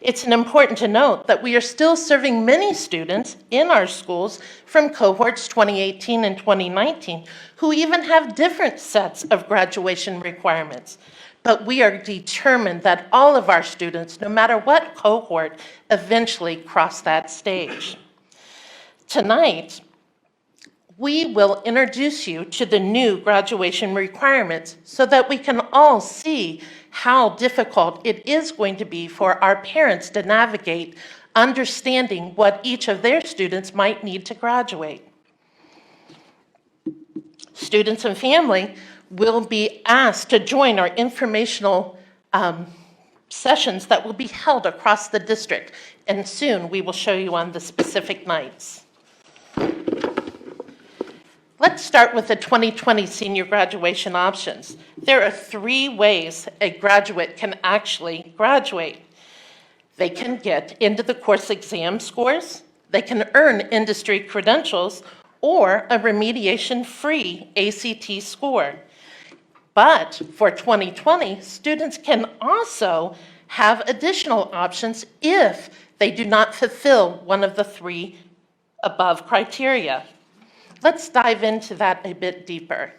It's important to note that we are still serving many students in our schools from cohorts 2018 and 2019 who even have different sets of graduation requirements. But we are determined that all of our students, no matter what cohort, eventually cross that stage. Tonight, we will introduce you to the new graduation requirements so that we can all see how difficult it is going to be for our parents to navigate understanding what each of their students might need to graduate. Students and family will be asked to join our informational sessions that will be held across the district, and soon we will show you on the specific nights. Let's start with the 2020 senior graduation options. There are 3 ways a graduate can actually graduate. They can get into the course exam scores, they can earn industry credentials, or a remediation-free ACT score. But for 2020, students can also have additional options if they do not fulfill one of the 3 above criteria. Let's dive into that a bit deeper.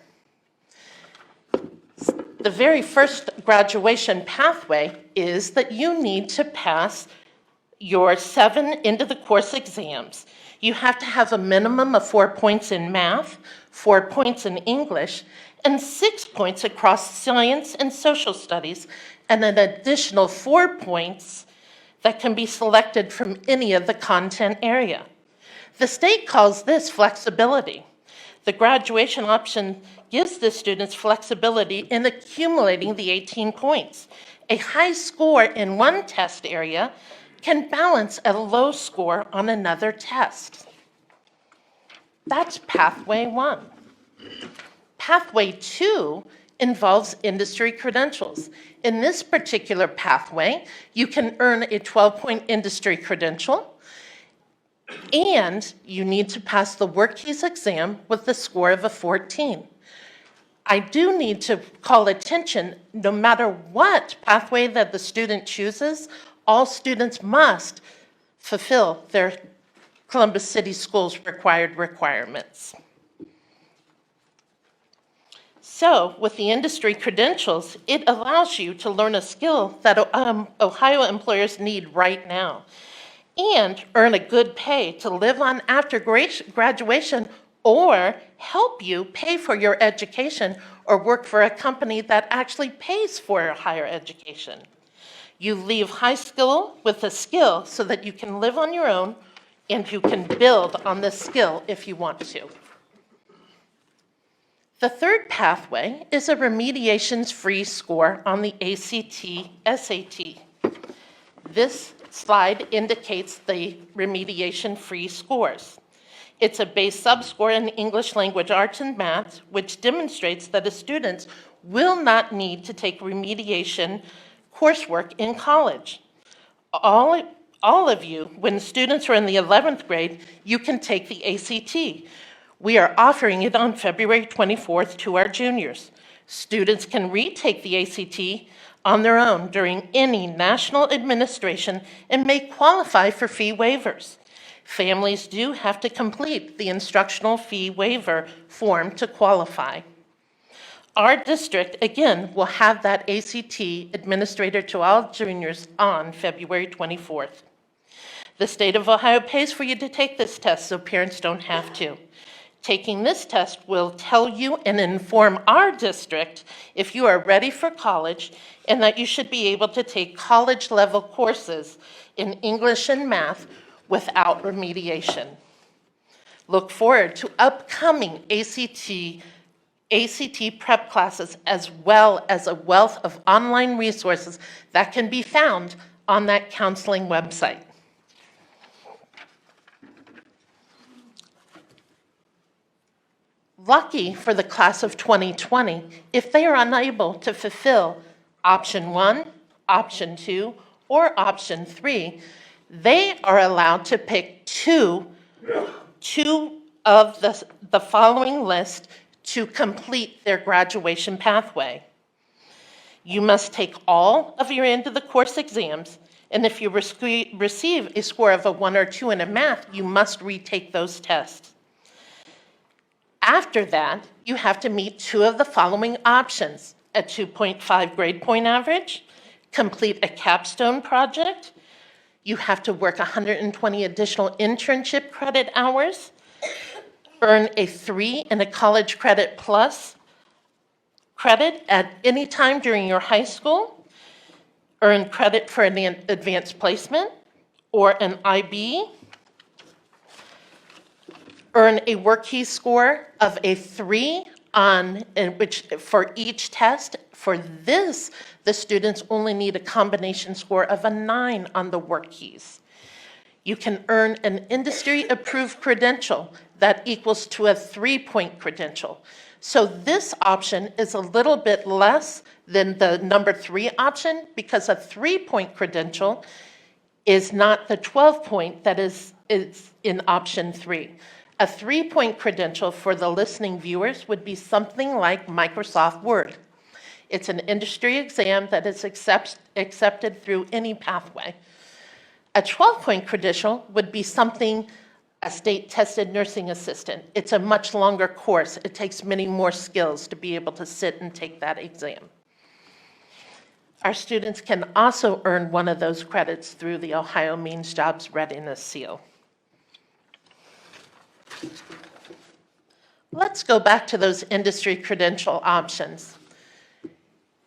The very first graduation pathway is that you need to pass your 7 into the course exams. You have to have a minimum of 4 points in math, 4 points in English, and 6 points across science and social studies, and an additional 4 points that can be selected from any of the content area. The state calls this flexibility. The graduation option gives the students flexibility in accumulating the 18 points. A high score in one test area can balance a low score on another test. That's pathway 1. Pathway 2 involves industry credentials. In this particular pathway, you can earn a 12-point industry credential, and you need to pass the WorkKeys exam with the score of a 14. I do need to call attention, no matter what pathway that the student chooses, all students must fulfill their Columbus City Schools required requirements. So with the industry credentials, it allows you to learn a skill that Ohio employers need right now, and earn a good pay to live on after graduation, or help you pay for your education or work for a company that actually pays for your higher education. You leave high school with a skill so that you can live on your own and you can build on this skill if you want to. The third pathway is a remediations-free score on the ACT-SAT. This slide indicates the remediation-free scores. It's a base subscore in English language arts and math, which demonstrates that the students will not need to take remediation coursework in college. All of you, when students are in the 11th grade, you can take the ACT. We are offering it on February 24th to our juniors. Students can retake the ACT on their own during any national administration and may qualify for fee waivers. Families do have to complete the instructional fee waiver form to qualify. Our district, again, will have that ACT administered to all juniors on February 24th. The state of Ohio pays for you to take this test, so parents don't have to. Taking this test will tell you and inform our district if you are ready for college and that you should be able to take college-level courses in English and math without remediation. Look forward to upcoming ACT prep classes, as well as a wealth of online resources that can be found on that counseling website. Lucky for the class of 2020, if they are unable to fulfill option 1, option 2, or option 3, they are allowed to pick two of the following list to complete their graduation pathway. You must take all of your end of the course exams, and if you receive a score of a 1 or 2 in a math, you must retake those tests. After that, you have to meet 2 of the following options: a 2.5 grade point average, complete a capstone project, you have to work 120 additional internship credit hours, earn a 3 in a college credit plus credit at any time during your high school, earn credit for an advanced placement or an IB, earn a WorkKey score of a 3 for each test. For this, the students only need a combination score of a 9 on the WorkKeys. You can earn an industry-approved credential that equals to a 3-point credential. So this option is a little bit less than the number 3 option, because a 3-point credential is not the 12-point that is in option 3. A 3-point credential for the listening viewers would be something like Microsoft Word. It's an industry exam that is accepted through any pathway. A 12-point credential would be something, a state-tested nursing assistant. It's a much longer course. It takes many more skills to be able to sit and take that exam. Our students can also earn one of those credits through the Ohio Means Jobs Readiness Seal. Let's go back to those industry credential options.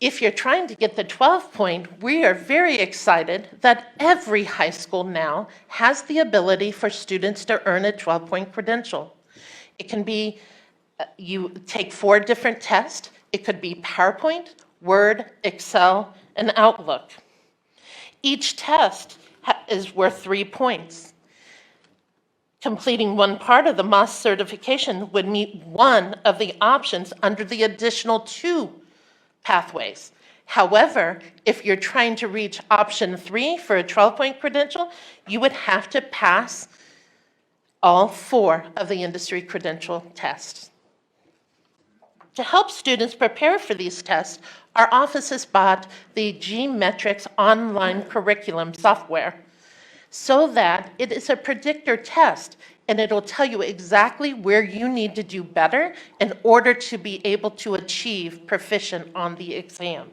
If you're trying to get the 12-point, we are very excited that every high school now has the ability for students to earn a 12-point credential. It can be, you take 4 different tests. It could be PowerPoint, Word, Excel, and Outlook. Each test is worth 3 points. Completing one part of the MOS certification would meet one of the options under the additional 2 pathways. However, if you're trying to reach option 3 for a 12-point credential, you would have to pass all 4 of the industry credential tests. To help students prepare for these tests, our office has bought the G-Metrix online curriculum software, so that it is a predictor test, and it'll tell you exactly where you need to do better in order to be able to achieve proficient on the exam.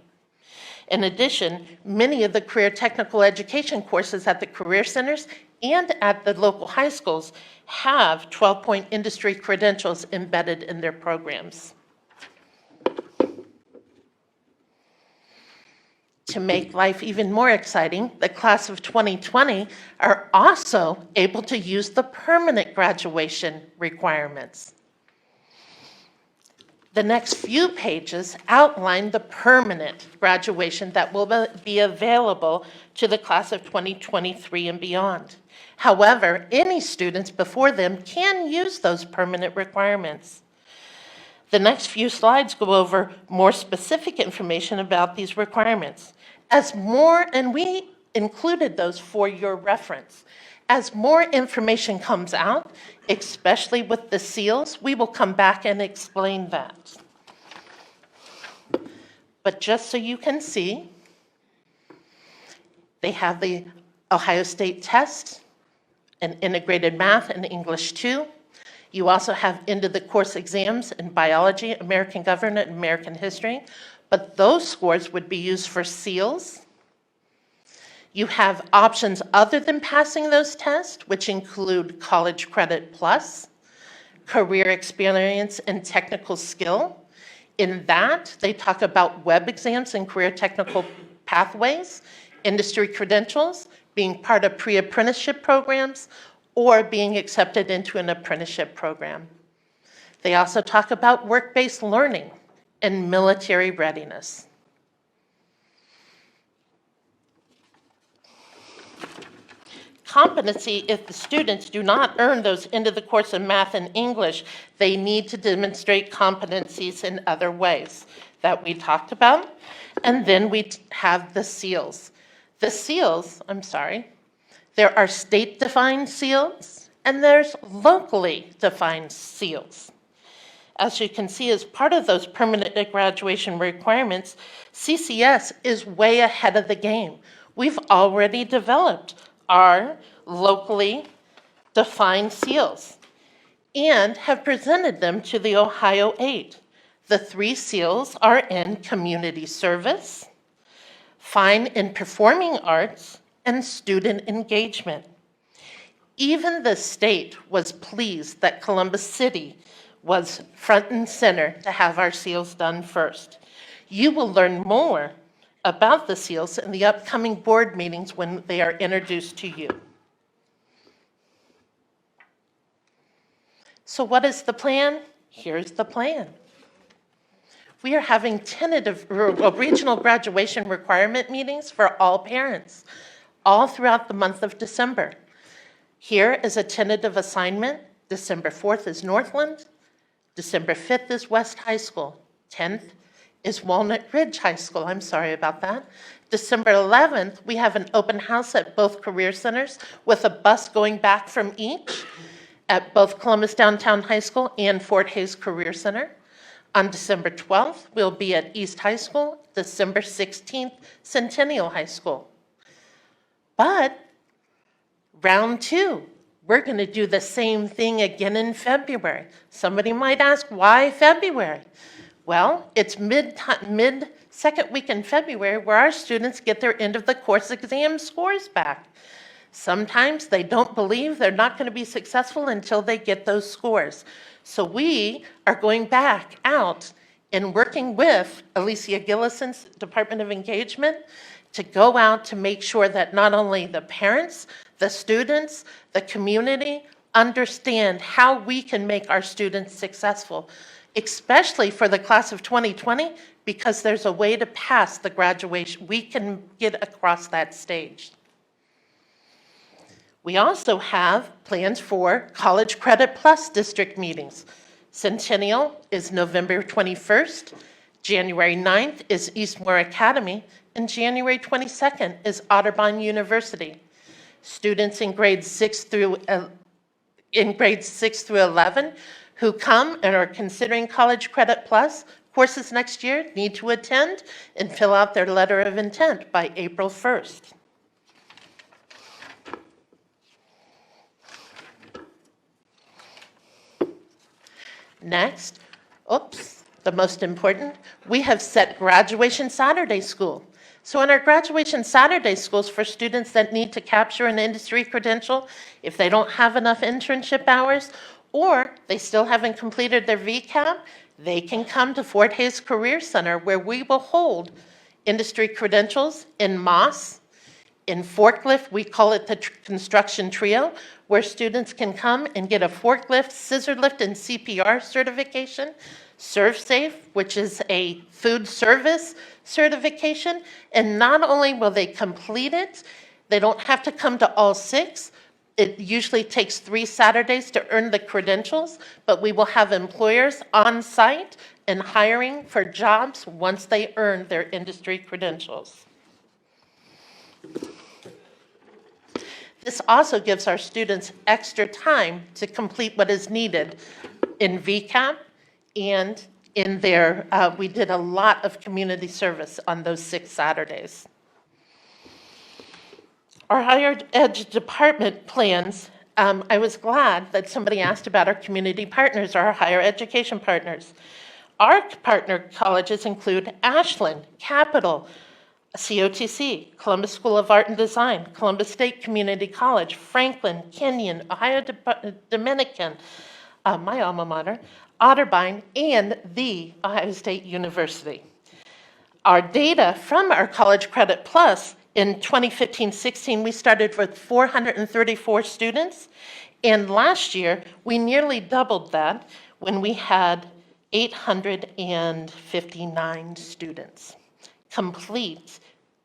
In addition, many of the career technical education courses at the career centers and at the local high schools have 12-point industry credentials embedded in their programs. To make life even more exciting, the class of 2020 are also able to use the permanent graduation requirements. The next few pages outline the permanent graduation that will be available to the class of 2023 and beyond. However, any students before them can use those permanent requirements. The next few slides go over more specific information about these requirements. And we included those for your reference. As more information comes out, especially with the seals, we will come back and explain that. But just so you can see, they have the Ohio State test, and integrated math and English 2. You also have end of the course exams in biology, American government, and American history, but those scores would be used for seals. You have options other than passing those tests, which include college credit plus, career experience, and technical skill. In that, they talk about web exams and career technical pathways, industry credentials, being part of pre-apprenticeship programs, or being accepted into an apprenticeship program. They also talk about work-based learning and military readiness. Competency, if the students do not earn those end of the course in math and English, they need to demonstrate competencies in other ways that we talked about. And then we have the SEALs. The SEALs, there are state-defined SEALs and there's locally defined SEALs. As you can see, as part of those permanent graduation requirements, CCS is way ahead of the game. We've already developed our locally defined SEALs and have presented them to the Ohio 8. The 3 SEALs are in community service, fine and performing arts, and student engagement. Even the state was pleased that Columbus City was front and center to have our SEALs done first. You will learn more about the SEALs in the upcoming board meetings when they are introduced to you. So what is the plan? Here's the plan. We are having tentative regional graduation requirement meetings for all parents, all throughout the month of December. Here is a tentative assignment. December 4th is Northland. December 5th is West High School. 10th is Walnut Ridge High School. I'm sorry about that. December 11th, we have an open house at both career centers with a bus going back from each at both Columbus Downtown High School and Fort Hays Career Center. On December 12th, we'll be at East High School. December 16th, Centennial High School. But round 2, we're going to do the same thing again in February. Somebody might ask, why February? Well, it's mid-second week in February where our students get their end of the course exam scores back. Sometimes they don't believe they're not going to be successful until they get those scores. So we are going back out and working with Alicia Gillison's Department of Engagement to go out to make sure that not only the parents, the students, the community understand how we can make our students successful, especially for the class of 2020, because there's a way to pass the graduation. We can get across that stage. We also have plans for College Credit Plus district meetings. Centennial is November 21st, January 9th is Eastmoor Academy, and January 22nd is Otterbein University. Students in grades 6 through 11 who come and are considering College Credit Plus courses next year need to attend and fill out their letter of intent by April 1st. Next, the most important, we have set Graduation Saturday School. So in our Graduation Saturday Schools for students that need to capture an industry credential, if they don't have enough internship hours, or they still haven't completed their VCAP, they can come to Fort Hays Career Center where we will hold industry credentials in MOS. In forklift, we call it the construction trio, where students can come and get a forklift, scissor lift, and CPR certification. ServSafe, which is a food service certification. And not only will they complete it, they don't have to come to all 6. It usually takes 3 Saturdays to earn the credentials, but we will have employers on site and hiring for jobs once they earn their industry credentials. This also gives our students extra time to complete what is needed in VCAP and in their, we did a lot of community service on those 6 Saturdays. Our higher ed department plans, I was glad that somebody asked about our community partners, our higher education partners. Our partner colleges include Ashland, Capital, COTC, Columbus School of Art and Design, Columbus State Community College, Franklin, Kenyon, Ohio Dominican, my alma mater, Otterbein, and the Ohio State University. Our data from our College Credit Plus In 2015-16, we started with 434 students, and last year, we nearly doubled that when we had 859 students complete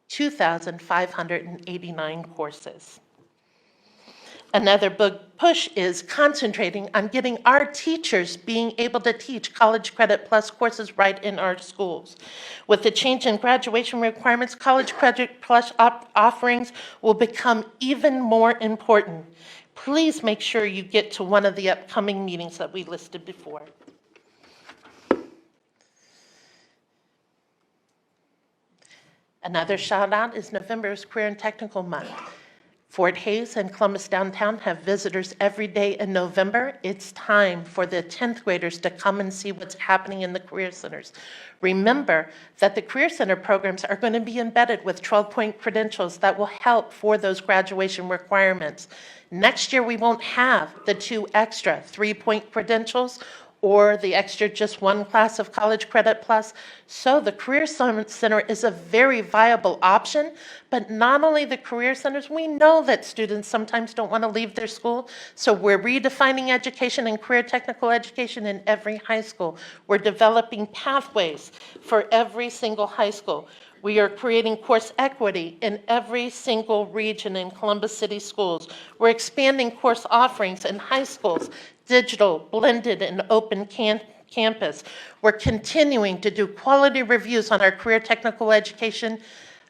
2,589 courses. Another big push is concentrating on getting our teachers being able to teach College Credit Plus courses right in our schools. With the change in graduation requirements, College Credit Plus offerings will become even more important. Please make sure you get to one of the upcoming meetings that we listed before. Another shout out is November's Career and Technical Month. Fort Hays and Columbus Downtown have visitors every day in November. It's time for the 10th graders to come and see what's happening in the Career Centers. Remember that the Career Center programs are going to be embedded with 12-point credentials that will help for those graduation requirements. Next year, we won't have the 2 extra 3-point credentials or the extra just 1 class of College Credit Plus. So the Career Center is a very viable option, but not only the Career Centers, we know that students sometimes don't want to leave their school, so we're redefining education and career technical education in every high school. We're developing pathways for every single high school. We are creating course equity in every single region in Columbus City Schools. We're expanding course offerings in high schools, digital, blended, and open campus. We're continuing to do quality reviews on our career technical education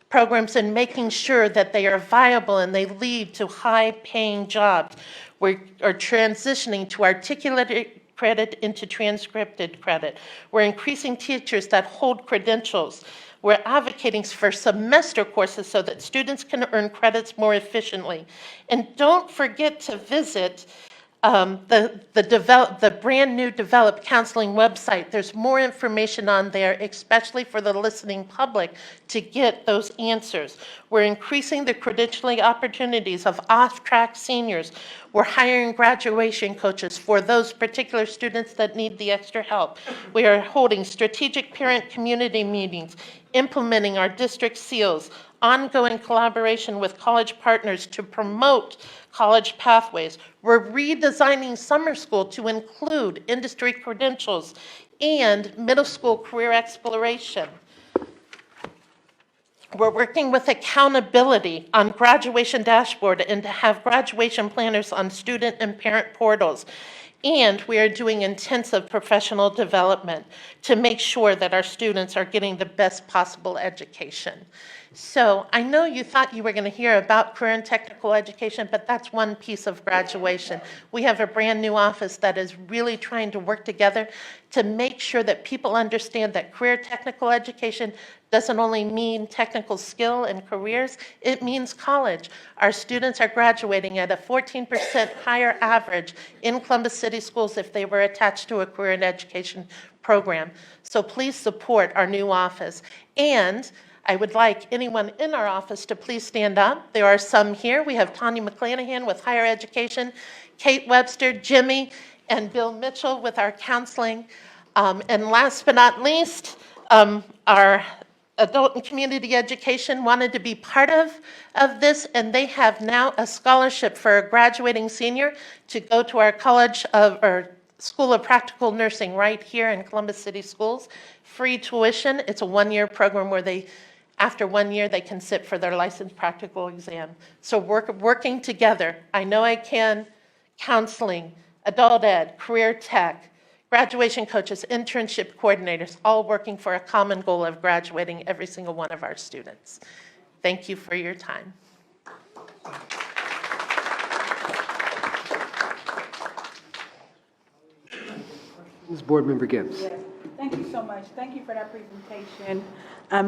programs and making sure that they are viable and they lead to high-paying jobs. We are transitioning to articulated credit into transcripted credit. We're increasing teachers that hold credentials. We're advocating for semester courses so that students can earn credits more efficiently. And don't forget to visit the brand new developed counseling website. There's more information on there, especially for the listening public, to get those answers. We're increasing the credentialing opportunities of off-track seniors. We're hiring graduation coaches for those particular students that need the extra help. We are holding strategic parent community meetings, implementing our district seals, ongoing collaboration with college partners to promote college pathways. We're redesigning summer school to include industry credentials and middle school career exploration. We're working with accountability on graduation dashboard and to have graduation planners on student and parent portals. And we are doing intensive professional development to make sure that our students are getting the best possible education. So I know you thought you were going to hear about career and technical education, but that's one piece of graduation. We have a brand new office that is really trying to work together to make sure that people understand that career technical education doesn't only mean technical skill and careers, it means college. Our students are graduating at a 14% higher average in Columbus City Schools if they were attached to a career and education program. So please support our new office. And I would like anyone in our office to please stand up. There are some here. We have Tanya McClanahan with higher education, Kate Webster, Jimmy, and Bill Mitchell with our counseling. And last but not least, our adult and community education wanted to be part of this, and they have now a scholarship for a graduating senior to go to our School of Practical Nursing right here in Columbus City Schools. Free tuition. It's a one-year program where after 1 year, they can sit for their licensed practical exam. So working together, I Know I Can, counseling, adult ed, career tech, graduation coaches, internship coordinators, all working for a common goal of graduating every single one of our students. Thank you for your time. Ms. Board Member Gibbs. Yes. Thank you so much. Thank you for that presentation,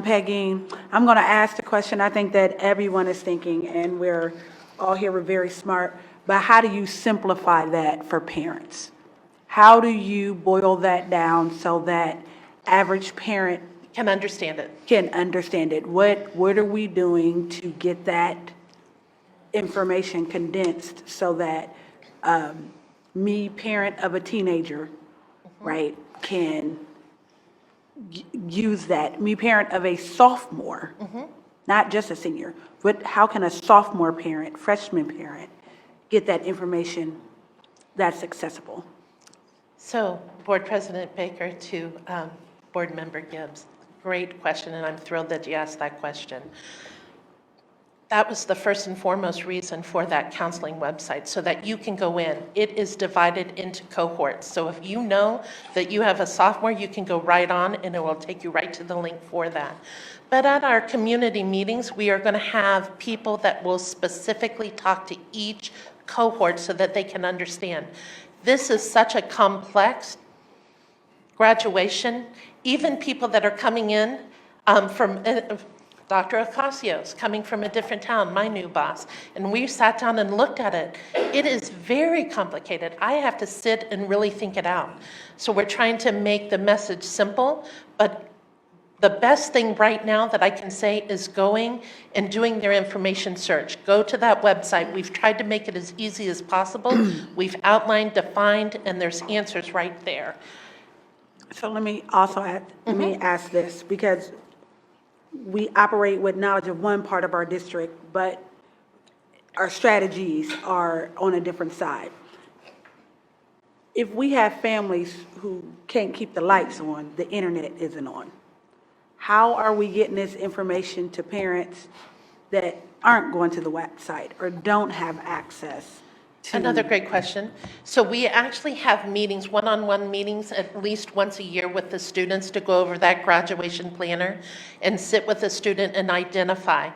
Peggy. I'm going to ask the question I think that everyone is thinking, and we're all here, we're very smart, but how do you simplify that for parents? How do you boil that down so that average parent can understand it? What are we doing to get that information condensed so that me, parent of a teenager, right, can use that? Me, parent of a sophomore, not just a senior, but how can a sophomore parent, freshman parent, get that information that's accessible? So, Board President Baker to Board Member Gibbs, great question, and I'm thrilled that you asked that question. That was the first and foremost reason for that counseling website, so that you can go in. It is divided into cohorts. So if you know that you have a sophomore, you can go right on and it will take you right to the link for that. But at our community meetings, we are going to have people that will specifically talk to each cohort so that they can understand. This is such a complex graduation. Even people that are coming in from Dr. Ocasio's coming from a different town, my new boss, and we sat down and looked at it. It is very complicated. I have to sit and really think it out. So we're trying to make the message simple, but the best thing right now that I can say is going and doing their information search. Go to that website. We've tried to make it as easy as possible. We've outlined, defined, and there's answers right there. So let me also let me ask this, because we operate with knowledge of one part of our district, but our strategies are on a different side. If we have families who can't keep the lights on, the internet isn't on, how are we getting this information to parents that aren't going to the website or don't have access to? Another great question. So we actually have meetings, one-on-one meetings, at least once a year with the students to go over that graduation planner and sit with the student and identify.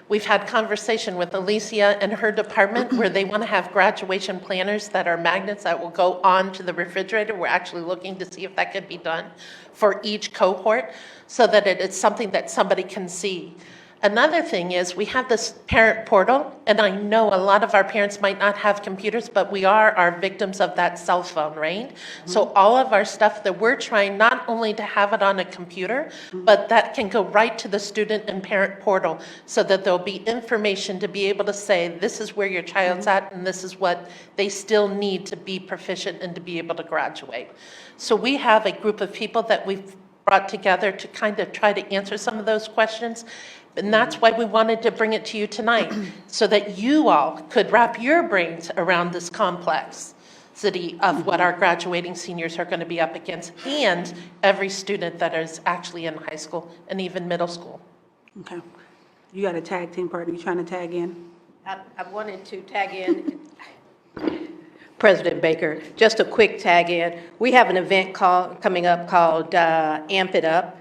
We've had conversation with Alicia and her department where they want to have graduation planners that are magnets that will go on to the refrigerator. We're actually looking to see if that could be done for each cohort so that it's something that somebody can see. Another thing is we have this parent portal, and I know a lot of our parents might not have computers, but we are victims of that cell phone, right? So all of our stuff that we're trying not only to have it on a computer, but that can go right to the student and parent portal so that there'll be information to be able to say, this is where your child's at, and this is what they still need to be proficient and to be able to graduate. So we have a group of people that we've brought together to kind of try to answer some of those questions. And that's why we wanted to bring it to you tonight, so that you all could wrap your brains around this complexity of what our graduating seniors are going to be up against, and every student that is actually in high school and even middle school. Okay. You got a tag team partner, you trying to tag in? I wanted to tag in. President Baker, just a quick tag in. We have an event coming up called Amp It Up,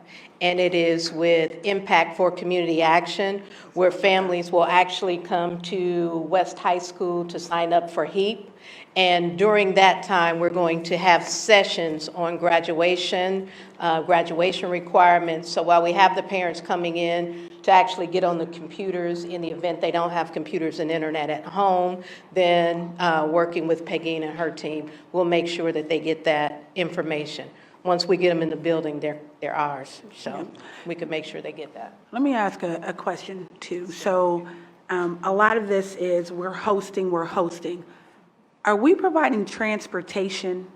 and it is with Impact for Community Action, where families will actually come to West High School to sign up for HEAP. And during that time, we're going to have sessions on graduation, graduation requirements. So while we have the parents coming in to actually get on the computers in the event they don't have computers and internet at home, then working with Peggy and her team, we'll make sure that they get that information. Once we get them in the building, they're ours. So we can make sure they get that. Let me ask a question too. So a lot of this is we're hosting. Are we providing transportation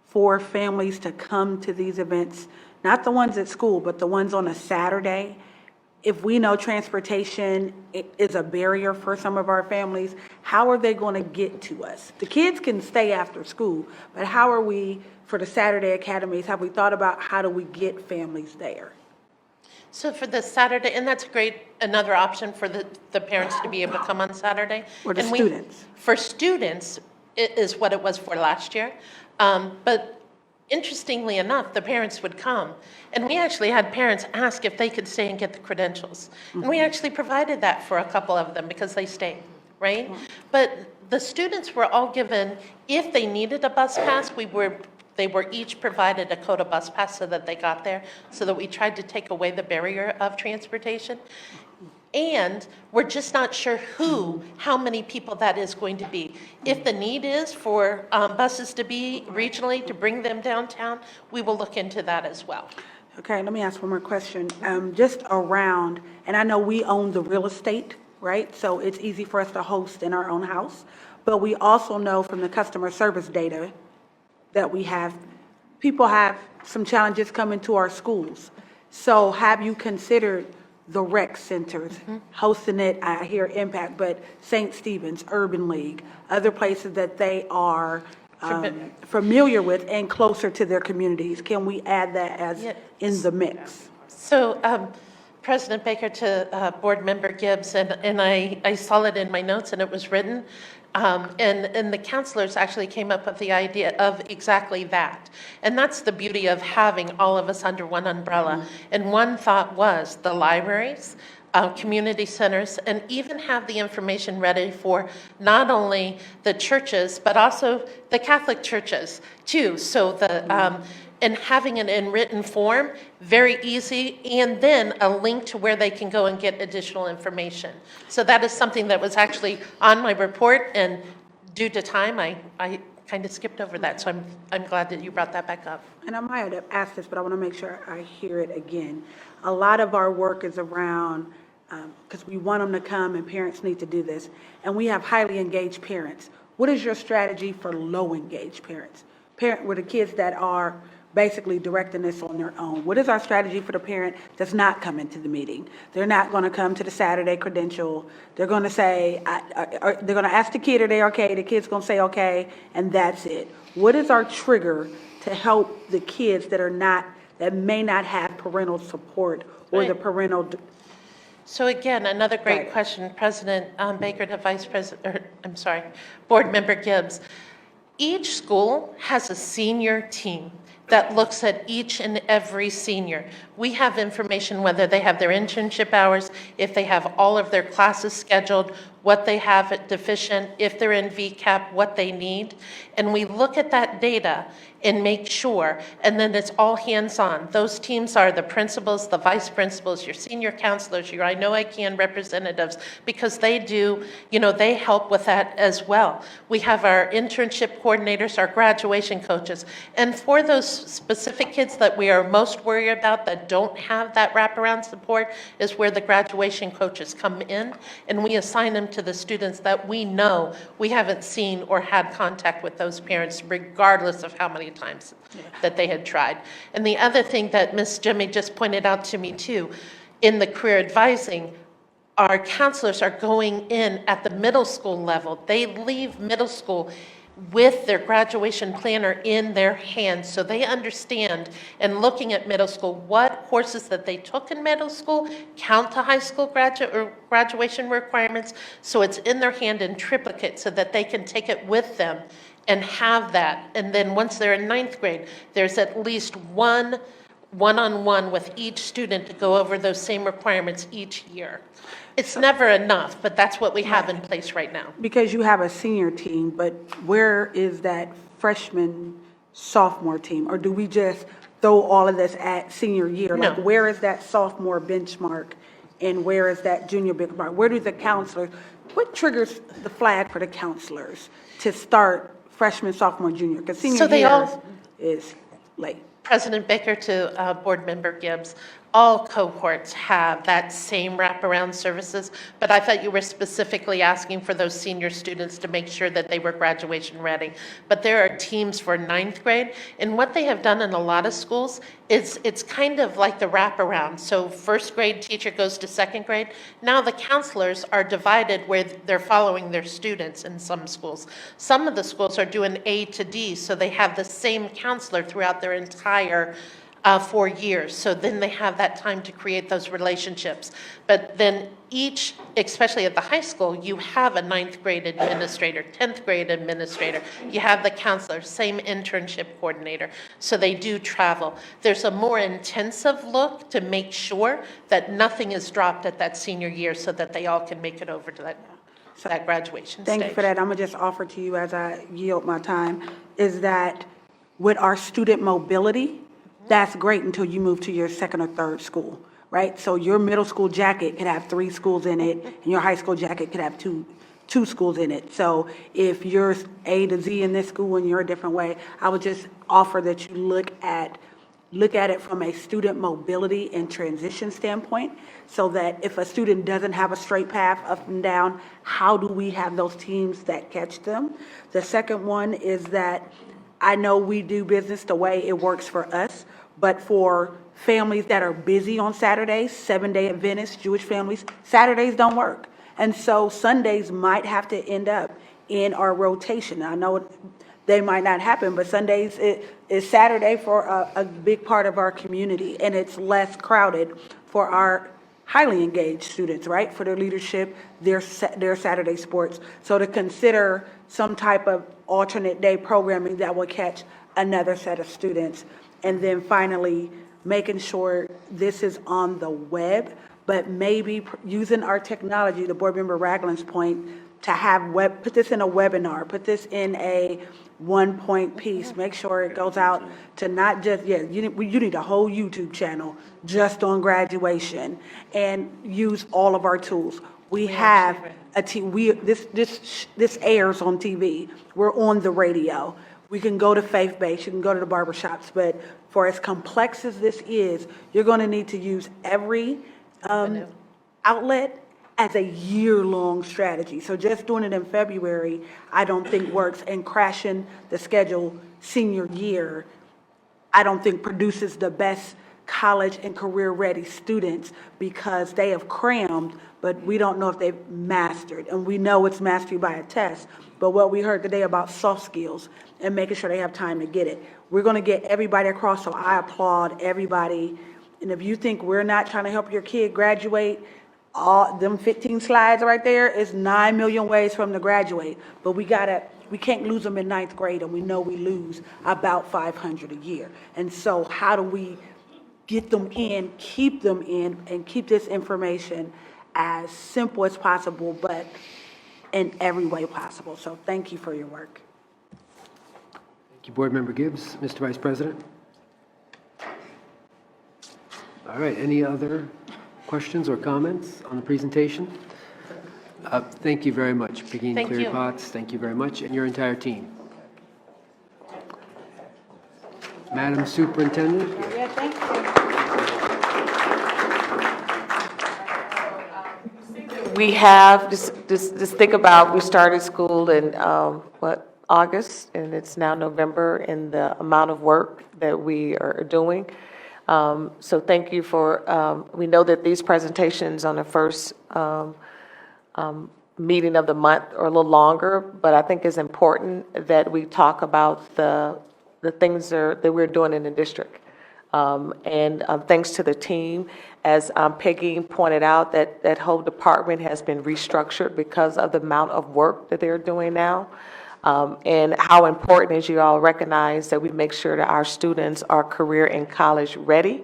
for families to come to these events? Not the ones at school, but the ones on a Saturday? If we know transportation is a barrier for some of our families, how are they going to get to us? The kids can stay after school, but how are we, for the Saturday academies, have we thought about how do we get families there? So for the Saturday, and that's great, another option for the parents to be able to come on Saturday. Or the And students? For students, it is what it was for last year. But interestingly enough, the parents would come. And we actually had parents ask if they could stay and get the credentials. And we actually provided that for a couple of them because they stayed, right? But the students were all given, if they needed a bus pass, they were each provided a COTA bus pass so that they got there, so that we tried to take away the barrier of transportation. And we're just not sure how many people that is going to be. If the need is for buses to be regionally to bring them downtown, we will look into that as well. Okay, let me ask one more question. Just around, and I know we own the real estate, right? So it's easy for us to host in our own house. But we also know from the customer service data that we have, people have some challenges coming to our schools. So have you considered the rec centers, hosting it, I hear Impact, but St. Stephen's, Urban League, other places that they are familiar with and closer to their communities. Can we add that as in the mix? So, President Baker, to Board Member Gibbs, and I saw it in my notes and it was written, and the counselors actually came up with the idea of exactly that. And that's the beauty of having all of us under one umbrella. And one thought was the libraries, community centers, and even have the information ready for not only the churches, but also the Catholic churches too. So and having it in written form, very easy, and then a link to where they can go and get additional information. So that is something that was actually on my report, and due to time, I kind of skipped over that. So I'm glad that you brought that back up. And I might have asked this, but I want to make sure I hear it again. A lot of our work is around, because we want them to come and parents need to do this, and we have highly engaged parents. What is your strategy for low engaged parents? With the kids that are basically directing this on their own. What is our strategy for the parent that's not coming to the meeting? They're not going to come to the Saturday credential. They're going to say, they're going to ask the kid, are they okay? The kid's going to say okay, and that's it. What is our trigger to help the kids that may not have parental support or the parental? So again, another great question, President Baker to Vice President, Board Member Gibbs. Each school has a senior team that looks at each and every senior. We have information whether they have their internship hours, if they have all of their classes scheduled, what they have at deficient, if they're in VCAP, what they need. And we look at that data and make sure, and then it's all hands-on. Those teams are the principals, the vice principals, your senior counselors, your I Know I Can representatives, because they do, they help with that as well. We have our internship coordinators, our graduation coaches, and for those specific kids that we are most worried about that don't have that wraparound support is where the graduation coaches come in, and we assign them to the students that we know we haven't seen or had contact with those parents, regardless of how many times that they had tried. And the other thing that Ms. Jimmy just pointed out to me too, in the career advising, our counselors are going in at the middle school level. They leave middle school with their graduation planner in their hands, so they understand, and looking at middle school, what courses that they took in middle school count to high school graduation requirements, so it's in their hand in triplicate so that they can take it with them and have that. And then once they're in ninth grade, there's at least one-on-one with each student to go over those same requirements each year. It's never enough, but that's what we have in place right now. Because you have a senior team, but where is that freshman, sophomore team? Or do we just throw all of this at senior year? No. Like, where is that sophomore benchmark and where is that junior benchmark? Where do the counselors, what triggers the flag for the counselors to start freshman, sophomore, junior? Because senior year is late. President Baker to Board Member Gibbs, all cohorts have that same wraparound services, but I thought you were specifically asking for those senior students to make sure that they were graduation ready. But there are teams for ninth grade, and what they have done in a lot of schools is it's kind of like the wraparound. So first grade teacher goes to second grade. Now the counselors are divided where they're following their students in some schools. Some of the schools are doing A to D, so they have the same counselor throughout their entire 4 years. So then they have that time to create those relationships. But then each, especially at the high school, you have a ninth grade administrator, 10th grade administrator. You have the counselor, same internship coordinator. So they do travel. There's a more intensive look to make sure that nothing is dropped at that senior year so that they all can make it over to that graduation stage. Thank you for that. I'm going to just offer to you as I yield my time, is that with our student mobility, that's great until you move to your second or third school, right? So your middle school jacket could have 3 schools in it, and your high school jacket could have two schools in it. So if you're A to Z in this school and you're a different way, I would just offer that you look at it from a student mobility and transition standpoint, so that if a student doesn't have a straight path up and down, how do we have those teams that catch them? The second one is that I know we do business the way it works for us, But for families that are busy on Saturdays, Seventh-day Adventists, Jewish families, Saturdays don't work. And so Sundays might have to end up in our rotation. I know they might not happen, but Sundays is Saturday for a big part of our community, and it's less crowded for our highly engaged students, right? For their leadership, their Saturday sports. So to consider some type of alternate day programming that will catch another set of students. And then finally, making sure this is on the web, but maybe using our technology, to Board Member Ragland's point, to have put this in a webinar, put this in a one-point piece, make sure it goes out to not just, you need a whole YouTube channel just on graduation, and use all of our tools. We have this airs on TV. We're on the radio. We can go to faith-based, you can go to the barbershops, but for as complex as this is, you're going to need to use every outlet as a year-long strategy. So just doing it in February, I don't think works, and crashing the schedule senior year, I don't think produces the best college and career-ready students, because they have crammed, but we don't know if they've mastered. And we know it's mastery by a test, but what we heard today about soft skills and making sure they have time to get it. We're going to get everybody across, so I applaud everybody. And if you think we're not trying to help your kid graduate, all them 15 slides right there is 9 million ways for them to graduate. But we can't lose them in ninth grade, and we know we lose about 500 a year. And so how do we get them in, keep them in, and keep this information as simple as possible, but in every way possible? So thank you for your work. Thank you, Board Member Gibbs. Mr. Vice President? All right, any other questions or comments on the presentation? Thank you very much, Peggy Thank you. Cleary-Potts. Thank you very much, and your entire team. Madam Superintendent? Yeah, thank you. We have, just think about, we started school in, August, and it's now November, and the amount of work that we are doing. So thank you for, we know that these presentations on the first meeting of the month are a little longer, but I think it's important that we talk about the things that we're doing in the district. And thanks to the team, as Peggy pointed out, that whole department has been restructured because of the amount of work that they're doing now. And how important, as you all recognize, that we make sure that our students are career and college ready,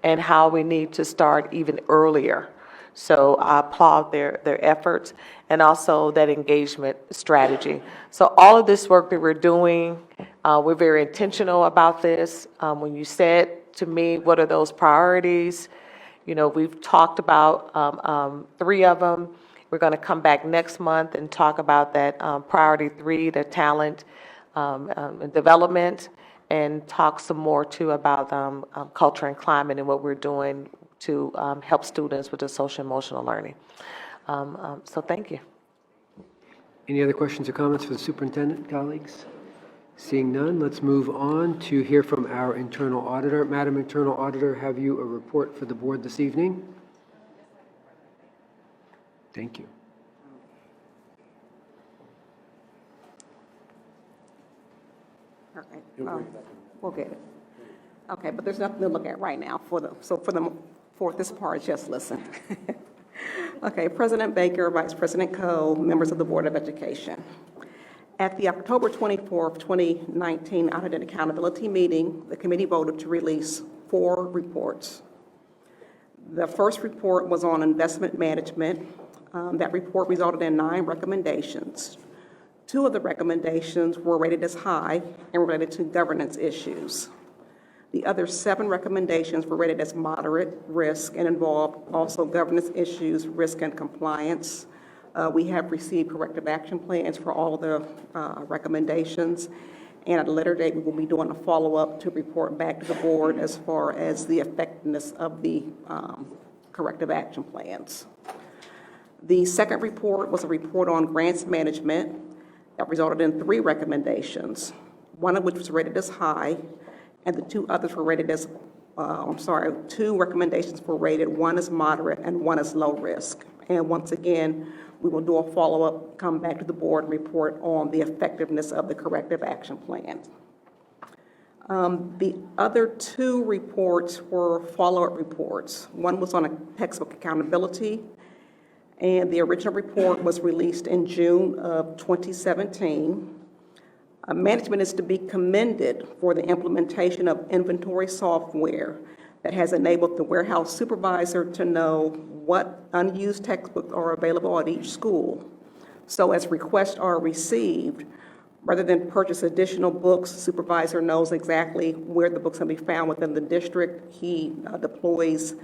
and how we need to start even earlier. So I applaud their efforts, and also that engagement strategy. So all of this work that we're doing, we're very intentional about this. When you said to me, what are those priorities? You know, we've talked about 3 of them. We're going to come back next month and talk about that priority 3, the talent development, and talk some more too about culture and climate and what we're doing to help students with the social emotional learning. So thank you. Any other questions or comments for the superintendent, colleagues? Seeing none, let's move on to hear from our internal auditor. Madam Internal Auditor, have you a report for the board this evening? Thank you. All right, we'll get it. Okay, but there's nothing to look at right now for this part, just listen. Okay, President Baker, Vice President Coe, members of the Board of Education. At the October 24th, 2019 Audit and Accountability meeting, the committee voted to release 4 reports. The first report was on investment management. That report resulted in 9 recommendations. 2 of the recommendations were rated as high and related to governance issues. The other 7 recommendations were rated as moderate risk and involved also governance issues, risk and compliance. We have received corrective action plans for all of the recommendations, and at a later date, we will be doing a follow-up to report back to the board as far as the effectiveness of the corrective action plans. The second report was a report on grants management that resulted in 3 recommendations, one of which was rated as high, and the two others were rated as, two recommendations were rated, one is moderate and one is low risk. And once again, we will do a follow-up, come back to the board, and report on the effectiveness of the corrective action plan. The other two reports were follow-up reports. One was on a textbook accountability, and the original report was released in June of 2017. Management is to be commended for the implementation of inventory software that has enabled the warehouse supervisor to know what unused textbooks are available at each school. So as requests are received, rather than purchase additional books, supervisor knows exactly where the books can be found within the district. He deploys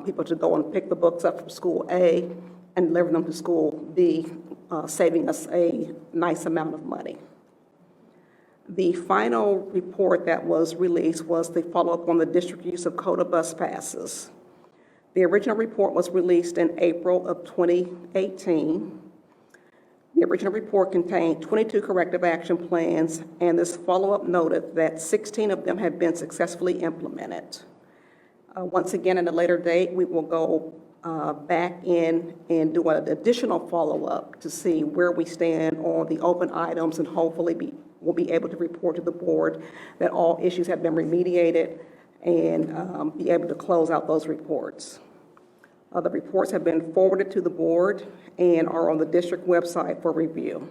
people to go and pick the books up from school A and deliver them to school B, saving us a nice amount of money. The final report that was released was the follow-up on the district use of CODA bus passes. The original report was released in April of 2018. The original report contained 22 corrective action plans, and this follow-up noted that 16 of them had been successfully implemented. Once again, at a later date, we will go back in and do an additional follow-up to see where we stand on the open items, and hopefully we'll be able to report to the board that all issues have been remediated and be able to close out those reports. The reports have been forwarded to the board and are on the district website for review.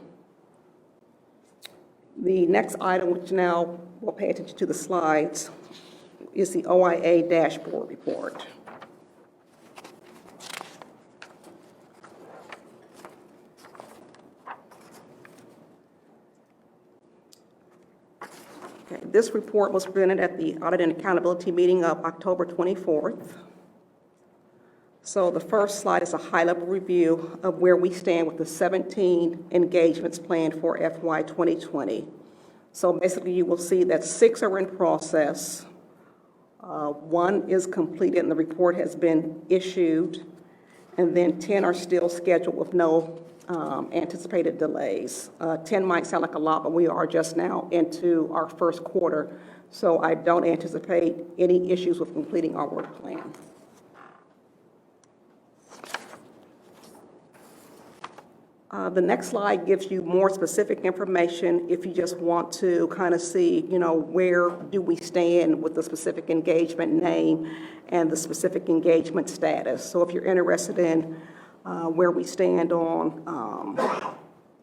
The next item, which now we'll pay attention to the slides, is the OIA dashboard report. Okay, this report was presented at the Audit and Accountability meeting of October 24th. So the first slide is a high-level review of where we stand with the 17 engagements planned for FY 2020. So basically, you will see that 6 are in process. 1 is completed and the report has been issued, and then 10 are still scheduled with no anticipated delays. 10 might sound like a lot, but we are just now into our first quarter, so I don't anticipate any issues with completing our work plan. The next slide gives you more specific information if you just want to kind of see, where do we stand with the specific engagement name and the specific engagement status. So if you're interested in where we stand on,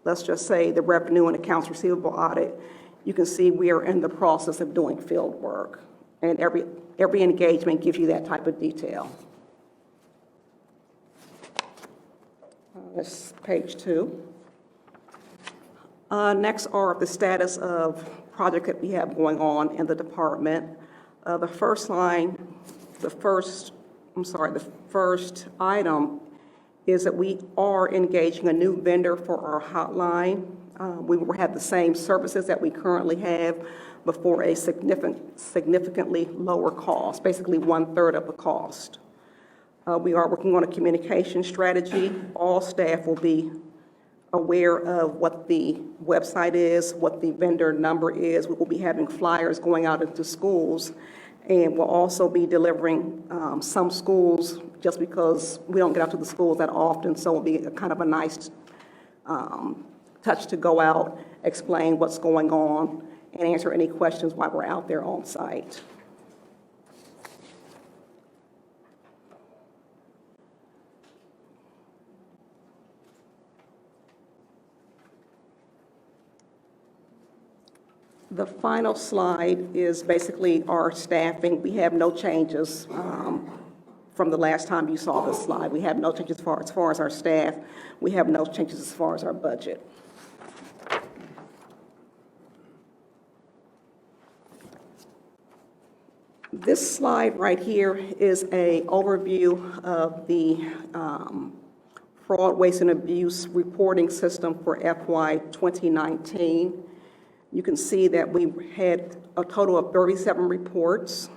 let's just say, the revenue and accounts receivable audit, you can see we are in the process of doing field work. And every engagement gives you that type of detail. That's page 2. Next are the status of projects that we have going on in the department. The first item is that we are engaging a new vendor for our hotline. We will have the same services that we currently have, but for a significantly lower cost, basically 1/3 of the cost. We are working on a communication strategy. All staff will be aware of what the website is, what the vendor number is. We will be having flyers going out into schools, and we'll also be delivering some schools, just because we don't get out to the schools that often, so it'll be kind of a nice touch to go out, explain what's going on, and answer any questions while we're out there on site. The final slide is basically our staffing. We have no changes from the last time you saw this slide. We have no changes as far as our staff. We have no changes as far as our budget. This slide right here is an overview of the fraud, waste, and abuse reporting system for FY 2019. You can see that we had a total of 37 reports.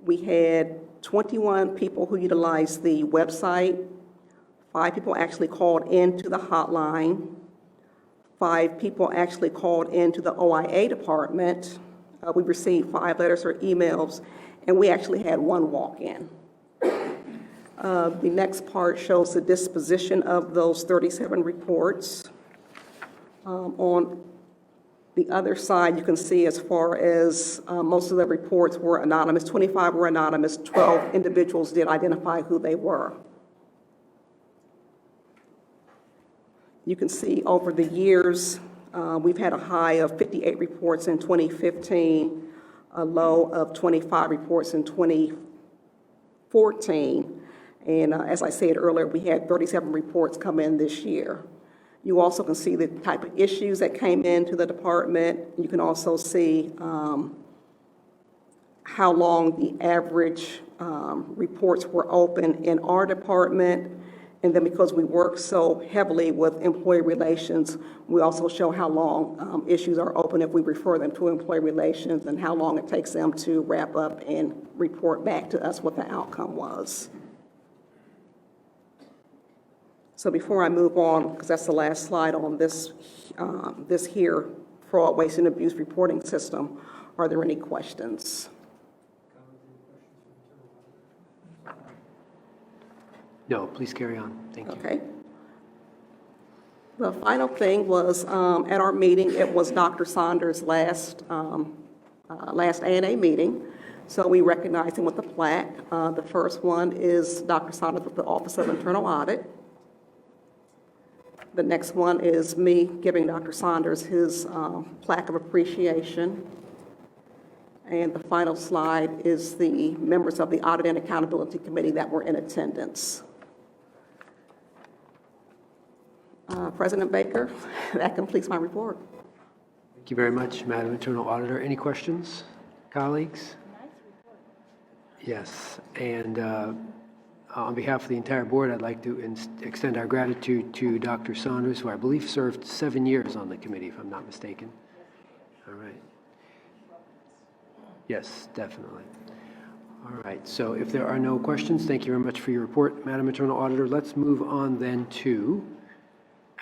We had 21 people who utilized the website. 5 people actually called into the hotline. 5 people actually called into the OIA department. We received 5 letters or emails, and we actually had 1 walk-in. The next part shows the disposition of those 37 reports. On the other side, you can see as far as most of the reports were anonymous, 25 were anonymous, 12 individuals did identify who they were. You can see over the years, we've had a high of 58 reports in 2015, a low of 25 reports in 2014. And as I said earlier, we had 37 reports come in this year. You also can see the type of issues that came into the department. You can also see how long the average reports were open in our department. And then because we work so heavily with employee relations, we also show how long issues are open if we refer them to employee relations and how long it takes them to wrap up and report back to us what the outcome was. So before I move on, because that's the last slide on this, this here fraud, waste, and abuse reporting system, are there any questions? No, please carry on. Thank you. Okay. The final thing was, at our meeting, it was Dr. Saunders' last ANA meeting, so we recognized him with a plaque. The first one is Dr. Saunders with the Office of Internal Audit. The next one is me giving Dr. Saunders his plaque of appreciation. And the final slide is the members of the Audit and Accountability Committee that were in attendance. President Baker, that completes my report. Thank you very much, Madam Internal Auditor. Any questions, colleagues? Yes, and on behalf of the entire board, I'd like to extend our gratitude to Dr. Saunders, who I believe served 7 years on the committee, if I'm not mistaken. All right. Yes, definitely. All right, so if there are no questions, thank you very much for your report, Madam Internal Auditor. Let's move on then to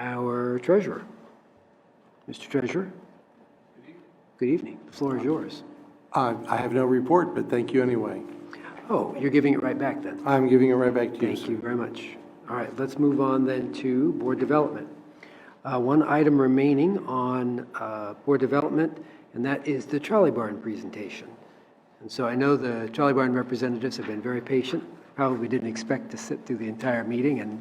our treasurer. Mr. Treasurer? Good evening. The floor is yours. I have no report, but thank you anyway. Oh, you're giving it right back then? I'm giving it right back to you, Thank you very much. All right, let's move on then to board development. One item remaining on board development, and that is the trolley barn presentation. And so I know the trolley barn representatives have been very patient, probably didn't expect to sit through the entire meeting and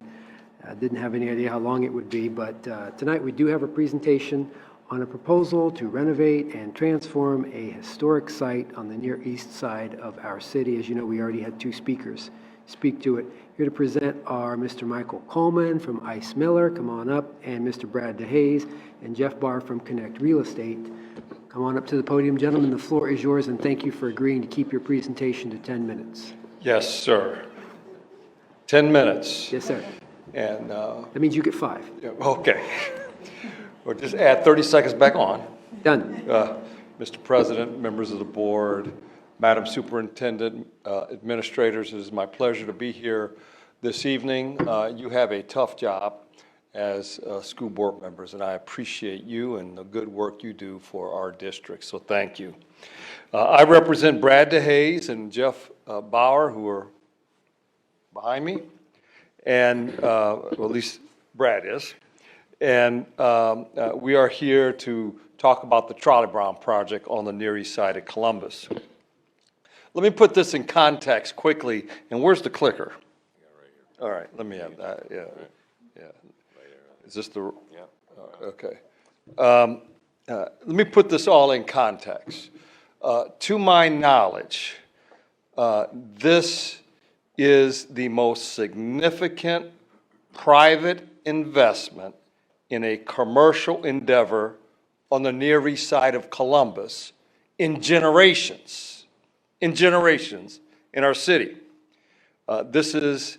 didn't have any idea how long it would be, but tonight we do have a presentation on a proposal to renovate and transform a historic site on the near east side of our city. As you know, we already had 2 speakers speak to it. Here to present are Mr. Michael Coleman from Ice Miller, come on up, and Mr. Brad DeHaze and Jeff Barr from Connect Real Estate. Come on up to the podium, gentlemen. The floor is yours, and thank you for agreeing to keep your presentation to 10 minutes. Yes, sir. 10 minutes. Yes, sir. And that means you get 5. Okay. Or just add 30 seconds back on. Done. Mr. President, members of the board, Madam Superintendent, administrators, it is my pleasure to be here this evening. You have a tough job as school board members, and I appreciate you and the good work you do for our district, so thank you. I represent Brad DeHaze and Jeff Bauer, who are behind me, and well, at least Brad is. And we are here to talk about the Trolley Barn project on the Near East Side of Columbus. Let me put this in context quickly. And where's the clicker? All right, let me have that. Yeah, yeah. Is this the? Yeah. Okay. Let me put this all in context. To my knowledge, this is the most significant private investment in a commercial endeavor on the Near East Side of Columbus in generations in our city. This is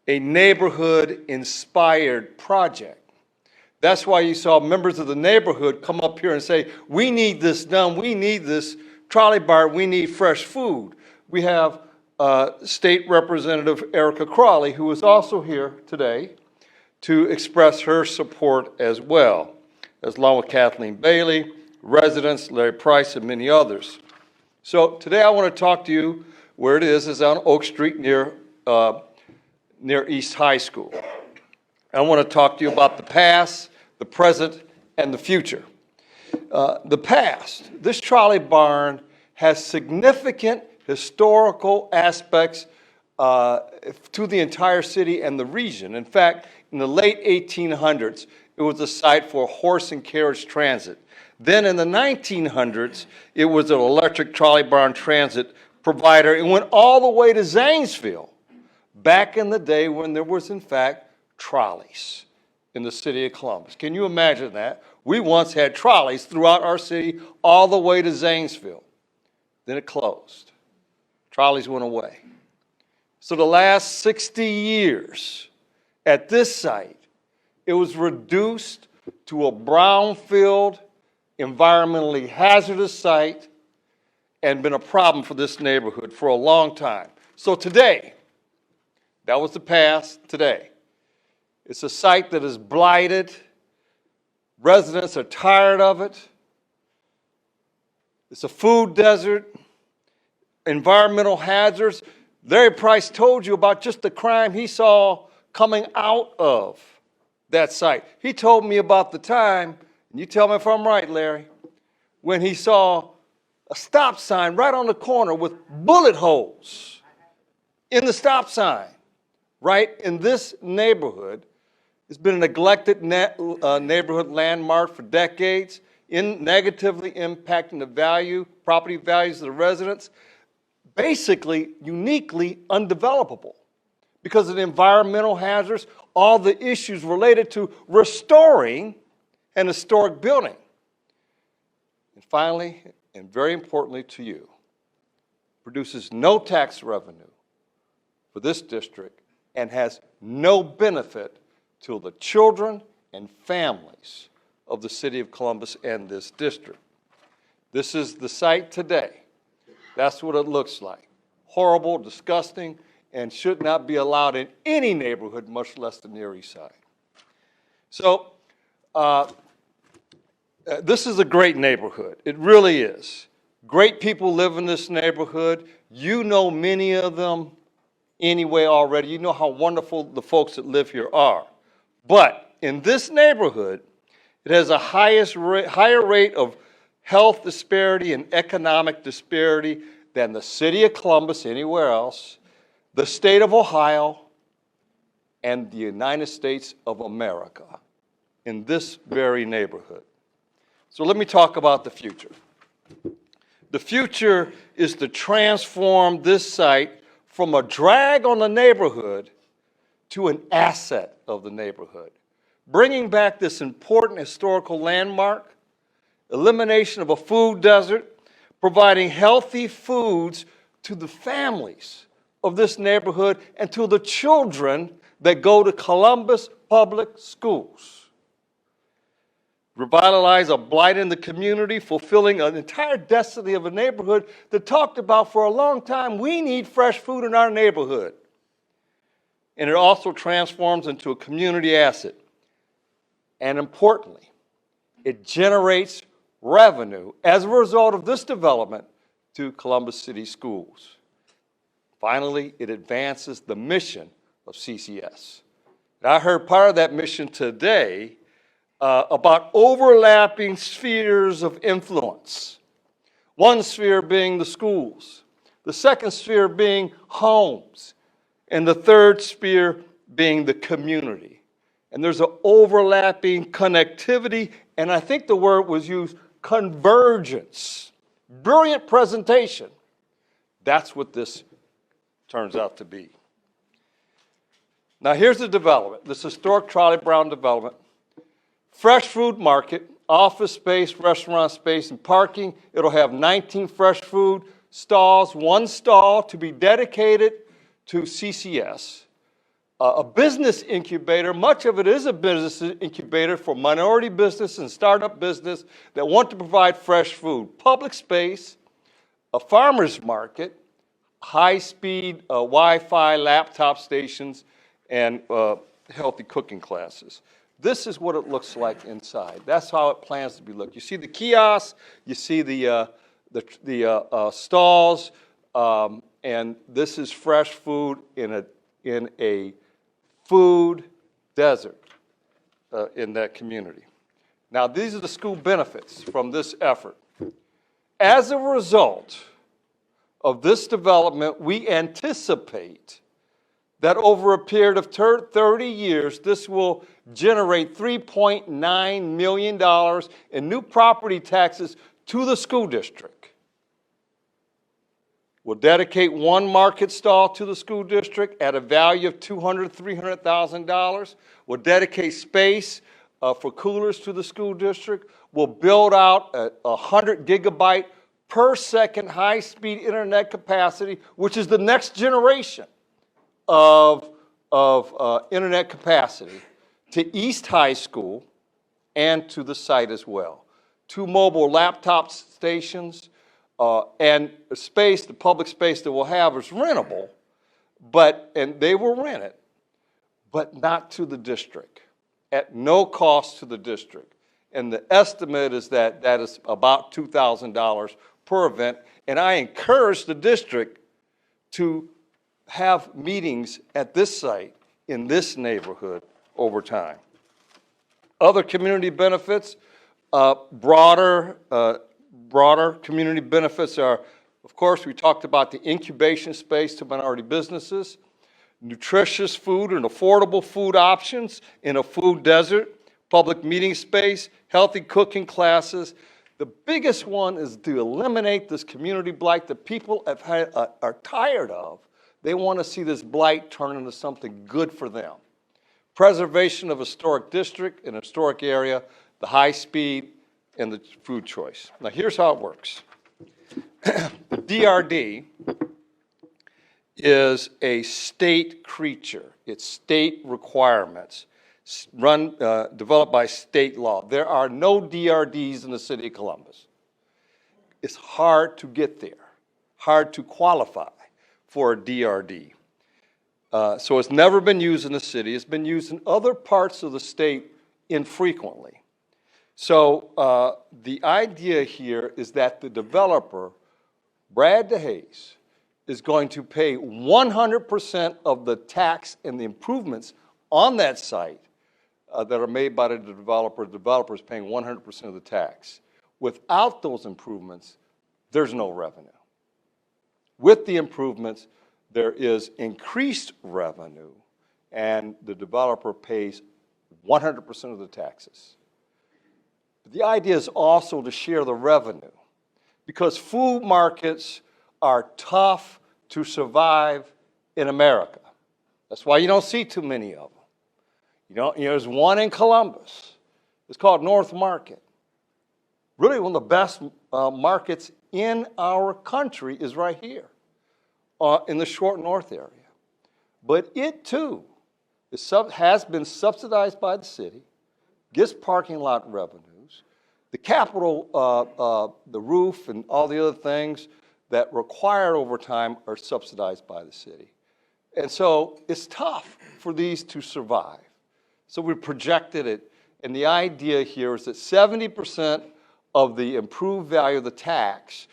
a neighborhood-inspired project. That's why you saw members of the neighborhood come up here and say, we need this done, we need this trolley barn, we need fresh food. We have State Representative Erica Crawley, who is also here today, to express her support as well, along with Kathleen Bailey residents, Larry Price, and many others. So today I want to talk to you where it is on Oak Street near East High School. I want to talk to you about the past, the present, and the future. The past, this trolley barn has significant historical aspects to the entire city and the region. In fact, in the late 1800s, it was a site for horse and carriage transit. Then in the 1900s, it was an electric trolley barn transit provider. It went all the way to Zanesville, back in the day when there was, in fact, trolleys in the city of Columbus. Can you imagine that? We once had trolleys throughout our city all the way to Zanesville. Then it closed. Trolleys went away. So the last 60 years at this site, it was reduced to a brownfield, environmentally hazardous site, and been a problem for this neighborhood for a long time. So today, that was the past, today. It's a site that is blighted. Residents are tired of it. It's a food desert, environmental hazards. Larry Price told you about just the crime he saw coming out of that site. He told me about the time, and you tell me if I'm right, Larry, when he saw a stop sign right on the corner with bullet holes in the stop sign, right in this neighborhood. It's been a neglected neighborhood landmark for decades, negatively impacting the property values of the residents, basically uniquely undevelopable because of the environmental hazards, all the issues related to restoring an historic building. And finally, and very importantly to you, produces no tax revenue for this district and has no benefit to the children and families of the city of Columbus and this district. This is the site today. That's what it looks like. Horrible, disgusting, and should not be allowed in any neighborhood, much less the Near East Side. So this is a great neighborhood. It really is. Great people live in this neighborhood. You know many of them anyway already. You know how wonderful the folks that live here are. But in this neighborhood, it has a higher rate of health disparity and economic disparity than the city of Columbus, anywhere else, the state of Ohio, and the United States of America in this very neighborhood. So let me talk about the future. The future is to transform this site from a drag on the neighborhood to an asset of the neighborhood, bringing back this important historical landmark, elimination of a food desert, providing healthy foods to the families of this neighborhood and to the children that go to Columbus Public Schools. Revitalize a blight in the community, fulfilling an entire destiny of a neighborhood that talked about for a long time, we need fresh food in our neighborhood. And it also transforms into a community asset. And importantly, it generates revenue as a result of this development to Columbus City Schools. Finally, it advances the mission of CCS. And I heard part of that mission today about overlapping spheres of influence. One sphere being the schools, the second sphere being homes, and the third sphere being the community. And there's an overlapping connectivity, and I think the word was used, convergence. Brilliant presentation. That's what this turns out to be. Now here's the development, this historic Trolley Brown development. Fresh food market, office space, restaurant space, and parking. It'll have 19 fresh food stalls, one stall to be dedicated to CCS. A business incubator, much of it is a business incubator for minority business and startup business that want to provide fresh food. Public space, a farmer's market, high-speed Wi-Fi laptop stations, and healthy cooking classes. This is what it looks like inside. That's how it plans to be looked. You see the kiosks, you see the stalls, and this is fresh food in a food desert in that community. Now, these are the school benefits from this effort. As a result of this development, we anticipate that over a period of 30 years, this will generate $3.9 million in new property taxes to the school district. We'll dedicate one market stall to the school district at a value of $200,000, $300,000. We'll dedicate space for coolers to the school district. We'll build out a 100 gigabyte per second high-speed internet capacity, which is the next generation of internet capacity to East High School and to the site as well. 2 mobile laptop stations and space, the public space that we'll have is rentable, and they will rent it, but not to the district, at no cost to the district. And the estimate is that that is about $2,000 per event, and I encourage the district to have meetings at this site in this neighborhood over time. Other community benefits, broader community benefits are, of course, we talked about the incubation space to minority businesses, nutritious food and affordable food options in a food desert, public meeting space, healthy cooking classes. The biggest one is to eliminate this community blight that people are tired of. They want to see this blight turn into something good for them. Preservation of historic district and historic area, the high speed, and the food choice. Now here's how it works. The DRD is a state creature. It's state requirements developed by state law. There are no DRDs in the city of Columbus. It's hard to get there, hard to qualify for a DRD. So it's never been used in the city. It's been used in other parts of the state infrequently. So the idea here is that the developer, Brad DeHaze, is going to pay 100% of the tax and the improvements on that site that are made by the developer. The developer is paying 100% of the tax. Without those improvements, there's no revenue. With the improvements, there is increased revenue, and the developer pays 100% of the taxes. The idea is also to share the revenue, because food markets are tough to survive in America. That's why you don't see too many of them. There's one in Columbus. It's called North Market. Really one of the best markets in our country is right here in the Short North area. But it too has been subsidized by the city, gets parking lot revenues. The Capitol, the roof and all the other things that require overtime are subsidized by the city. And so it's tough for these to survive. So we projected it, and the idea here is that 70% of the improved value of the tax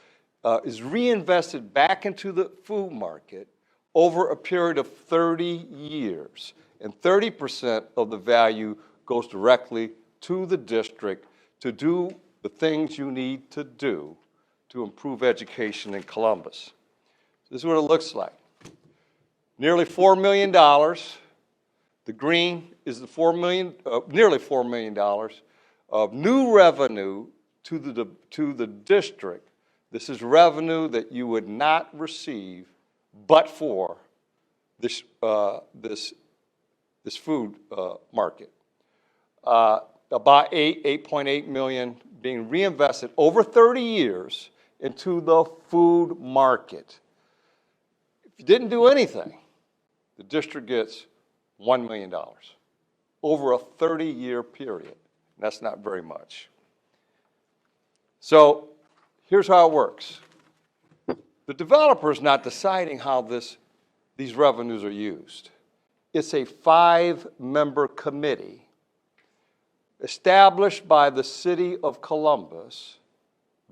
is reinvested back into the food market over a period of 30 years. And 30% of the value goes directly to the district to do the things you need to do to improve education in Columbus. This is what it looks like. Nearly $4 million. The green is the nearly $4 million of new revenue to the district. This is revenue that you would not receive but for this food market. About $8.8 million being reinvested over 30 years into the food market. If you didn't do anything, the district gets $1 million over a 30-year period. That's not very much. So here's how it works. The developer is not deciding how these revenues are used. It's a 5-member committee established by the City of Columbus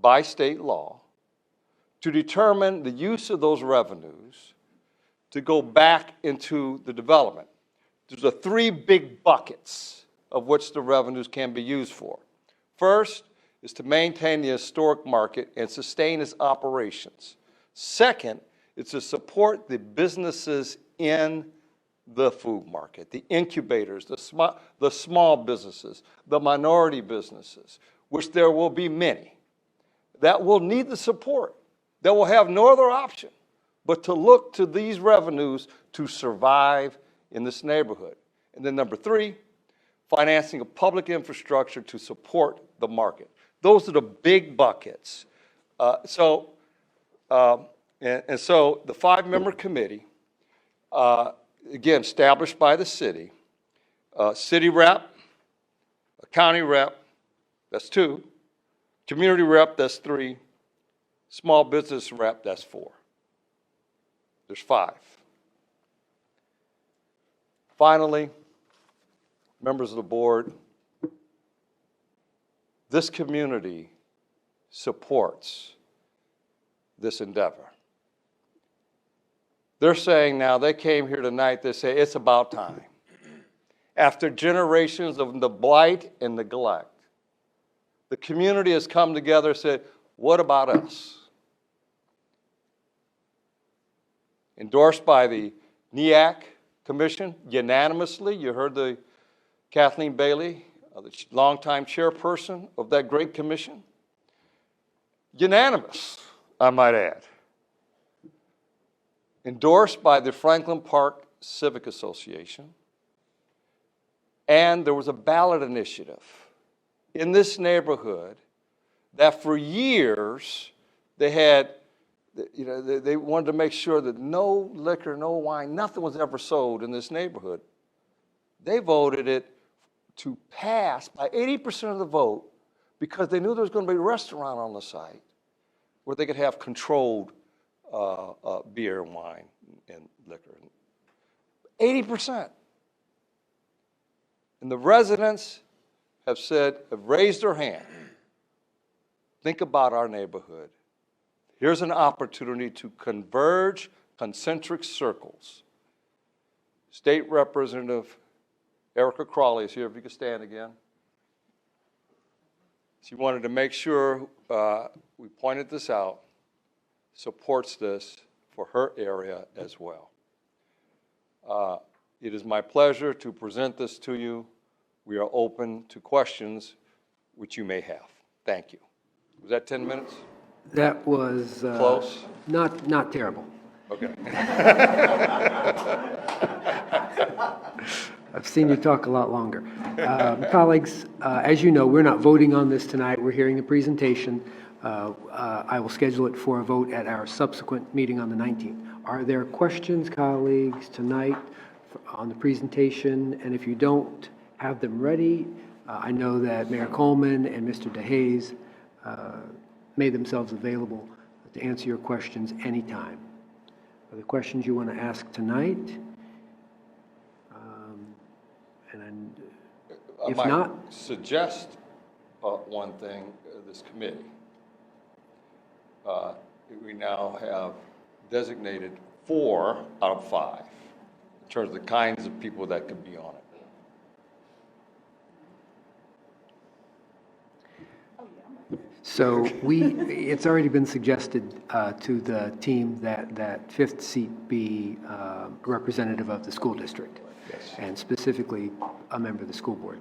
by state law to determine the use of those revenues to go back into the development. There's 3 big buckets of which the revenues can be used for. First is to maintain the historic market and sustain its operations. Second is to support the businesses in the food market, the incubators, the small businesses, the minority businesses, which there will be many, that will need the support, that will have no other option but to look to these revenues to survive in this neighborhood. And then number 3, financing of public infrastructure to support the market. Those are the big buckets. So the 5-member committee, again, established by the city, city rep, a county rep, that's 2, community rep, that's 3, small business rep, that's 4. There's 5. Finally, members of the board, this community supports this endeavor. They're saying now, they came here tonight, they say it's about time. After generations of the blight and neglect, the community has come together and said, what about us? Endorsed by the NEAC Commission unanimously. You heard the Kathleen Bailey, the longtime chairperson of that great commission. Unanimous, I might add. Endorsed by the Franklin Park Civic Association. And there was a ballot initiative in this neighborhood that for years they had, they wanted to make sure that no liquor, no wine, nothing was ever sold in this neighborhood. They voted it to pass by 80% of the vote because they knew there was going to be a restaurant on the site where they could have controlled beer and wine and liquor. 80%. And the residents have raised their hand. Think about our neighborhood. Here's an opportunity to converge concentric circles. State Representative Erica Crawley is here, if you could stand again. She wanted to make sure we pointed this out, supports this for her area as well. It is my pleasure to present this to you. We are open to questions which you may have. Thank you. Was that 10 minutes? That was close. Not terrible. Okay. I've seen you talk a lot longer. Colleagues, as you know, we're not voting on this tonight. We're hearing the presentation. I will schedule it for a vote at our subsequent meeting on the 19th. Are there questions, colleagues, tonight on the presentation? And if you don't have them ready, I know that Mayor Coleman and Mr. DeHaze made themselves available to answer your questions anytime. Are there questions you want to ask tonight? If I might not, suggest one thing, this committee. We now have designated 4 out of 5 in terms of the kinds of people that could be on it. so it's already been suggested to the team that 5th seat be a representative of the school district. Yes. And specifically a member of the school board.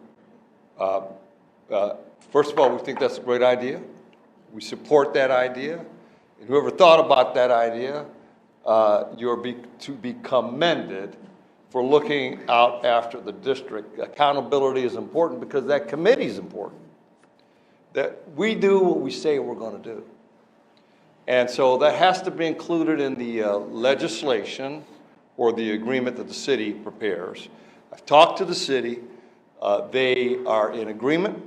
First of all, we think that's a great idea. We support that idea. And whoever thought about that idea, you're to be commended for looking out after the district. Accountability is important because that committee is important. That we do what we say we're going to do. And so that has to be included in the legislation or the agreement that the city prepares. I've talked to the city. They are in agreement.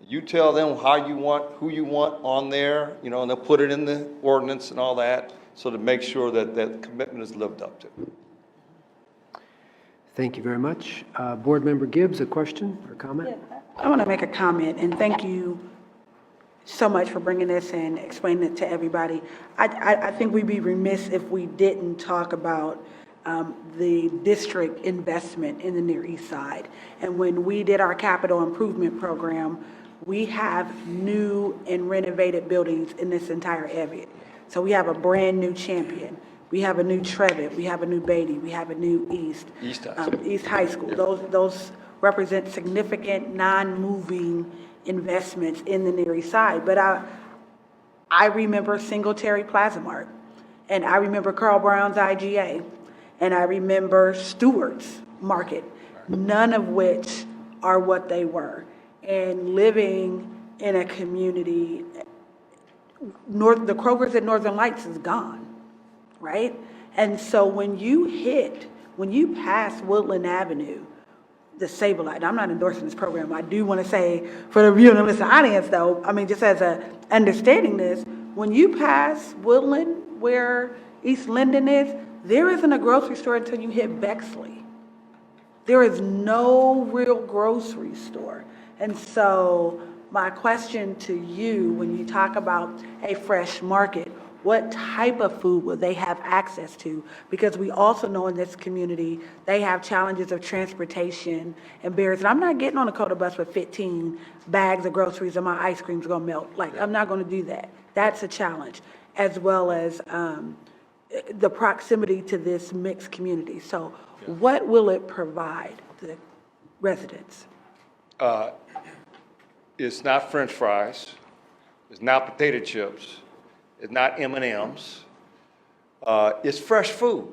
You tell them how you want, who you want on there, and they'll put it in the ordinance and all that, so to make sure that that commitment is lived up to. Thank you very much. Board Member Gibbs, a question or comment? Yeah, I want to make a comment, and thank you so much for bringing this and explaining it to everybody. I think we'd be remiss if we didn't talk about the district investment in the Near East Side. And when we did our capital improvement program, we have new and renovated buildings in this entire area. So we have a brand-new Champion. We have a new Trevitt. We have a new Beatty. We have a new East. East High School. Those represent significant non-moving investments in the Near East Side. But I remember Singletary Plaza Mart, and I remember Carl Brown's IGA, and I remember Stewart's Market, none of which are what they were. And living in a community, the Kroger's at Northern Lights is gone, right? And so when you pass Woodland Avenue, the Sableye, I'm not endorsing this program. I do want to say for the viewing and listening audience, though, I mean, just as a understanding this, when you pass Woodland, where East Linden is, there isn't a grocery store until you hit Bexley. There is no real grocery store. And so my question to you, when you talk about a fresh market, what type of food will they have access to? Because we also know in this community, they have challenges of transportation and barriers. And I'm not getting on a Coda bus with 15 bags of groceries and my ice cream's gonna melt. Like, I'm not gonna do that. That's a challenge, as well as the proximity to this mixed community. So what will it provide the residents? It's not French fries. It's not potato chips. It's not M&Ms. It's fresh food.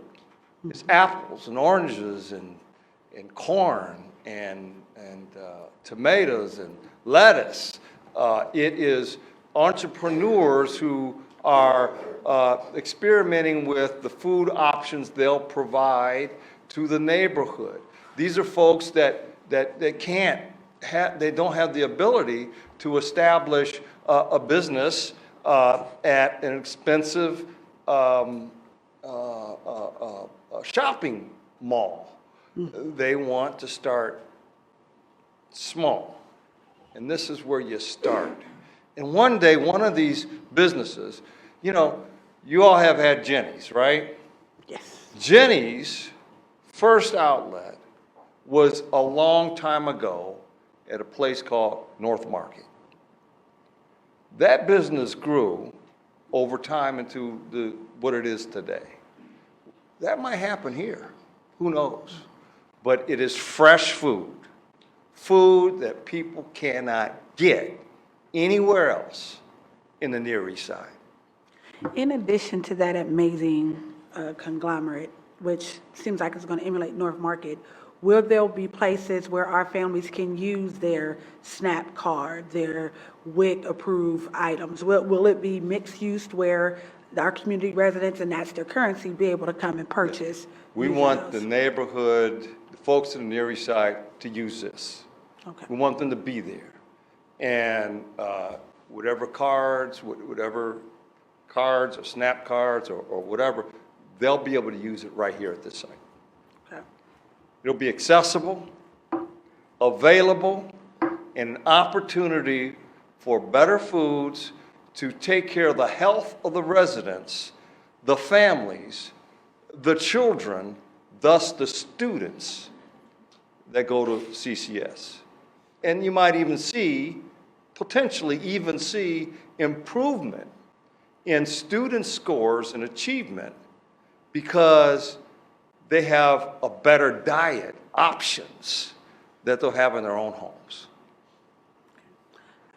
It's apples and oranges and corn and tomatoes and lettuce. It is entrepreneurs who are experimenting with the food options they'll provide to the neighborhood. These are folks that they don't have the ability to establish a business at an expensive shopping mall. They want to start small, and this is where you start. And one day, one of these businesses, you know, you all have had Jenny's, right? Yes. Jenny's first outlet was a long time ago at a place called North Market. That business grew over time into what it is today. That might happen here, who knows? But it is fresh food, food that people cannot get anywhere else in the Near East Side. In addition to that amazing conglomerate, which seems like it's going to emulate North Market, will there be places where our families can use their SNAP card, their WIC-approved items? Will it be mixed use where our community residents, and that's their currency, be able to come and purchase? We want the neighborhood, the folks in the Near East Side to use this. Okay. We want them to be there. And whatever cards or SNAP cards or whatever, they'll be able to use it right here at this site. Okay. It'll be accessible, available, and an opportunity for better foods to take care of the health of the residents, the families, the children, thus the students that go to CCS. And you might even potentially see improvement in student scores and achievement because they have a better diet options that they'll have in their own homes.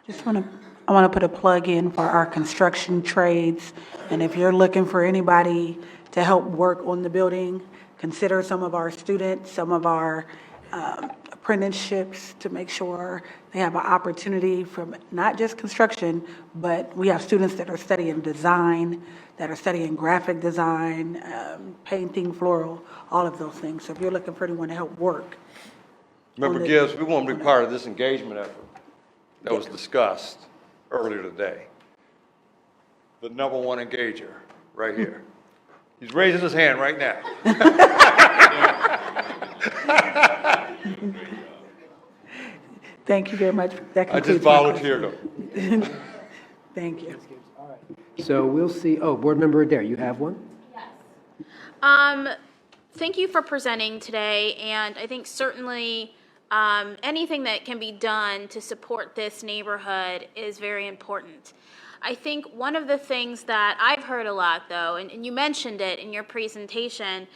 I want to put a plug in for our construction trades. And if you're looking for anybody to help work on the building, consider some of our students, some of our apprenticeships to make sure they have an opportunity from not just construction, but we have students that are studying design, that are studying graphic design, painting, floral, all of those things. So if you're looking for anyone to help work. Remember, Gibbs, we want to be part of this engagement effort that was discussed earlier today. The number one engager, right here. He's raising his hand right now. Thank you very much. That I concludes just my volunteered. questions. Thank you. So we'll see, oh, Board Member Adair, you have one? Thank you for presenting today, and I think certainly anything that can be done to support this neighborhood is very important. I think one of the things that I've heard a lot, though, and you mentioned it in your presentation,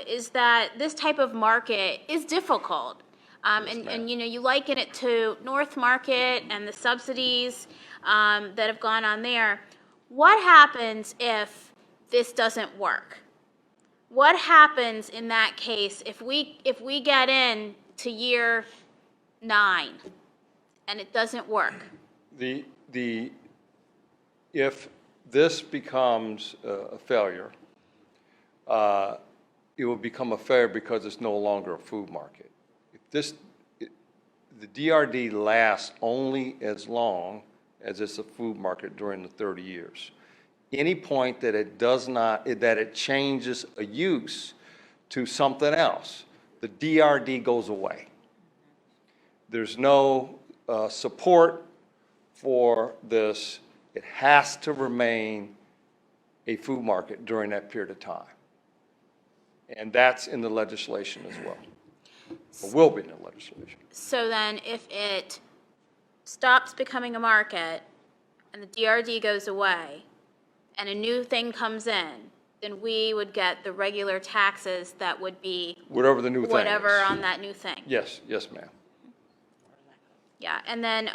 is that this type of market is difficult. And you know, you liken it to North Market and the subsidies that have gone on there. What happens if this doesn't work? What happens in that case if we get in to year 9 and it doesn't work? If this becomes a failure, it will become a failure because it's no longer a food market. The DRD lasts only as long as it's a food market during the 30 years. Any point that it does not, that it changes a use to something else, the DRD goes away. There's no support for this. It has to remain a food market during that period of time. And that's in the legislation as well. Or will be in the legislation. So then if it stops becoming a market and the DRD goes away and a new thing comes in, then we would get the regular taxes that would be Whatever the new thing is. whatever on that new thing. Yes, yes, ma'am. Yeah, and then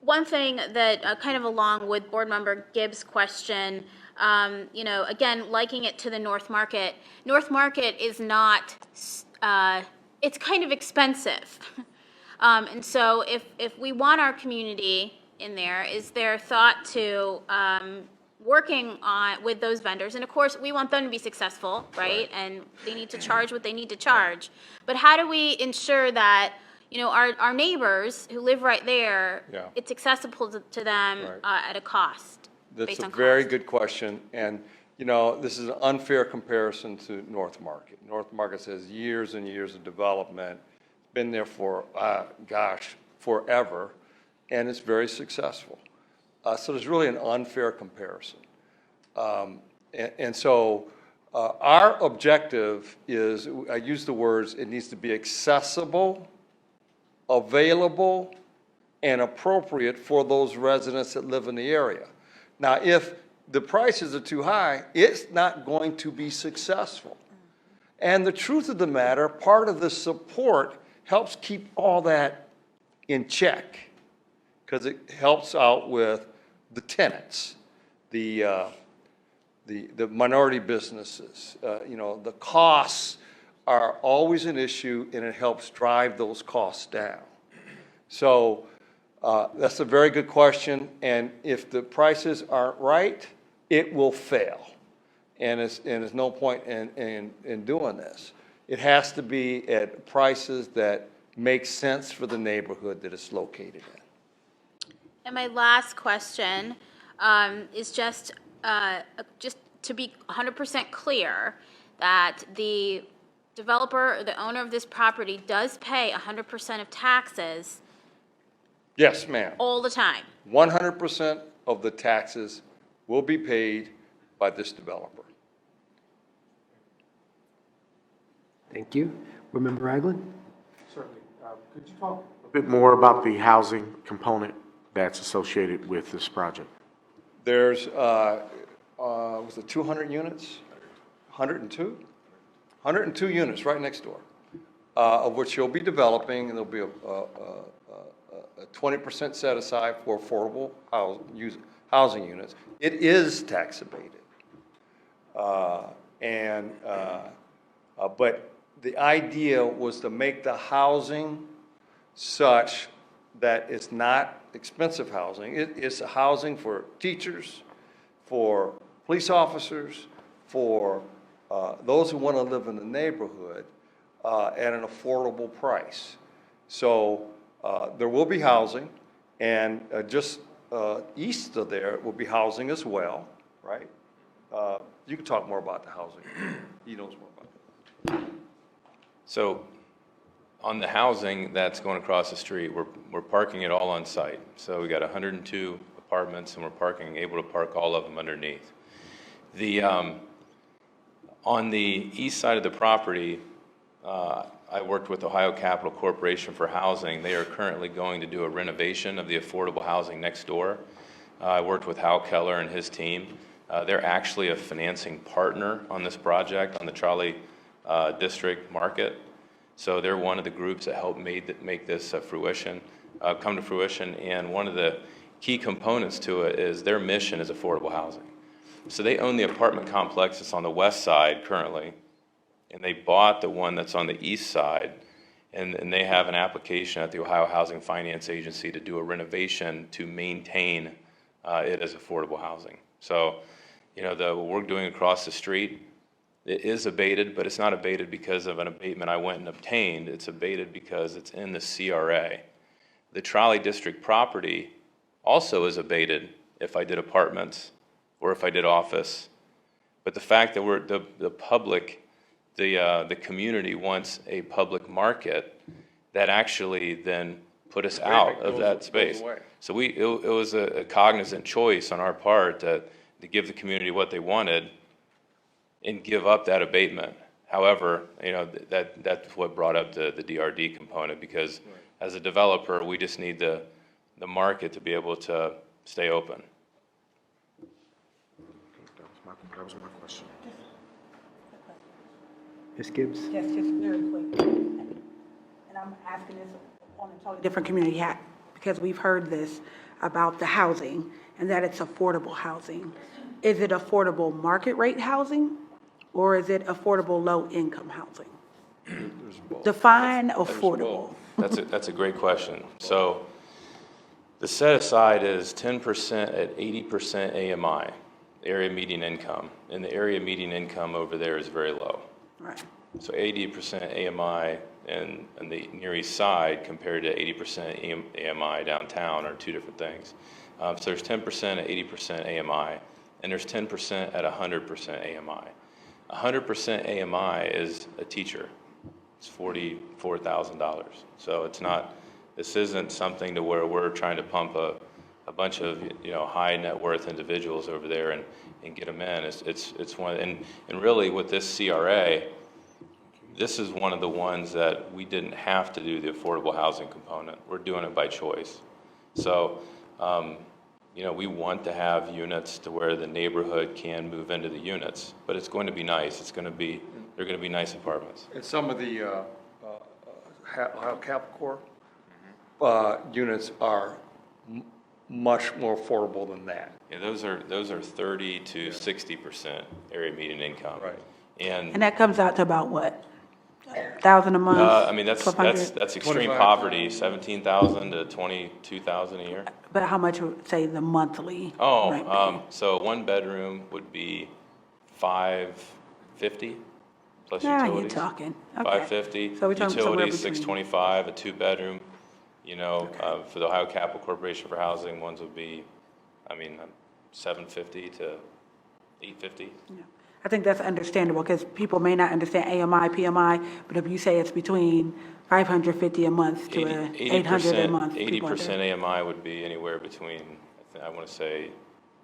one thing that kind of along with Board Member Gibbs' question, you know, again, liking it to the North Market. North Market is not, it's kind of expensive. And so if we want our community in there, is there thought to working on with those vendors? And of course, we want them to be successful, right? And they need to charge what they need to charge. But how do we ensure that, you know, our neighbors who live right there, Yeah. it's accessible to them at a cost? That's based a on very cost? good question. And, you know, this is an unfair comparison to North Market. North Market has years and years of development, been there for, forever, and it's very successful. So there's really an unfair comparison. And so our objective is, I use the words, it needs to be accessible, available, and appropriate for those residents that live in the area. Now, if the prices are too high, it's not going to be successful. And the truth of the matter, part of the support helps keep all that in check, because it helps out with the tenants, the minority businesses. You know, the costs are always an issue, and it helps drive those costs down. So that's a very good question, and if the prices aren't right, it will fail. And there's no point in doing this. It has to be at prices that make sense for the neighborhood that it's located in. And my last question is just to be 100% clear that the developer or the owner of this property does pay 100% of taxes Yes, ma'am. all the time. 100% of the taxes will be paid by this developer. Thank you. Board Member Ragland? Certainly. Could you talk a bit more about the housing component that's associated with this project? There's, was it 200 units? 102? 102 units right next door, of which you'll be developing, and there'll be a 20% set aside for affordable housing units. It is tax abated. But the idea was to make the housing such that it's not expensive housing. It's housing for teachers, for police officers, for those who want to live in the neighborhood at an affordable price. So there will be housing, and just east of there will be housing as well, right? You can talk more about the housing. He knows more about that. So On the housing that's going across the street, we're parking it all on site. So we got 102 apartments, and we're able to park all of them underneath. On the east side of the property, I worked with Ohio Capital Corporation for Housing. They are currently going to do a renovation of the affordable housing next door. I worked with Hal Keller and his team. They're actually a financing partner on this project on the Trolley District Market. So they're one of the groups that helped make this come to fruition. And one of the key components to it is their mission is affordable housing. So they own the apartment complex that's on the west side currently, and they bought the one that's on the east side, and they have an application at the Ohio Housing Finance Agency to do a renovation to maintain it as affordable housing. So, the work doing across the street, it is abated, but it's not abated because of an abatement I went and obtained. It's abated because it's in the CRA. The Trolley District property also is abated if I did apartments or if I did office. But the fact that the public, the community wants a public market, that actually then put us out of that space. So it was a cognizant choice on our part to give the community what they wanted and give up that abatement. However, that's what brought up the DRD component, because as a developer, we just need the market to be able to stay open. That was my question. Ms. Gibbs? Yes, just very quick. And I'm asking this on a totally different community hat, because we've heard this about the housing and that it's affordable housing. Is it affordable market rate housing, or is it affordable low-income housing? Define affordable. That's a great question. So the set aside is 10% at 80% AMI, area median income, and the area median income over there is very low. Right. So 80% AMI and the Near East Side compared to 80% AMI downtown are two different things. So there's 10% at 80% AMI, and there's 10% at 100% AMI. 100% AMI is a teacher. It's $44,000. So this isn't something to where we're trying to pump a bunch of high net worth individuals over there and get them in. It's one, and really with this CRA, this is one of the ones that we didn't have to do the affordable housing component. We're doing it by choice. So, we want to have units to where the neighborhood can move into the units, but it's going to be nice. They're going to be nice apartments. And some of the Ohio Capital Corp units are much more affordable than that. Yeah, those are 30 to 60% area median income. Right. And that comes out to about what? 1,000 a month? That's extreme poverty, 17,000 to 22,000 a year. But how much would, say, the monthly? So one bedroom would be $550 plus Yeah, utilities. you're talking. Okay. $550. So we're talking somewhere Utilities, between. $625, a two-bedroom. For the Ohio Capital Corporation for Housing, ones would be, $750 to $850. Yeah. I think that's understandable, because people may not understand AMI, PMI, but if you say it's between $550 a month to $800 a month. 80% AMI would be anywhere between, I want to say,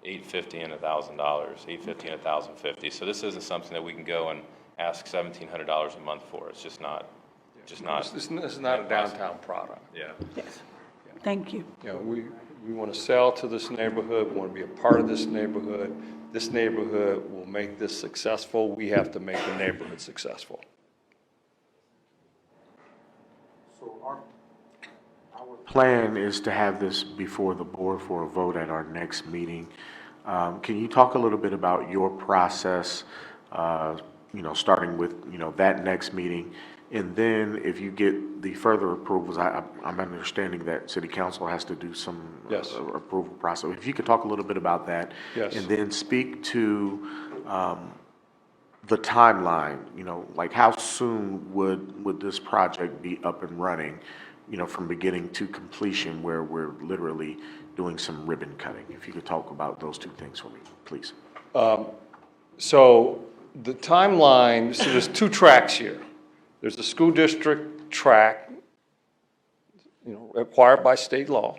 $850 and $1,000, $850 and $1,050. So this isn't something that we can go and ask $1,700 a month for. It's just not. This is not a downtown product. Yeah. Yes. Thank you. We want to sell to this neighborhood. We want to be a part of this neighborhood. This neighborhood will make this successful. We have to make the neighborhood successful. So our plan is to have this before the board for a vote at our next meeting. Can you talk a little bit about your process, starting with, that next meeting? And then if you get the further approvals, I'm understanding that city council has to do some approval process. If you could talk a little bit about that. Yes. And then speak to the timeline, like how soon would this project be up and running, from beginning to completion, where we're literally doing some ribbon cutting? If you could talk about those two things for me, please. So the timeline, so there's two tracks here. There's a school district track, required by state law.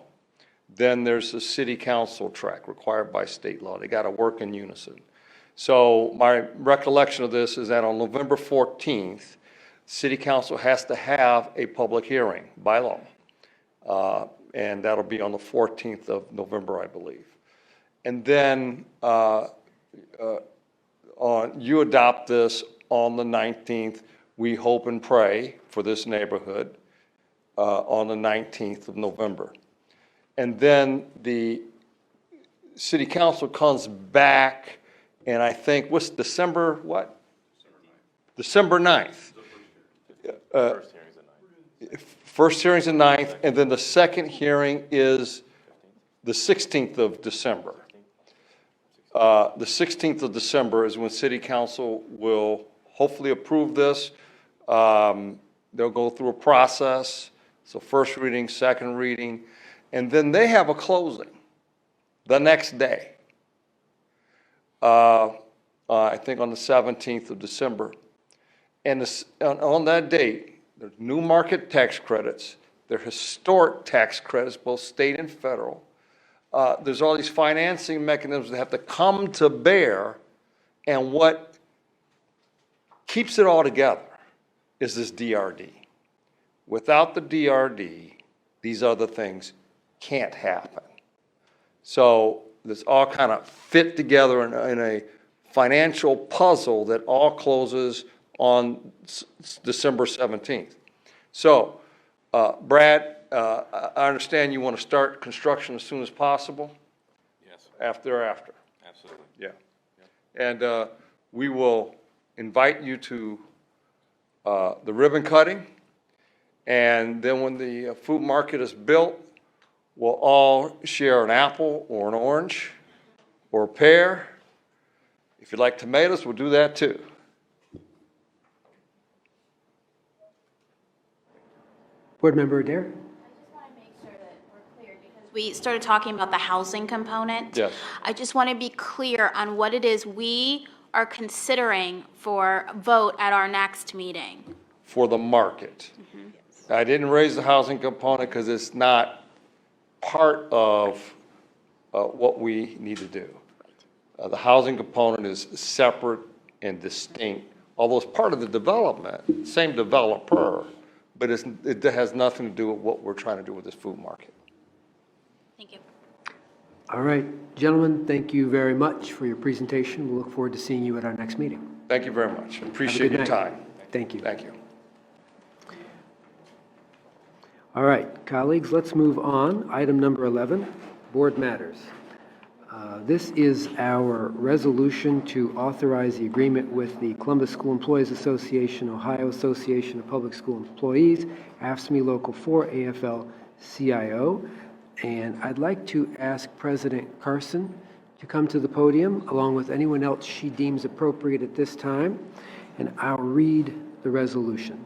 Then there's a city council track required by state law. They got to work in unison. So my recollection of this is that on November 14th, city council has to have a public hearing by law. And that'll be on the 14th of November, I believe. And then you adopt this on the 19th. We hope and pray for this neighborhood on the 19th of November. And then the city council comes back, and I think, what's December, what? December 9th. First hearing's the 9th, and then the second hearing is the 16th of December. The 16th of December is when city council will hopefully approve this. They'll go through a process, so first reading, second reading, and then they have a closing the next day. I think on the 17th of December. And on that date, there's new market tax credits, there are historic tax credits, both state and federal. There's all these financing mechanisms that have to come to bear, and what keeps it all together is this DRD. Without the DRD, these other things can't happen. So this all kind of fit together in a financial puzzle that all closes on December 17th. So, Brad, I understand you want to start construction as soon as possible? Yes. After. Absolutely. Yeah. And we will invite you to the ribbon cutting, and then when the food market is built, we'll all share an apple or an orange or a pear. If you like tomatoes, we'll do that too. Board Member Adair? We started talking about the housing component. Yes. I just want to be clear on what it is we are considering for vote at our next meeting. For the market. I didn't raise the housing component because it's not part of what we need to do. The housing component is separate and distinct, although it's part of the development, same developer, but it has nothing to do with what we're trying to do with this food market. Thank you. All right, gentlemen, thank you very much for your presentation. We'll look forward to seeing you at our next meeting. Thank you very much. Appreciate your night. time. Thank you. Thank you. All right, colleagues, let's move on. Item number 11, board matters. This is our resolution to authorize the agreement with the Columbus School Employees Association, Ohio Association of Public School Employees, AFSCME Local 4, AFL-CIO. And I'd like to ask President Carson to come to the podium, along with anyone else she deems appropriate at this time, and I'll read the resolution.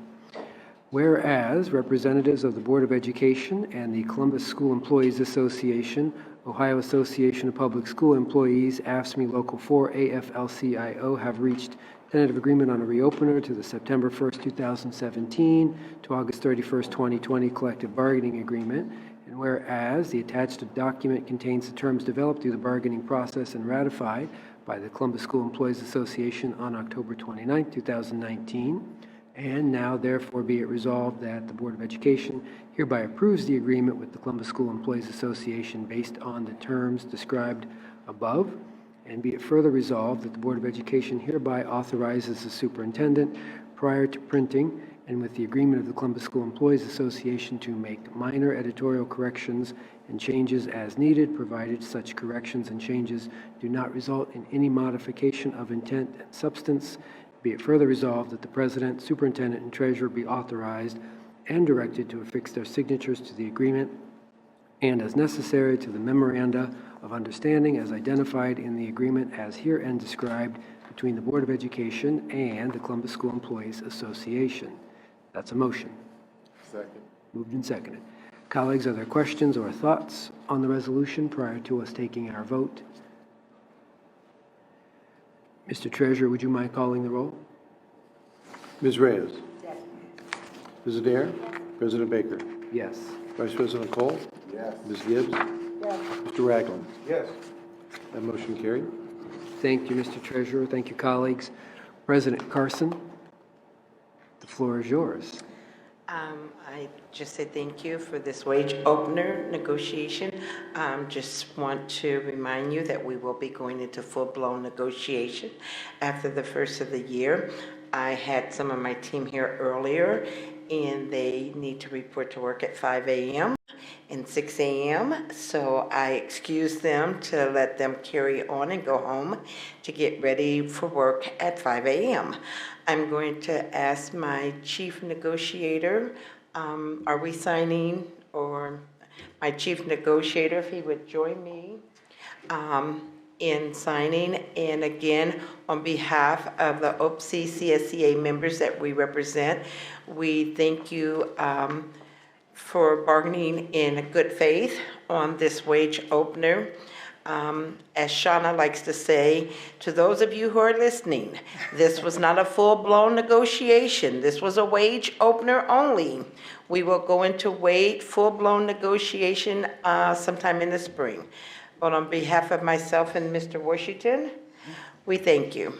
Whereas representatives of the Board of Education and the Columbus School Employees Association, Ohio Association of Public School Employees, AFSCME Local 4, AFL-CIO, have reached tentative agreement on a reopener to the September 1st, 2017 to August 31st, 2020 collective bargaining agreement. And whereas the attached document contains the terms developed through the bargaining process and ratified by the Columbus School Employees Association on October 29th, 2019, and now therefore be it resolved that the Board of Education hereby approves the agreement with the Columbus School Employees Association based on the terms described above, and be it further resolved that the Board of Education hereby authorizes the superintendent prior to printing and with the agreement of the Columbus School Employees Association to make minor editorial corrections and changes as needed, provided such corrections and changes do not result in any modification of intent and substance. Be it further resolved that the President, Superintendent, and Treasurer be authorized and directed to affix their signatures to the agreement and as necessary to the memoranda of understanding as identified in the agreement as herein described between the Board of Education and the Columbus School Employees Association. That's a motion. Second. Moved and seconded. Colleagues, are there questions or thoughts on the resolution prior to us taking our vote? Mr. Treasurer, would you mind calling the roll? Ms. Reyes? Ms. Adair? President Baker? Yes. Vice President Cole? Yes. Ms. Gibbs? Yes. Mr. Ragland? Yes. That motion carried. Thank you, Mr. Treasurer. Thank you, colleagues. President Carson, the floor is yours. I just say thank you for this wage opener negotiation. Just want to remind you that we will be going into full-blown negotiation after the first of the year. I had some of my team here earlier, and they need to report to work at 5 a.m. and 6 a.m., so I excused them to let them carry on and go home to get ready for work at 5 a.m. I'm going to ask my chief negotiator, are we signing, or my chief negotiator, if he would join me in signing. And again, on behalf of the OPSI CSEA members that we represent, we thank you for bargaining in good faith on this wage opener. As Shauna likes to say, to those of you who are listening, this was not a full-blown negotiation. This was a wage opener only. We will go into full-blown negotiation sometime in the spring. But on behalf of myself and Mr. Washington, we thank you.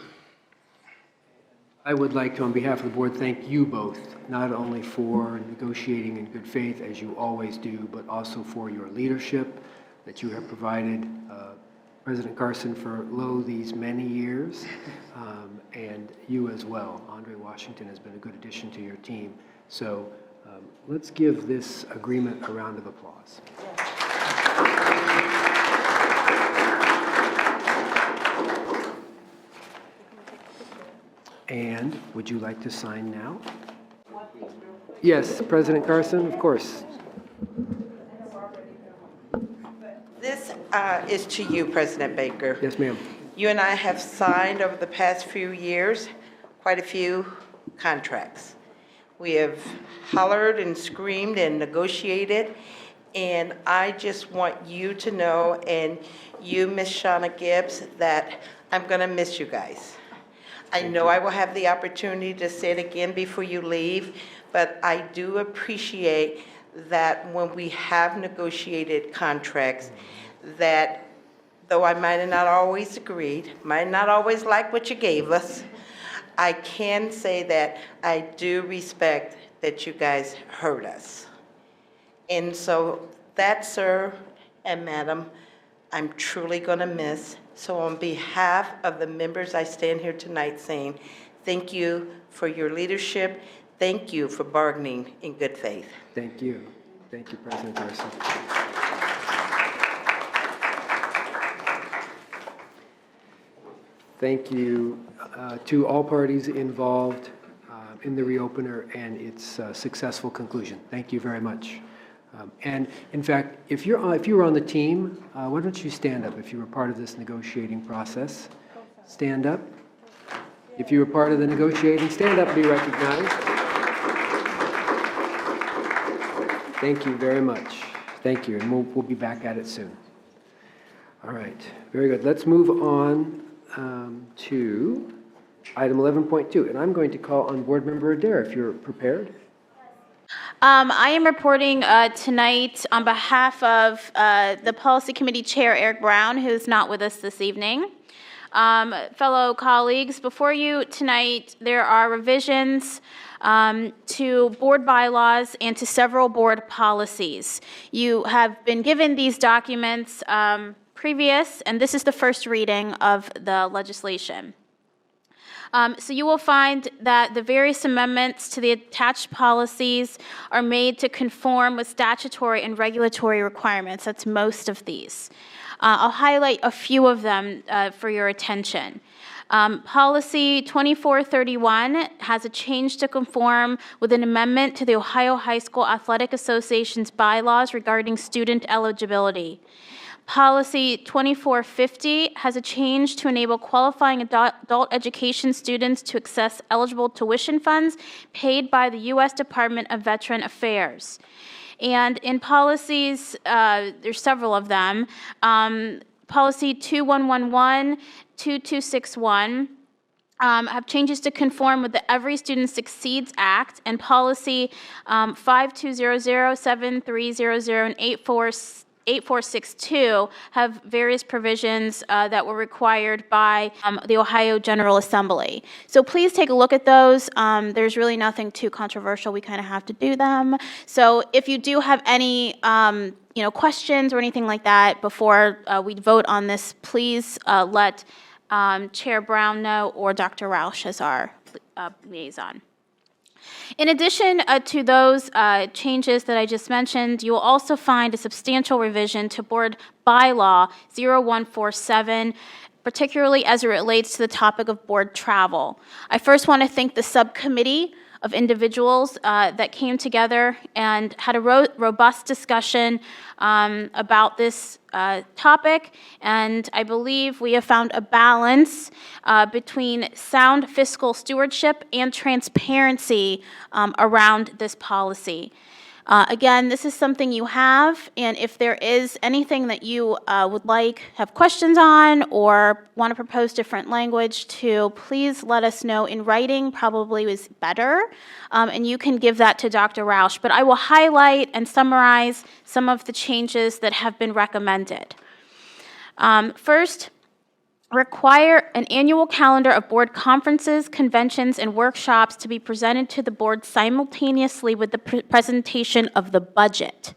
I would like to, on behalf of the board, thank you both, not only for negotiating in good faith, as you always do, but also for your leadership that you have provided President Carson for these many years, and you as well. Andre Washington has been a good addition to your team. So let's give this agreement a round of applause. And would you like to sign now? Yes, President Carson, of course. This is to you, President Baker. Yes, ma'am. You and I have signed over the past few years quite a few contracts. We have hollered and screamed and negotiated, and I just want you to know, and you, Miss Shauna Gibbs, that I'm going to miss you guys. I know I will have the opportunity to say it again before you leave, but I do appreciate that when we have negotiated contracts, that though I might have not always agreed, might not always like what you gave us, I can say that I do respect that you guys heard us. And so that, sir and madam, I'm truly going to miss. So on behalf of the members, I stand here tonight saying thank you for your leadership. Thank you for bargaining in good faith. Thank you. Thank you, President Carson. Thank you to all parties involved in the reopener and its successful conclusion. Thank you very much. And in fact, if you were on the team, why don't you stand up if you were part of this negotiating process? Stand up. If you were part of the negotiating, stand up and be recognized. Thank you very much. Thank you, and we'll be back at it soon. All right, very good. Let's move on to item 11.2, and I'm going to call on Board Member Adair, if you're prepared. I am reporting tonight on behalf of the Policy Committee Chair, Eric Brown, who's not with us this evening. Fellow colleagues, before you tonight, there are revisions to board bylaws and to several board policies. You have been given these documents previous, and this is the first reading of the legislation. So you will find that the various amendments to the attached policies are made to conform with statutory and regulatory requirements. That's most of these. I'll highlight a few of them for your attention. Policy 2431 has a change to conform with an amendment to the Ohio High School Athletic Association's bylaws regarding student eligibility. Policy 2450 has a change to enable qualifying adult education students to access eligible tuition funds paid by the U.S. Department of Veteran Affairs. And in policies, there's several of them, Policy 2111, 2261, have changes to conform with the Every Student Succeeds Act and Policy 5200, 7300, and 8462 have various provisions that were required by the Ohio General Assembly. So please take a look at those. There's really nothing too controversial. We kind of have to do them. So if you do have any questions or anything like that before we vote on this, please let Chair Brown know or Dr. Roush as our liaison. In addition to those changes that I just mentioned, you will also find a substantial revision to Board Bylaw 0147, particularly as it relates to the topic of board travel. I first want to thank the subcommittee of individuals that came together and had a robust discussion about this topic, and I believe we have found a balance between sound fiscal stewardship and transparency around this policy. Again, this is something you have, and if there is anything that you would have questions on or want to propose different language to, please let us know in writing, probably is better, and you can give that to Dr. Roush. But I will highlight and summarize some of the changes that have been recommended. First, require an annual calendar of board conferences, conventions, and workshops to be presented to the board simultaneously with the presentation of the budget.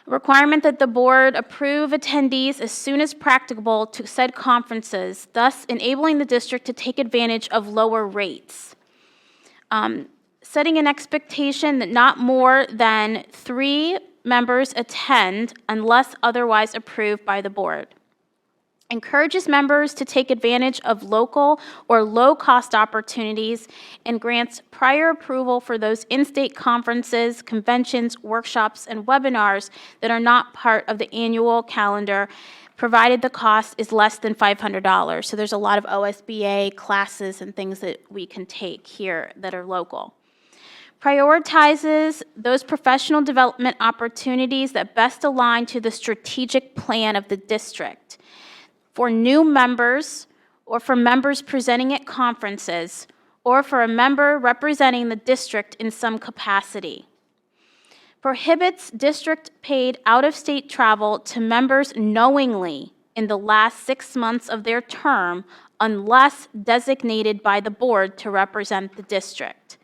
A requirement that the board approve attendees as soon as practicable to said conferences, thus enabling the district to take advantage of lower rates. Setting an expectation that not more than 3 members attend unless otherwise approved by the board. Encourages members to take advantage of local or low-cost opportunities and grants prior approval for those in-state conferences, conventions, workshops, and webinars that are not part of the annual calendar, provided the cost is less than $500. So there's a lot of OSBA classes and things that we can take here that are local. Prioritizes those professional development opportunities that best align to the strategic plan of the district. For new members, or for members presenting at conferences, or for a member representing the district in some capacity. Prohibits district-paid out-of-state travel to members knowingly in the last 6 months of their term unless designated by the board to represent the district.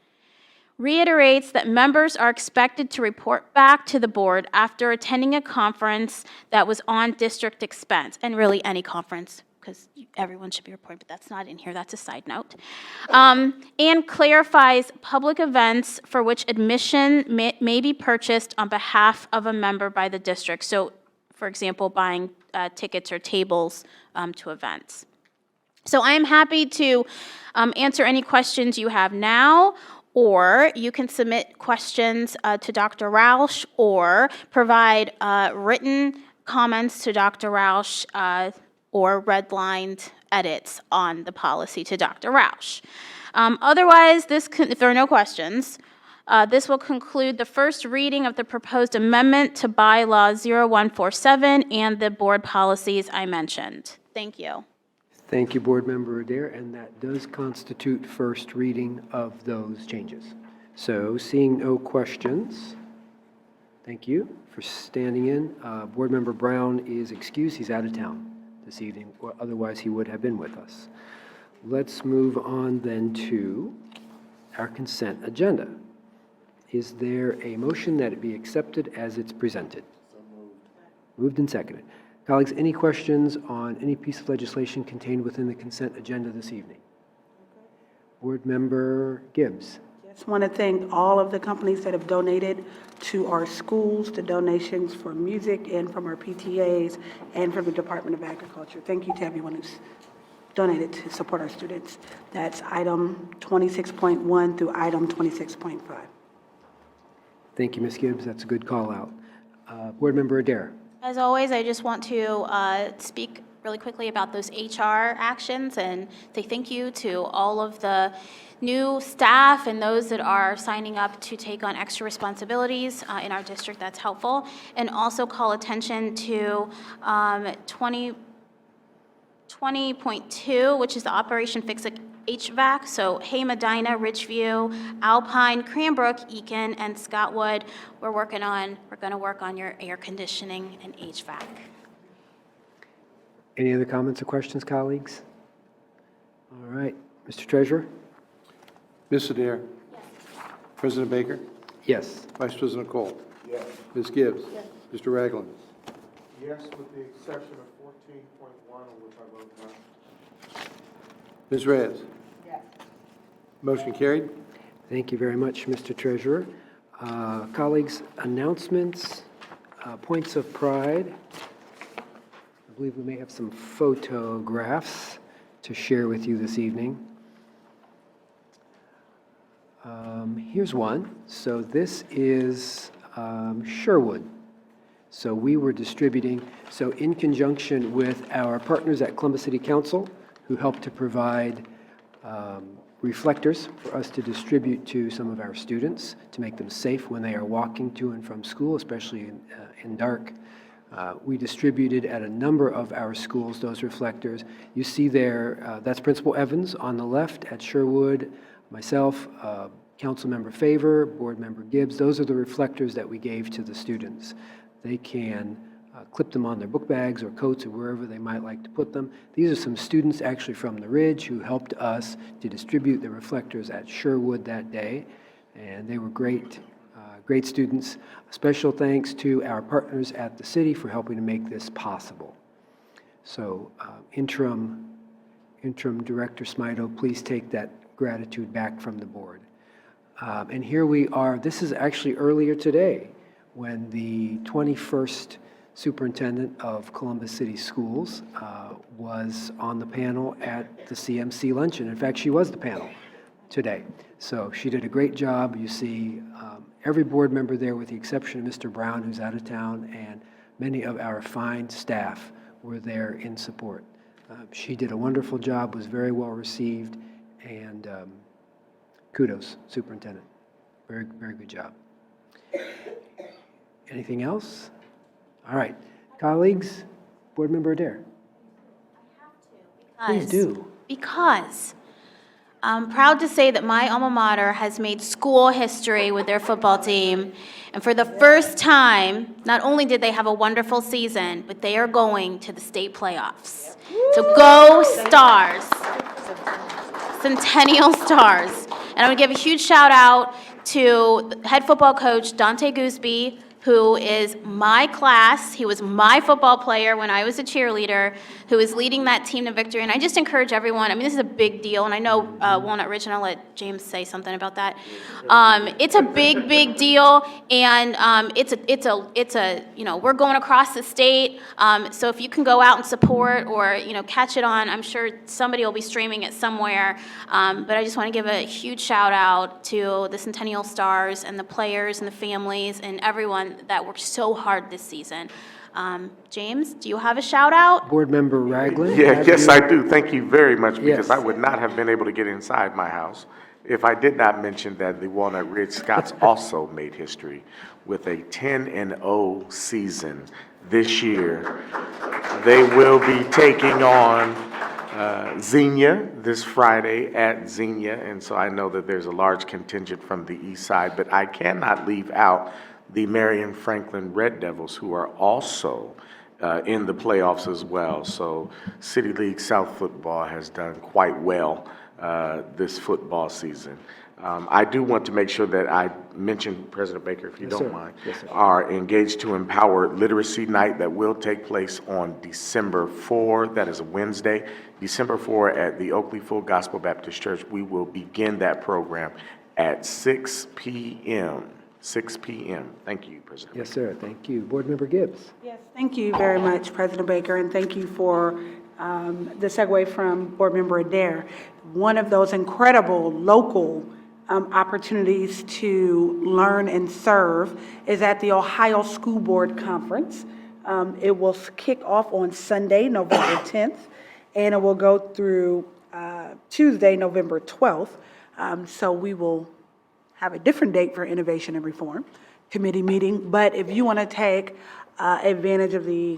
Reiterates that members are expected to report back to the board after attending a conference that was on district expense, and really any conference, because everyone should be reporting, but that's not in here, that's a side note. And clarifies public events for which admission may be purchased on behalf of a member by the district. So, for example, buying tickets or tables to events. So I am happy to answer any questions you have now, or you can submit questions to Dr. Roush or provide written comments to Dr. Roush or redlined edits on the policy to Dr. Roush. Otherwise, if there are no questions, this will conclude the first reading of the proposed amendment to Bylaw 0147 and the board policies I mentioned. Thank you. Thank you, Board Member Adair, and that does constitute first reading of those changes. So, seeing no questions, thank you for standing in. Board Member Brown is excused. He's out of town this evening, or otherwise he would have been with us. Let's move on then to our consent agenda. Is there a motion that it be accepted as it's presented? So moved. Moved and seconded. Colleagues, any questions on any piece of legislation contained within the consent agenda this evening? Board Member Gibbs. Just want to thank all of the companies that have donated to our schools, the donations for music and from our PTAs and from the Department of Agriculture. Thank you to everyone who's donated to support our students. That's item 26.1 through item 26.5. Thank you, Ms. Gibbs. That's a good call out. Board Member Adair. As always, I just want to speak really quickly about those HR actions and say thank you to all of the new staff and those that are signing up to take on extra responsibilities in our district. That's helpful. And also call attention to 20.2, which is the Operation Fix It HVAC. So Hay Medina, Ridgeview, Alpine, Cranbrook, Eakin, and Scottwood. We're going to work on your air conditioning and HVAC. Any other comments or questions, colleagues? All right, Mr. Treasurer? Ms. Adair? President Baker? Yes. Vice President Cole? Yes. Ms. Gibbs? Mr. Ragland? Yes, with the exception of 14.1, on which I vote no. Ms. Reyes? Motion carried. Thank you very much, Mr. Treasurer. Colleagues, announcements, points of pride. I believe we may have some photographs to share with you this evening. Here's one. So this is Sherwood. So we were distributing, so in conjunction with our partners at Columbus City Council, who helped to provide reflectors for us to distribute to some of our students to make them safe when they are walking to and from school, especially in dark. We distributed at a number of our schools those reflectors. You see there, that's Principal Evans on the left at Sherwood, myself, Councilmember Favor, Board Member Gibbs. Those are the reflectors that we gave to the students. They can clip them on their book bags or coats or wherever they might like to put them. These are some students actually from the Ridge who helped us to distribute the reflectors at Sherwood that day, and they were great, great students. Special thanks to our partners at the city for helping to make this possible. So Interim Director Smito, please take that gratitude back from the board. And here we are, this is actually earlier today when the 21st Superintendent of Columbus City Schools was on the panel at the CMC luncheon. In fact, she was the panel today. So she did a great job. You see every board member there with the exception of Mr. Brown, who's out of town, and many of our fine staff were there in support. She did a wonderful job, was very well received, and kudos, Superintendent. Very, very good job. Anything else? All right. Colleagues, Board Member Adair. Please do. Because I'm proud to say that my alma mater has made school history with their football team. And for the first time, not only did they have a wonderful season, but they are going to the state playoffs. So go Stars. Centennial Stars. And I want to give a huge shout out to head football coach Dante Gooseby, who is my class. He was my football player when I was a cheerleader, who is leading that team to victory. And I just encourage everyone, I mean, this is a big deal, and I know Walnut Ridge, and I'll let James say something about that. It's a big, big deal, and it's a you know, we're going across the state, so if you can go out and support or, you know, catch it on, I'm sure somebody will be streaming it somewhere, but I just want to give a huge shout out to the Centennial Stars and the players and the families and everyone that worked so hard this season. James, do you have a shout out? Board Member Ragland. Yes, I do. Thank you very much, because Yes. I would not have been able to get inside my house if I did not mention that the Walnut Ridge Scots also made history with a 10-0 season this year. They will be taking on Xenia this Friday at Xenia, and so I know that there's a large contingent from the east side, but I cannot leave out the Marion Franklin Red Devils, who are also in the playoffs as well. So City League South football has done quite well this football season. I do want to make sure that I mention, President Baker, if you Yes, don't sir. mind, Yes, sir. our Engage to Empower Literacy Night that will take place on December 4. That is a Wednesday. December 4 at the Oakley Full Gospel Baptist Church. We will begin that program at 6 p.m. 6 p.m. Thank you, President. Yes, sir. Thank you. Board Member Gibbs. Yes, thank you very much, President Baker, and thank you for the segue from Board Member Adair. One of those incredible local opportunities to learn and serve is at the Ohio School Board Conference. It will kick off on Sunday, November 10th, and it will go through Tuesday, November 12th. So we will have a different date for Innovation and Reform Committee meeting, but if you want to take advantage of the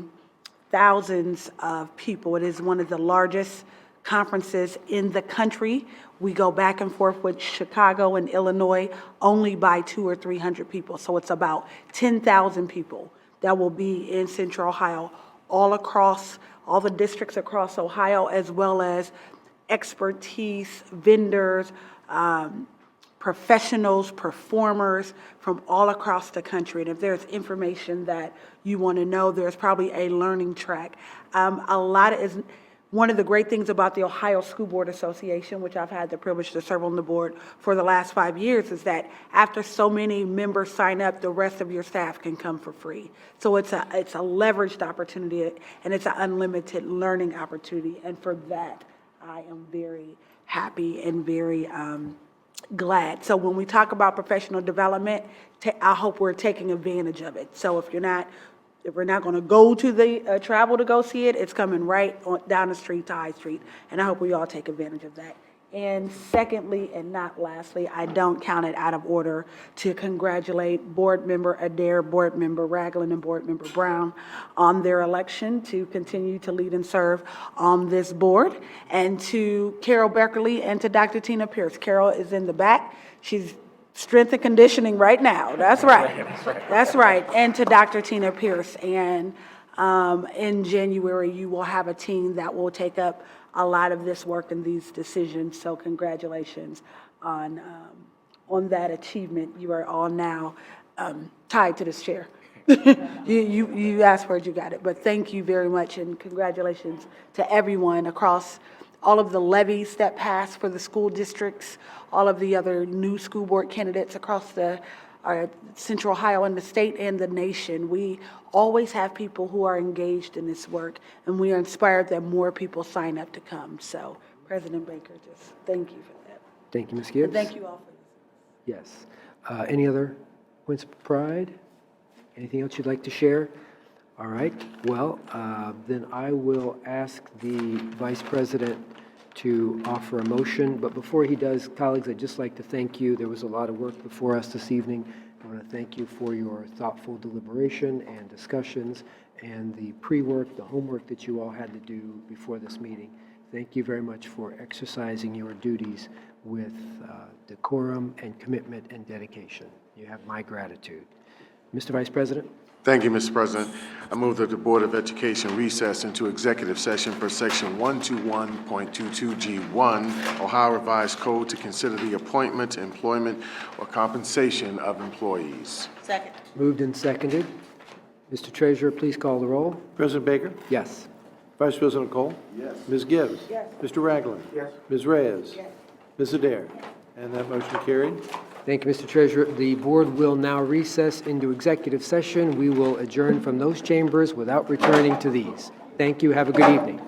thousands of people. It is one of the largest conferences in the country. We go back and forth with Chicago and Illinois only by 200 or 300 people. So it's about 10,000 people that will be in Central Ohio, all across, all the districts across Ohio, as well as expertise, vendors, professionals, performers from all across the country. And if there's information that you want to know, there's probably a learning track. One of the great things about the Ohio School Board Association, which I've had the privilege to serve on the board for the last 5 years, is that after so many members sign up, the rest of your staff can come for free. So it's a leveraged opportunity, and it's an unlimited learning opportunity. And for that, I am very happy and very glad. So when we talk about professional development, I hope we're taking advantage of it. So if we're not going to go to the travel to go see it, it's coming right down the street to High Street, and I hope we all take advantage of that. And secondly, and not lastly, I don't count it out of order to congratulate Board Member Adair, Board Member Ragland, and Board Member Brown on their election to continue to lead and serve on this board, and to Carol Beckerly and to Dr. Tina Pierce. Carol is in the back. She's strength and conditioning right now. That's right. That's right. And to Dr. Tina Pierce. And in January, you will have a team that will take up a lot of this work and these decisions. So congratulations on that achievement. You are all now tied to this chair. You asked for it, you got it. But thank you very much, and congratulations to everyone across all of the levies that passed for the school districts, all of the other new school board candidates across Central Ohio and the state and the nation. We always have people who are engaged in this work, and we are inspired that more people sign up to come. So, President Baker, just thank you for that. Thank you, Ms. Gibbs. And thank you all for this. Yes. Any other points of pride? Anything else you'd like to share? All right. Well, then I will ask the Vice President to offer a motion. But before he does, colleagues, I'd just like to thank you. There was a lot of work before us this evening. I want to thank you for your thoughtful deliberation and discussions and the pre-work, the homework that you all had to do before this meeting. Thank you very much for exercising your duties with decorum and commitment and dedication. You have my gratitude. Mr. Vice President? Thank you, Mr. President. I move that the Board of Education recess into executive session per Section 121.22G1, Ohio Revised Code, to consider the appointment, employment, or compensation of employees. Second. Moved and seconded. Mr. Treasurer, please call the roll. President Baker? Yes. Vice President Cole? Yes. Ms. Gibbs? Yes. Mr. Ragland? Yes. Ms. Reyes? Yes. Ms. Adair? And that motion carried. Thank you, Mr. Treasurer. The board will now recess into executive session. We will adjourn from those chambers without returning to these. Thank you. Have a good evening.